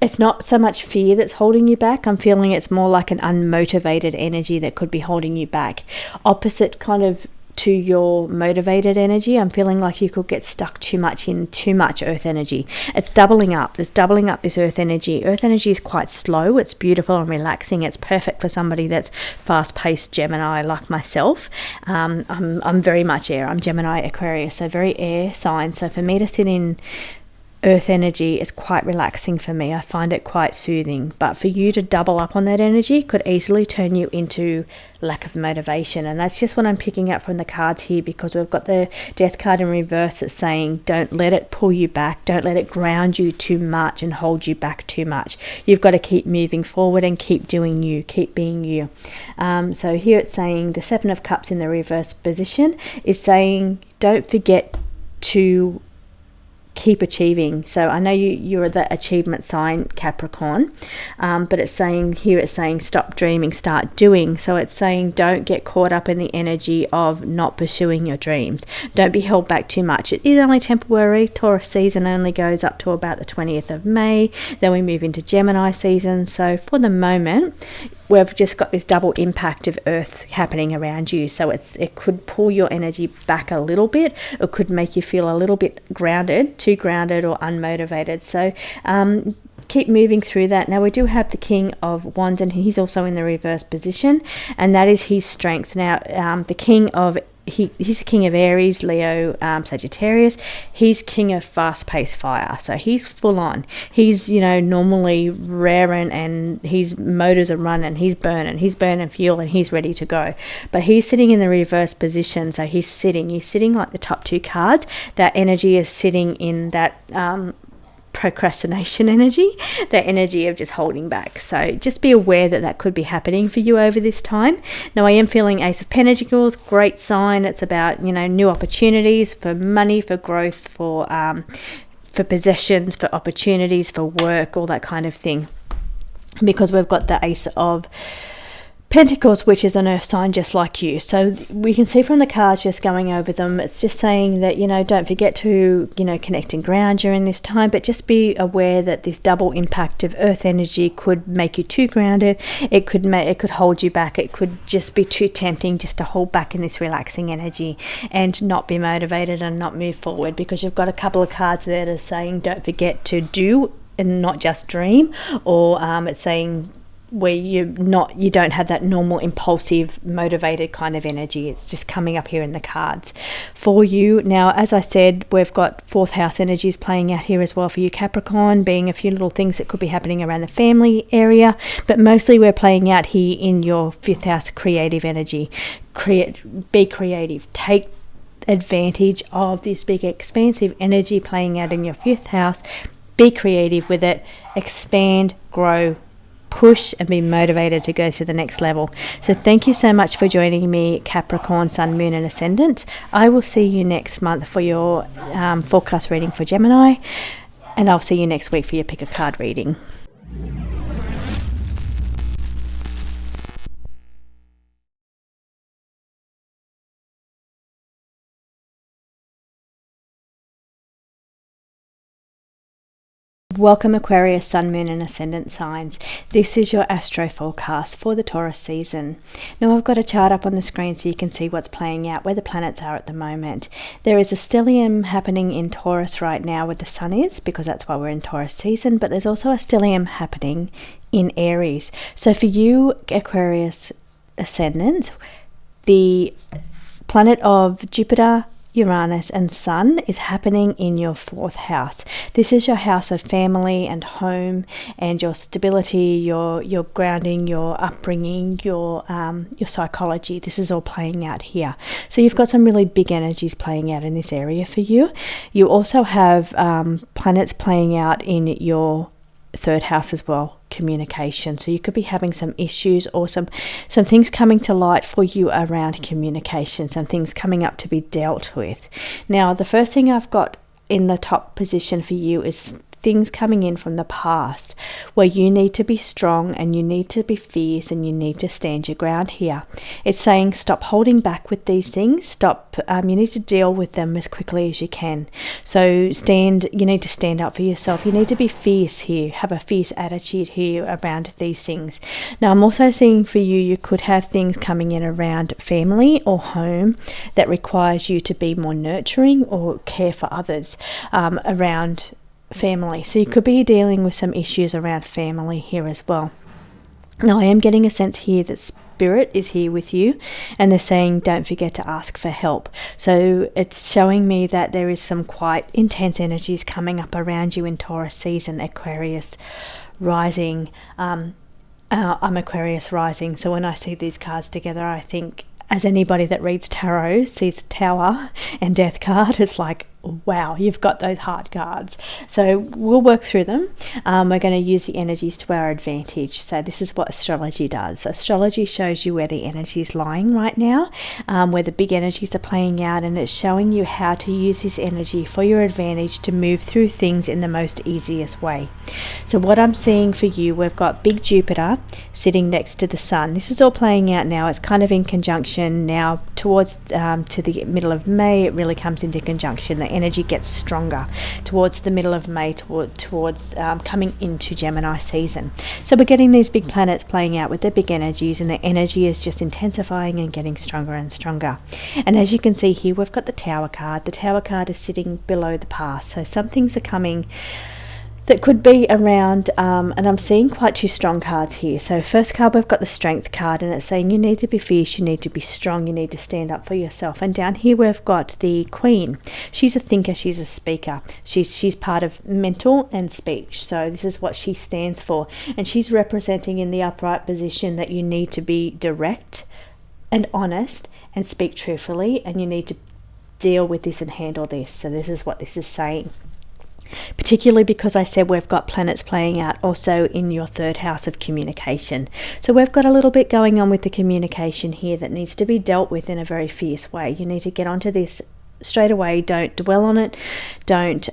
it's not so much fear that's holding you back. I'm feeling it's more like an unmotivated energy that could be holding you back. Opposite kind of to your motivated energy, I'm feeling like you could get stuck too much earth energy. It's doubling up. There's doubling up this earth energy. Earth energy is quite slow. It's beautiful and relaxing. It's perfect for somebody that's fast-paced Gemini like myself. I'm very much air. I'm Gemini Aquarius, so very air sign. So for me to sit in earth energy is quite relaxing for me. I find it quite soothing. But for you to double up on that energy could easily turn you into lack of motivation. And that's just what I'm picking up from the cards here, because we've got the Death card in reverse that's saying don't let it pull you back. Don't let it ground you too much and hold you back too much. You've got to keep moving forward and keep doing you. Keep being you. So here it's saying the 7 of Cups in the reverse position is saying don't forget to keep achieving. So I know you're the achievement sign Capricorn, but it's saying stop dreaming, start doing. So it's saying don't get caught up in the energy of not pursuing your dreams. Don't be held back too much. It is only temporary. Taurus season only goes up to about the 20th of May. Then we move into Gemini season. So for the moment, we've just got this double impact of Earth happening around you. So it could pull your energy back a little bit. It could make you feel a little bit too grounded or unmotivated. So keep moving through that. Now we do have the King of Wands, and he's also in the reverse position, and that is his strength. Now the King of he's the King of Aries, Leo, Sagittarius. He's king of fast-paced fire, so he's full on. He's normally raring, and his motors are running. He's burning fuel, and he's ready to go. But he's sitting in the reverse position, so he's sitting like the top 2 cards. That energy is sitting in that procrastination energy, the energy of just holding back. So just be aware that could be happening for you over this time. Now I am feeling Ace of Pentacles, great sign. It's about new opportunities for money, for growth, for possessions, for opportunities, for work, all that kind of thing, because we've got the Ace of Pentacles, which is an earth sign just like you. So we can see from the cards, just going over them, it's just saying that don't forget to connect and ground during this time, but just be aware that this double impact of earth energy could make you too grounded. It could hold you back. It could just be too tempting just to hold back in this relaxing energy and not be motivated and not move forward, because you've got a couple of cards there that are saying don't forget to do and not just dream, or it's saying where you don't have that normal impulsive motivated kind of energy. It's just coming up here in the cards for you. Now, as I said, we've got fourth house energies playing out here as well for you, Capricorn, being a few little things that could be happening around the family area, but mostly we're playing out here in your fifth house creative energy. Be creative, take advantage of this big expansive energy playing out in your fifth house. Be creative with it, expand, grow, push, and be motivated to go to the next level. So thank you so much for joining me, Capricorn, Sun, Moon and Ascendant. I will see you next month for your forecast reading for Gemini, and I'll see you next week for your pick a card reading. Welcome Aquarius, Sun, Moon and Ascendant signs. This is your astro forecast for the Taurus season. Now I've got a chart up on the screen so you can see what's playing out, where the planets are at the moment. There is a stellium happening in Taurus right now where the Sun is, because that's why we're in Taurus season, but there's also a stellium happening in Aries. So for you, Aquarius Ascendant, the planet of Jupiter, Uranus and Sun is happening in your fourth house. This is your house of family and home and your stability, your grounding, your upbringing, your psychology. This is all playing out here. So you've got some really big energies playing out in this area for you. You also have planets playing out in your third house as well, communication. So you could be having some issues or some things coming to light for you around communication, some things coming up to be dealt with. Now, the first thing I've got in the top position for you is things coming in from the past where you need to be strong and you need to be fierce and you need to stand your ground here. It's saying stop holding back with these things. You need to deal with them as quickly as you can. So you need to stand up for yourself. You need to be fierce here, have a fierce attitude here around these things. Now I'm also seeing for you, you could have things coming in around family or home that requires you to be more nurturing or care for others around family. So you could be dealing with some issues around family here as well. Now I am getting a sense here that Spirit is here with you and they're saying don't forget to ask for help. So it's showing me that there is some quite intense energies coming up around you in Taurus season, Aquarius rising. I'm Aquarius rising, so when I see these cards together I think, as anybody that reads tarot sees Tower and Death card, it's like, wow, you've got those hard cards. So we'll work through them. We're going to use the energies to our advantage. So this is what astrology does. Astrology shows you where the energy is lying right now, where the big energies are playing out, and it's showing you how to use this energy for your advantage to move through things in the most easiest way. So what I'm seeing for you, we've got big Jupiter sitting next to the Sun. This is all playing out now. It's kind of in conjunction now towards to the middle of May. It really comes into conjunction. The energy gets stronger towards the middle of May, towards coming into Gemini season. So we're getting these big planets playing out with their big energies, and the energy is just intensifying and getting stronger and stronger. And as you can see here, we've got the Tower card. The Tower card is sitting below the past. So some things are coming that could be around, and I'm seeing quite two strong cards here. So first card, we've got the Strength card, and it's saying you need to be fierce, you need to be strong, you need to stand up for yourself. And down here we've got the Queen. She's a thinker, she's a speaker. She's part of mental and speech. So this is what she stands for. And she's representing in the upright position that you need to be direct and honest and speak truthfully, and you need to deal with this and handle this. So this is what this is saying. Particularly because I said we've got planets playing out also in your third house of communication. So we've got a little bit going on with the communication here that needs to be dealt with in a very fierce way. You need to get onto this straight away. Don't dwell on it. Don't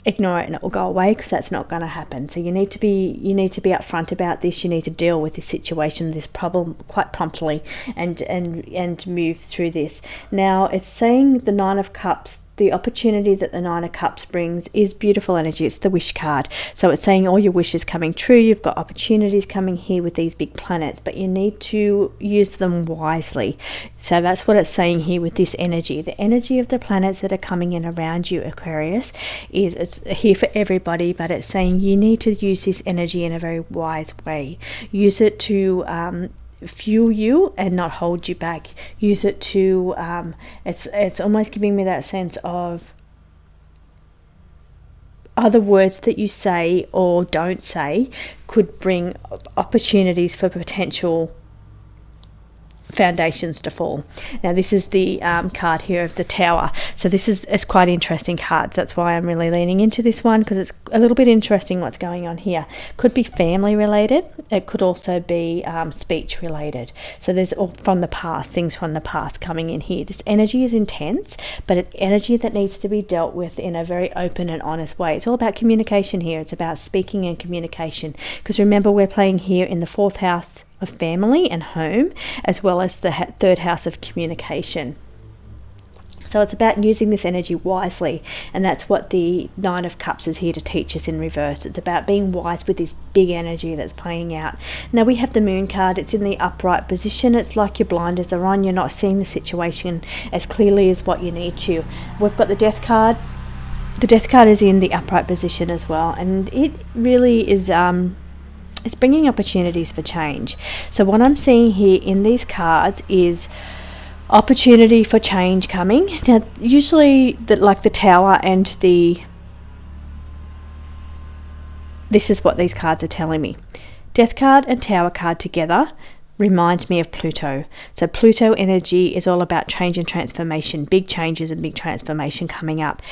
ignore it and it will go away, because that's not going to happen. So you need to be upfront about this. You need to deal with this situation, this problem quite promptly, and move through this. Now it's saying the Nine of Cups the opportunity that the Nine of Cups brings is beautiful energy. It's the wish card. So it's saying all your wishes coming true. You've got opportunities coming here with these big planets, but you need to use them wisely. So that's what it's saying here with this energy. The energy of the planets that are coming in around you, Aquarius, it's here for everybody, but it's saying you need to use this energy in a very wise way. Use it to fuel you and not hold you back. Use it to it's almost giving me that sense of other words that you say or don't say could bring opportunities for potential foundations to fall. Now this is the card here of the Tower, so it's quite interesting cards. That's why I'm really leaning into this one, because it's a little bit interesting what's going on here. Could be family related, it could also be speech related. So there's all from the past, things from the past coming in here. This energy is intense, but it's energy that needs to be dealt with in a very open and honest way. It's all about communication here. It's about speaking and communication, because remember, we're playing here in the 4th house of family and home, as well as the 3rd house of communication. So it's about using this energy wisely, and that's what the Nine of Cups is here to teach us in reverse. It's about being wise with this big energy that's playing out. Now we have the Moon card. It's in the upright position. It's like your blinders are on. You're not seeing the situation as clearly as what you need to. We've got the Death card. The Death card is in the upright position as well, and it really is it's bringing opportunities for change. So what I'm seeing here in these cards is opportunity for change coming. Now usually like the Tower and this is what these cards are telling me. Death card and Tower card together reminds me of Pluto. So Pluto energy is all about change and transformation, big changes and big transformation coming up.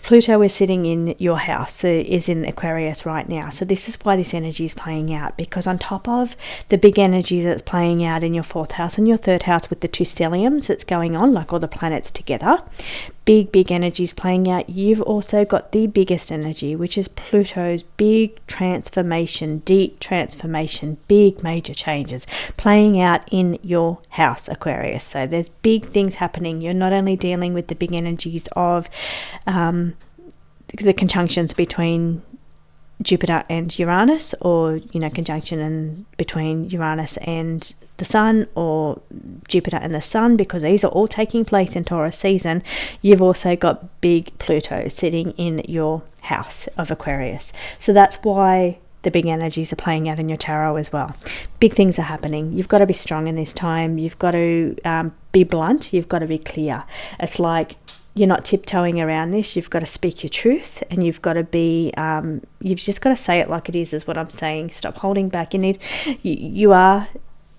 Pluto is sitting in your house, is in Aquarius right now. So this is why this energy is playing out, because on top of the big energy that's playing out in your 4th house and your 3rd house with the 2 stelliums that's going on, like all the planets together, big energies playing out, you've also got the biggest energy, which is Pluto's big transformation, deep transformation, big major changes playing out in your house, Aquarius. So there's big things happening. You're not only dealing with the big energies of the conjunctions between Jupiter and Uranus, or conjunction and between Uranus and the Sun, or Jupiter and the Sun, because these are all taking place in Taurus season. You've also got big Pluto sitting in your house of Aquarius. So that's why the big energies are playing out in your tarot as well. Big things are happening. You've got to be strong in this time. You've got to be blunt. You've got to be clear. It's like you're not tiptoeing around this. You've got to speak your truth, and you've got to be you've just got to say it like it is what I'm saying. Stop holding back. You are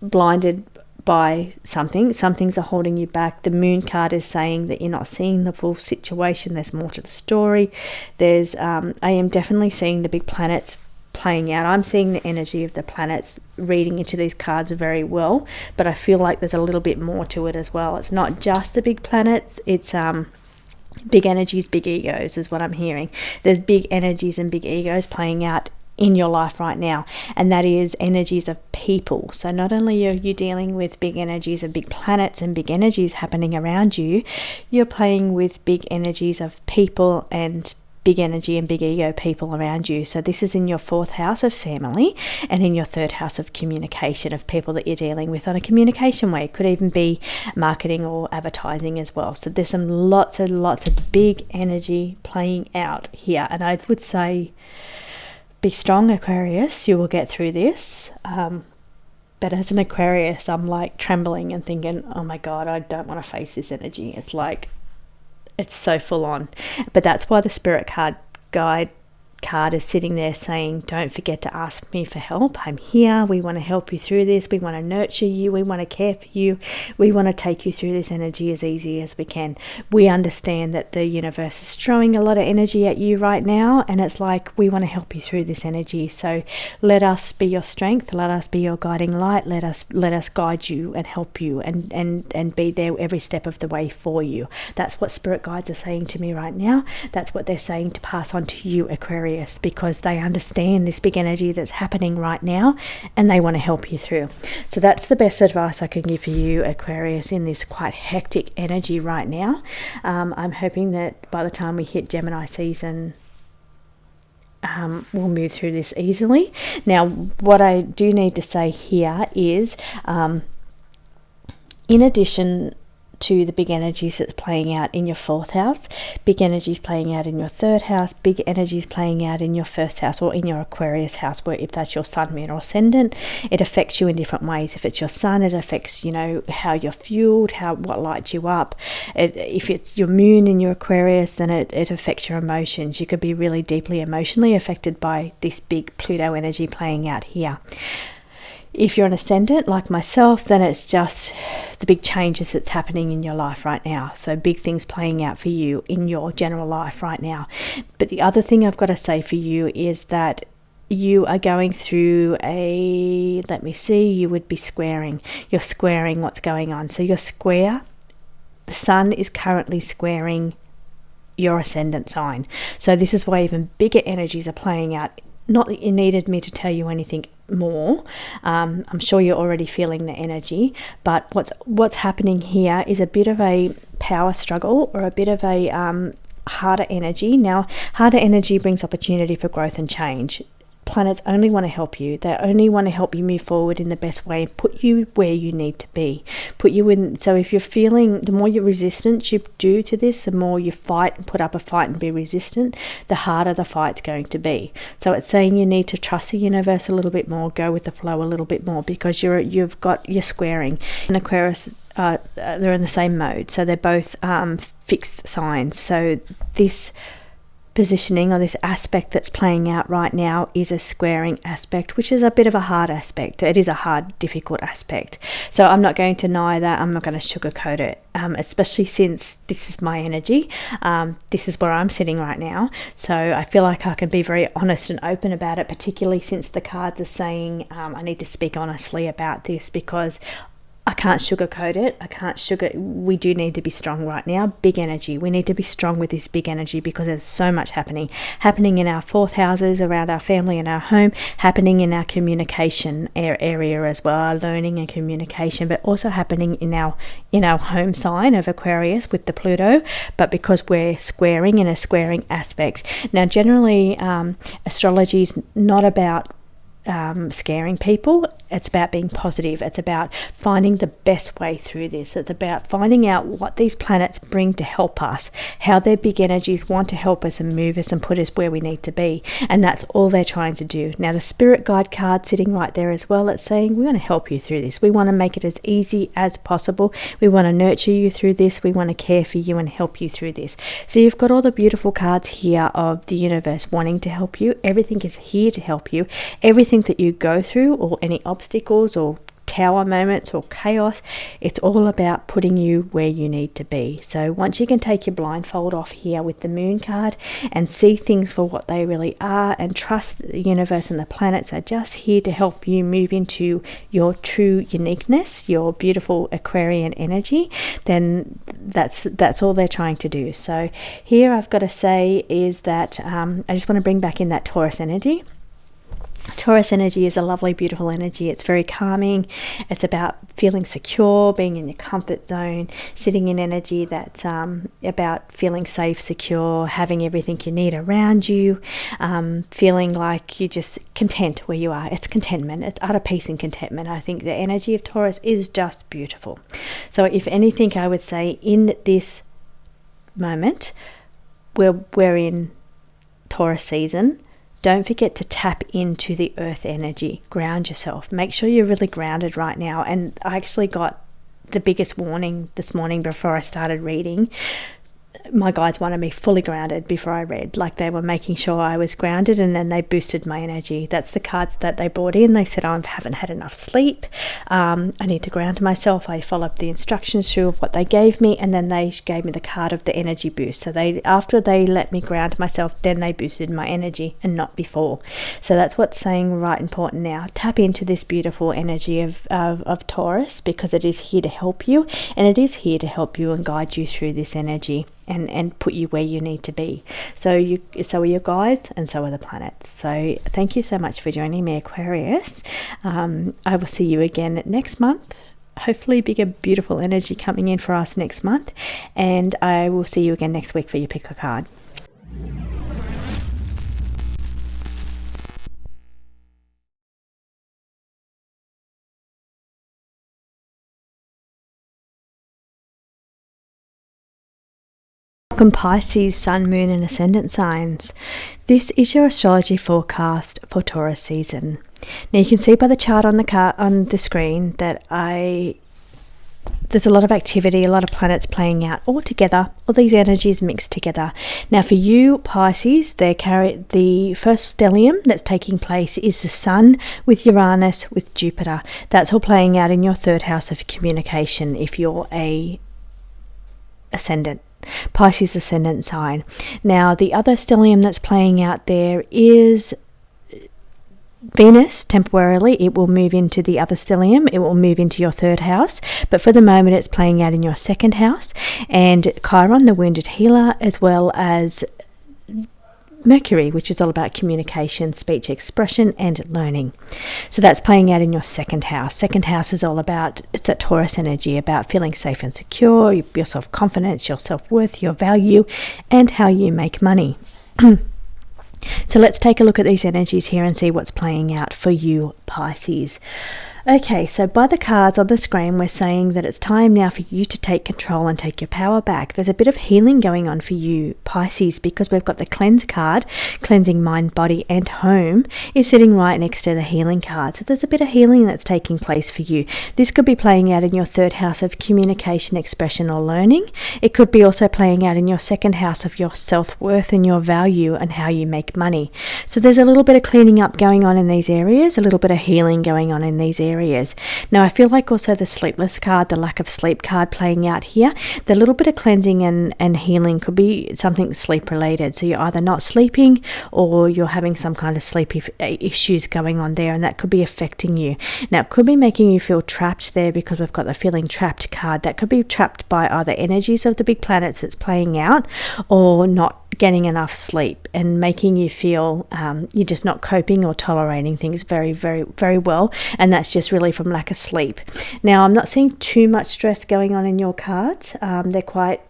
blinded by something. Some things are holding you back. The Moon card is saying that you're not seeing the full situation. There's more to the story. I am definitely seeing the big planets playing out. I'm seeing the energy of the planets, reading into these cards very well, but I feel like there's a little bit more to it as well. It's not just the big planets. It's big energies, big egos is what I'm hearing. There's big energies and big egos playing out in your life right now, and that is energies of people. So not only are you dealing with big energies of big planets and big energies happening around you, you're playing with big energies of people and big energy and big ego people around you. So this is in your 4th house of family and in your 3rd house of communication, of people that you're dealing with on a communication way. It could even be marketing or advertising as well. So there's some lots of big energy playing out here, and I would say be strong, Aquarius. You will get through this. But as an Aquarius, I'm like trembling and thinking, oh my God, I don't want to face this energy. It's like, it's so full on. But that's why the Spirit guide card is sitting there saying, don't forget to ask me for help. I'm here. We want to help you through this. We want to nurture you. We want to care for you. We want to take you through this energy as easy as we can. We understand that the universe is throwing a lot of energy at you right now, and it's like, we want to help you through this energy. So let us be your strength. Let us be your guiding light. Let us guide you and help you and be there every step of the way for you. That's what Spirit guides are saying to me right now. That's what they're saying to pass on to you, Aquarius. Aquarius, because they understand this big energy that's happening right now and they want to help you through. So that's the best advice I can give for you, Aquarius, in this quite hectic energy right now. I'm hoping that by the time we hit Gemini season, we'll move through this easily. Now, what I do need to say here is, in addition to the big energies that's playing out in your 4th house, big energies playing out in your 3rd house, big energies playing out in your 1st house or in your Aquarius house, where if that's your sun, moon or ascendant, it affects you in different ways. If it's your sun, it affects, you know, how you're fueled, what lights you up. If it's your moon in your Aquarius, then it affects your emotions. You could be really deeply emotionally affected by this big Pluto energy playing out here. If you're an ascendant like myself, then it's just the big changes that's happening in your life right now. So big things playing out for you in your general life right now. But the other thing I've got to say for you is that you are going through you would be squaring. You're squaring what's going on. So you're square. The sun is currently squaring your ascendant sign. So this is why even bigger energies are playing out. Not that you needed me to tell you anything more. I'm sure you're already feeling the energy, but what's happening here is a bit of a power struggle, or a bit of a harder energy. Now, harder energy brings opportunity for growth and change. Planets only want to help you. They only want to help you move forward in the best way and put you where you need to be. Put you in. So if you're feeling, the more resistance you do to this, the more you fight and put up a fight and be resistant, the harder the fight's going to be. So it's saying you need to trust the universe a little bit more, go with the flow a little bit more, because you're squaring. And Aquarius, they're in the same mode. So they're both fixed signs. So this positioning, or this aspect that's playing out right now, is a squaring aspect, which is a bit of a hard aspect. It is a hard, difficult aspect. So I'm not going to deny that. I'm not going to sugarcoat it, especially since this is my energy. This is where I'm sitting right now. So I feel like I can be very honest and open about it, particularly since the cards are saying I need to speak honestly about this, because I can't sugarcoat it. We do need to be strong right now. Big energy. We need to be strong with this big energy, because there's so much happening in our 4th houses, around our family and our home, happening in our communication area as well, our learning and communication, but also happening in our home sign of Aquarius with the Pluto, but because we're squaring in a squaring aspect. Now, generally, astrology is not about scaring people. It's about being positive. It's about finding the best way through this. It's about finding out what these planets bring to help us, how their big energies want to help us and move us and put us where we need to be. And that's all they're trying to do. Now, the Spirit Guide card sitting right there as well, it's saying we want to help you through this. We want to make it as easy as possible. We want to nurture you through this. We want to care for you and help you through this. So you've got all the beautiful cards here of the universe wanting to help you. Everything is here to help you. Everything that you go through, or any obstacles or tower moments or chaos, it's all about putting you where you need to be. So once you can take your blindfold off here with the moon card and see things for what they really are, and trust that the universe and the planets are just here to help you move into your true uniqueness, your beautiful Aquarian energy, then that's all they're trying to do. So here I've got to say is that I just want to bring back in that Taurus energy. Taurus energy is a lovely, beautiful energy. It's very calming. It's about feeling secure, being in your comfort zone, sitting in energy that's about feeling safe, secure, having everything you need around you, feeling like you're just content where you are. It's contentment. It's utter peace and contentment. I think the energy of Taurus is just beautiful. So if anything, I would say in this moment, we're in Taurus season, don't forget to tap into the earth energy. Ground yourself. Make sure you're really grounded right now. And I actually got the biggest warning this morning before I started reading. My guides wanted me fully grounded before I read. Like, they were making sure I was grounded, and then they boosted my energy. That's the cards that they brought in. They said, I haven't had enough sleep. I need to ground myself. I followed the instructions through of what they gave me, and then they gave me the card of the energy boost. So after they let me ground myself, then they boosted my energy, and not before. So that's what's saying right important now. Tap into this beautiful energy of Taurus, because it is here to help you, and it is here to help you and guide you through this energy. and put you where you need to be. So are your guides, and so are the planets. So thank you so much for joining me, Aquarius. I will see you again next month. Hopefully bigger, beautiful energy coming in for us next month, and I will see you again next week for your pick a card. Welcome Pisces, Sun, Moon and Ascendant signs. This is your astrology forecast for Taurus season. Now you can see by the chart on the screen that there's a lot of activity, a lot of planets playing out all together, all these energies mixed together. Now for you Pisces, the first stellium that's taking place is the Sun with Uranus with Jupiter. That's all playing out in your third house of communication if you're a Pisces ascendant sign. Now the other stellium that's playing out there is Venus. Temporarily it will move into the other stellium, it will move into your third house, but for the moment it's playing out in your second house, and Chiron, the wounded healer, as well as Mercury, which is all about communication, speech, expression and learning. So that's playing out in your second house. Second house is all about, it's a Taurus energy, about feeling safe and secure, your self-confidence, your self-worth, your value and how you make money. So let's take a look at these energies here and see what's playing out for you Pisces. Okay, so by the cards on the screen, we're saying that it's time now for you to take control and take your power back. There's a bit of healing going on for you, Pisces, because we've got the cleanse card, cleansing mind, body and home, is sitting right next to the healing card. So there's a bit of healing that's taking place for you. This could be playing out in your third house of communication, expression or learning. It could be also playing out in your second house of your self-worth and your value and how you make money. So there's a little bit of cleaning up going on in these areas, a little bit of healing going on in these areas. Now I feel like also the sleepless card, the lack of sleep card playing out here. The little bit of cleansing and healing could be something sleep related. So you're either not sleeping or you're having some kind of sleep issues going on there, and that could be affecting you. Now it could be making you feel trapped there because we've got the feeling trapped card. That could be trapped by either energies of the big planets that's playing out or not getting enough sleep and making you feel you're just not coping or tolerating things very, very, very well, and that's just really from lack of sleep. Now I'm not seeing too much stress going on in your cards. They're quite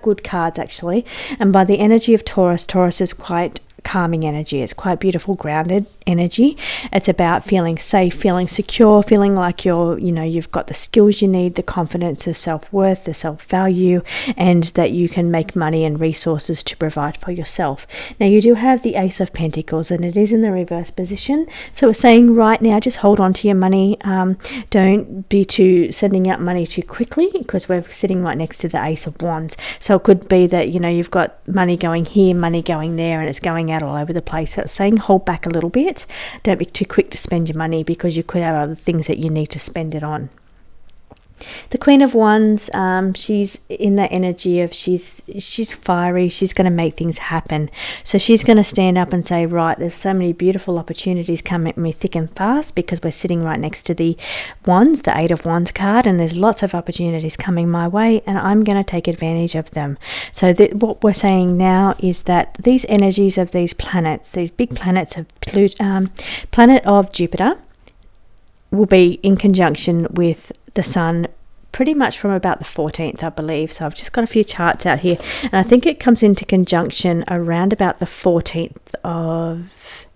good cards actually, and by the energy of Taurus is quite calming energy. It's quite beautiful, grounded energy. It's about feeling safe, feeling secure, feeling like you've got the skills you need, the confidence, the self-worth, the self-value, and that you can make money and resources to provide for yourself. Now you do have the Ace of Pentacles and it is in the reverse position. So we're saying right now, just hold on to your money. Don't be sending out money too quickly, because we're sitting right next to the Ace of Wands. So it could be that, you've got money going here, money going there, and it's going out all over the place. So it's saying hold back a little bit. Don't be too quick to spend your money, because you could have other things that you need to spend it on. The Queen of Wands, she's in that energy of she's fiery, she's going to make things happen. So she's going to stand up and say, right, there's so many beautiful opportunities coming at me thick and fast, because we're sitting right next to the Wands, the Eight of Wands card, and there's lots of opportunities coming my way and I'm going to take advantage of them. So what we're saying now is that these energies of these planets, these big planets of planet of Jupiter, will be in conjunction with the Sun pretty much from about the 14th, I believe. So I've just got a few charts out here, and I think it comes into conjunction around about the 14th of...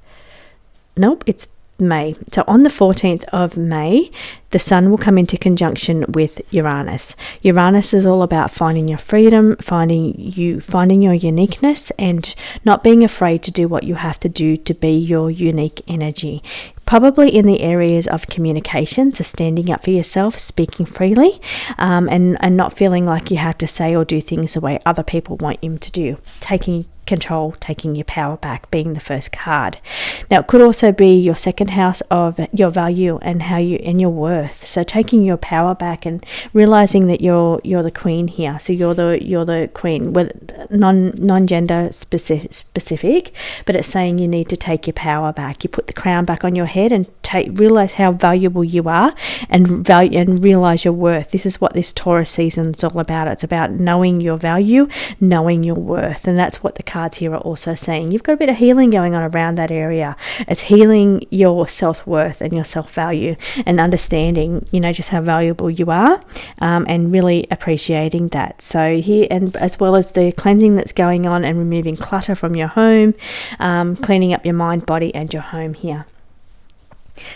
Nope, it's May. So on the 14th of May, the Sun will come into conjunction with Uranus. Uranus is all about finding your freedom, finding your uniqueness, and not being afraid to do what you have to do to be your unique energy. Probably in the areas of communication, so standing up for yourself, speaking freely, and not feeling like you have to say or do things the way other people want you to do. Taking control, taking your power back, being the first card. Now it could also be your second house of your value and how you and your worth. worth. So taking your power back and realizing that you're the queen here. So you're the queen, with non-gender specific, but it's saying you need to take your power back. You put the crown back on your head and realize how valuable you are, and realize your worth. This is what this Taurus season is all about. It's about knowing your value, knowing your worth, and that's what the cards here are also saying. You've got a bit of healing going on around that area. It's healing your self-worth and your self-value, and understanding, just how valuable you are, and really appreciating that. So here, and as well as the cleansing that's going on and removing clutter from your home, cleaning up your mind, body, and your home here.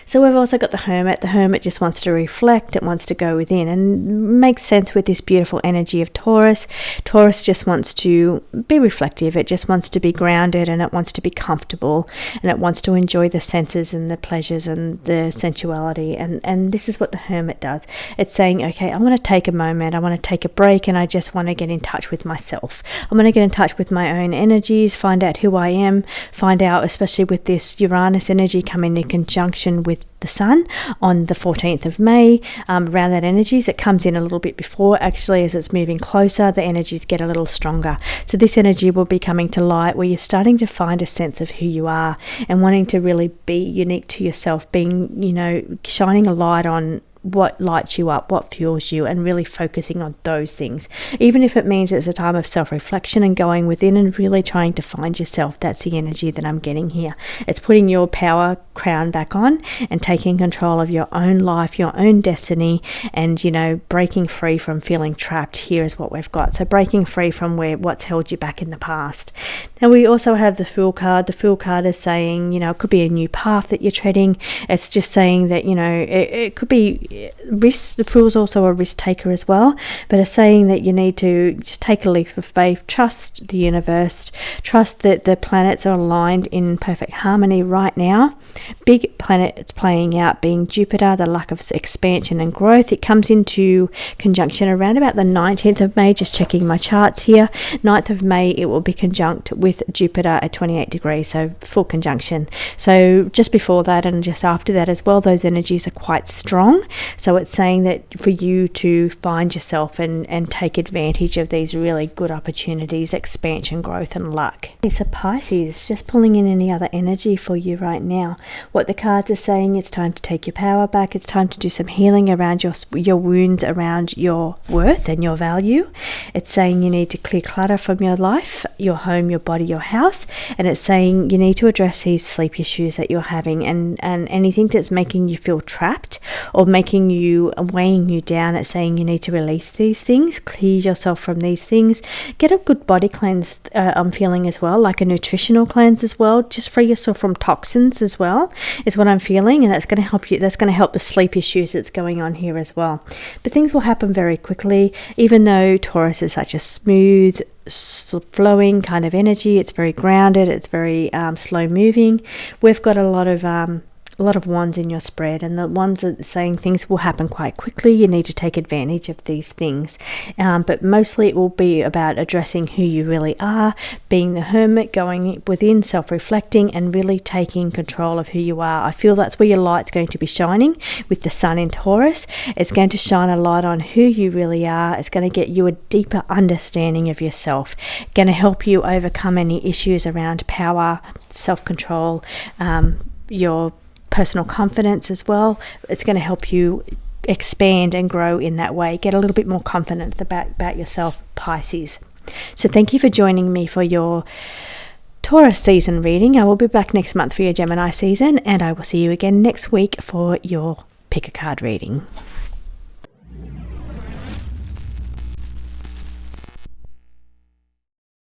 So we've also got the Hermit. The Hermit just wants to reflect. It wants to go within, and makes sense with this beautiful energy of Taurus. Taurus just wants to be reflective. It just wants to be grounded, and it wants to be comfortable, and it wants to enjoy the senses and the pleasures and the sensuality. And this is what the Hermit does. It's saying, okay, I want to take a moment. I want to take a break, and I just want to get in touch with myself. I'm going to get in touch with my own energies, find out who I am, find out, especially with this Uranus energy coming in conjunction with the sun on the 14th of May, around that energies. It comes in a little bit before, actually, as it's moving closer, the energies get a little stronger. So this energy will be coming to light, where you're starting to find a sense of who you are, and wanting to really be unique to yourself, being, shining a light on what lights you up, what fuels you, and really focusing on those things. Even if it means it's a time of self-reflection and going within and really trying to find yourself. That's the energy that I'm getting here. It's putting your power crown back on and taking control of your own life, your own destiny, and breaking free from feeling trapped. Here is what we've got. So breaking free from what's held you back in the past. Now we also have the Fool card. The Fool card is saying, it could be a new path that you're treading. It's just saying that, it could be risk. The Fool's also a risk taker as well, but it's saying that you need to just take a leap of faith, trust the universe, trust that the planets are aligned in perfect harmony right now. Big planet it's playing out being Jupiter, the lack of expansion and growth. It comes into conjunction around about the 19th of May, just checking my charts here. 9th of May it will be conjunct with Jupiter at 28 degrees, so full conjunction. So just before that and just after that as well, those energies are quite strong. So it's saying that for you to find yourself and take advantage of these really good opportunities, expansion, growth, and luck. It's a Pisces, just pulling in any other energy for you right now. What the cards are saying, it's time to take your power back. It's time to do some healing around your wounds, around your worth and your value. It's saying you need to clear clutter from your life, your home, your body, your house. And it's saying you need to address these sleep issues that you're having, and anything that's making you feel trapped or weighing you down. It's saying you need to release these things, clear yourself from these things, get a good body cleanse. I'm feeling as well, like a nutritional cleanse as well. Just free yourself from toxins as well is what I'm feeling, and that's going to help you. That's going to help the sleep issues that's going on here as well. But things will happen very quickly, even though Taurus is such a smooth, flowing kind of energy. It's very grounded. It's very slow moving. We've got a lot of wands in your spread, and the ones are saying things will happen quite quickly. You need to take advantage of these things, but mostly it will be about addressing who you really are, being the Hermit, going within, self-reflecting, and really taking control of who you are. I feel that's where your light's going to be shining with the sun in Taurus. It's going to shine a light on who you really are. It's going to get you a deeper understanding of yourself, going to help you overcome any issues around power, self-control, your personal confidence as well. It's going to help you expand and grow in that way. Get a little bit more confident about yourself, Pisces. So thank you for joining me for your Taurus season reading. I will be back next month for your Gemini season, and I will see you again next week for your pick a card reading.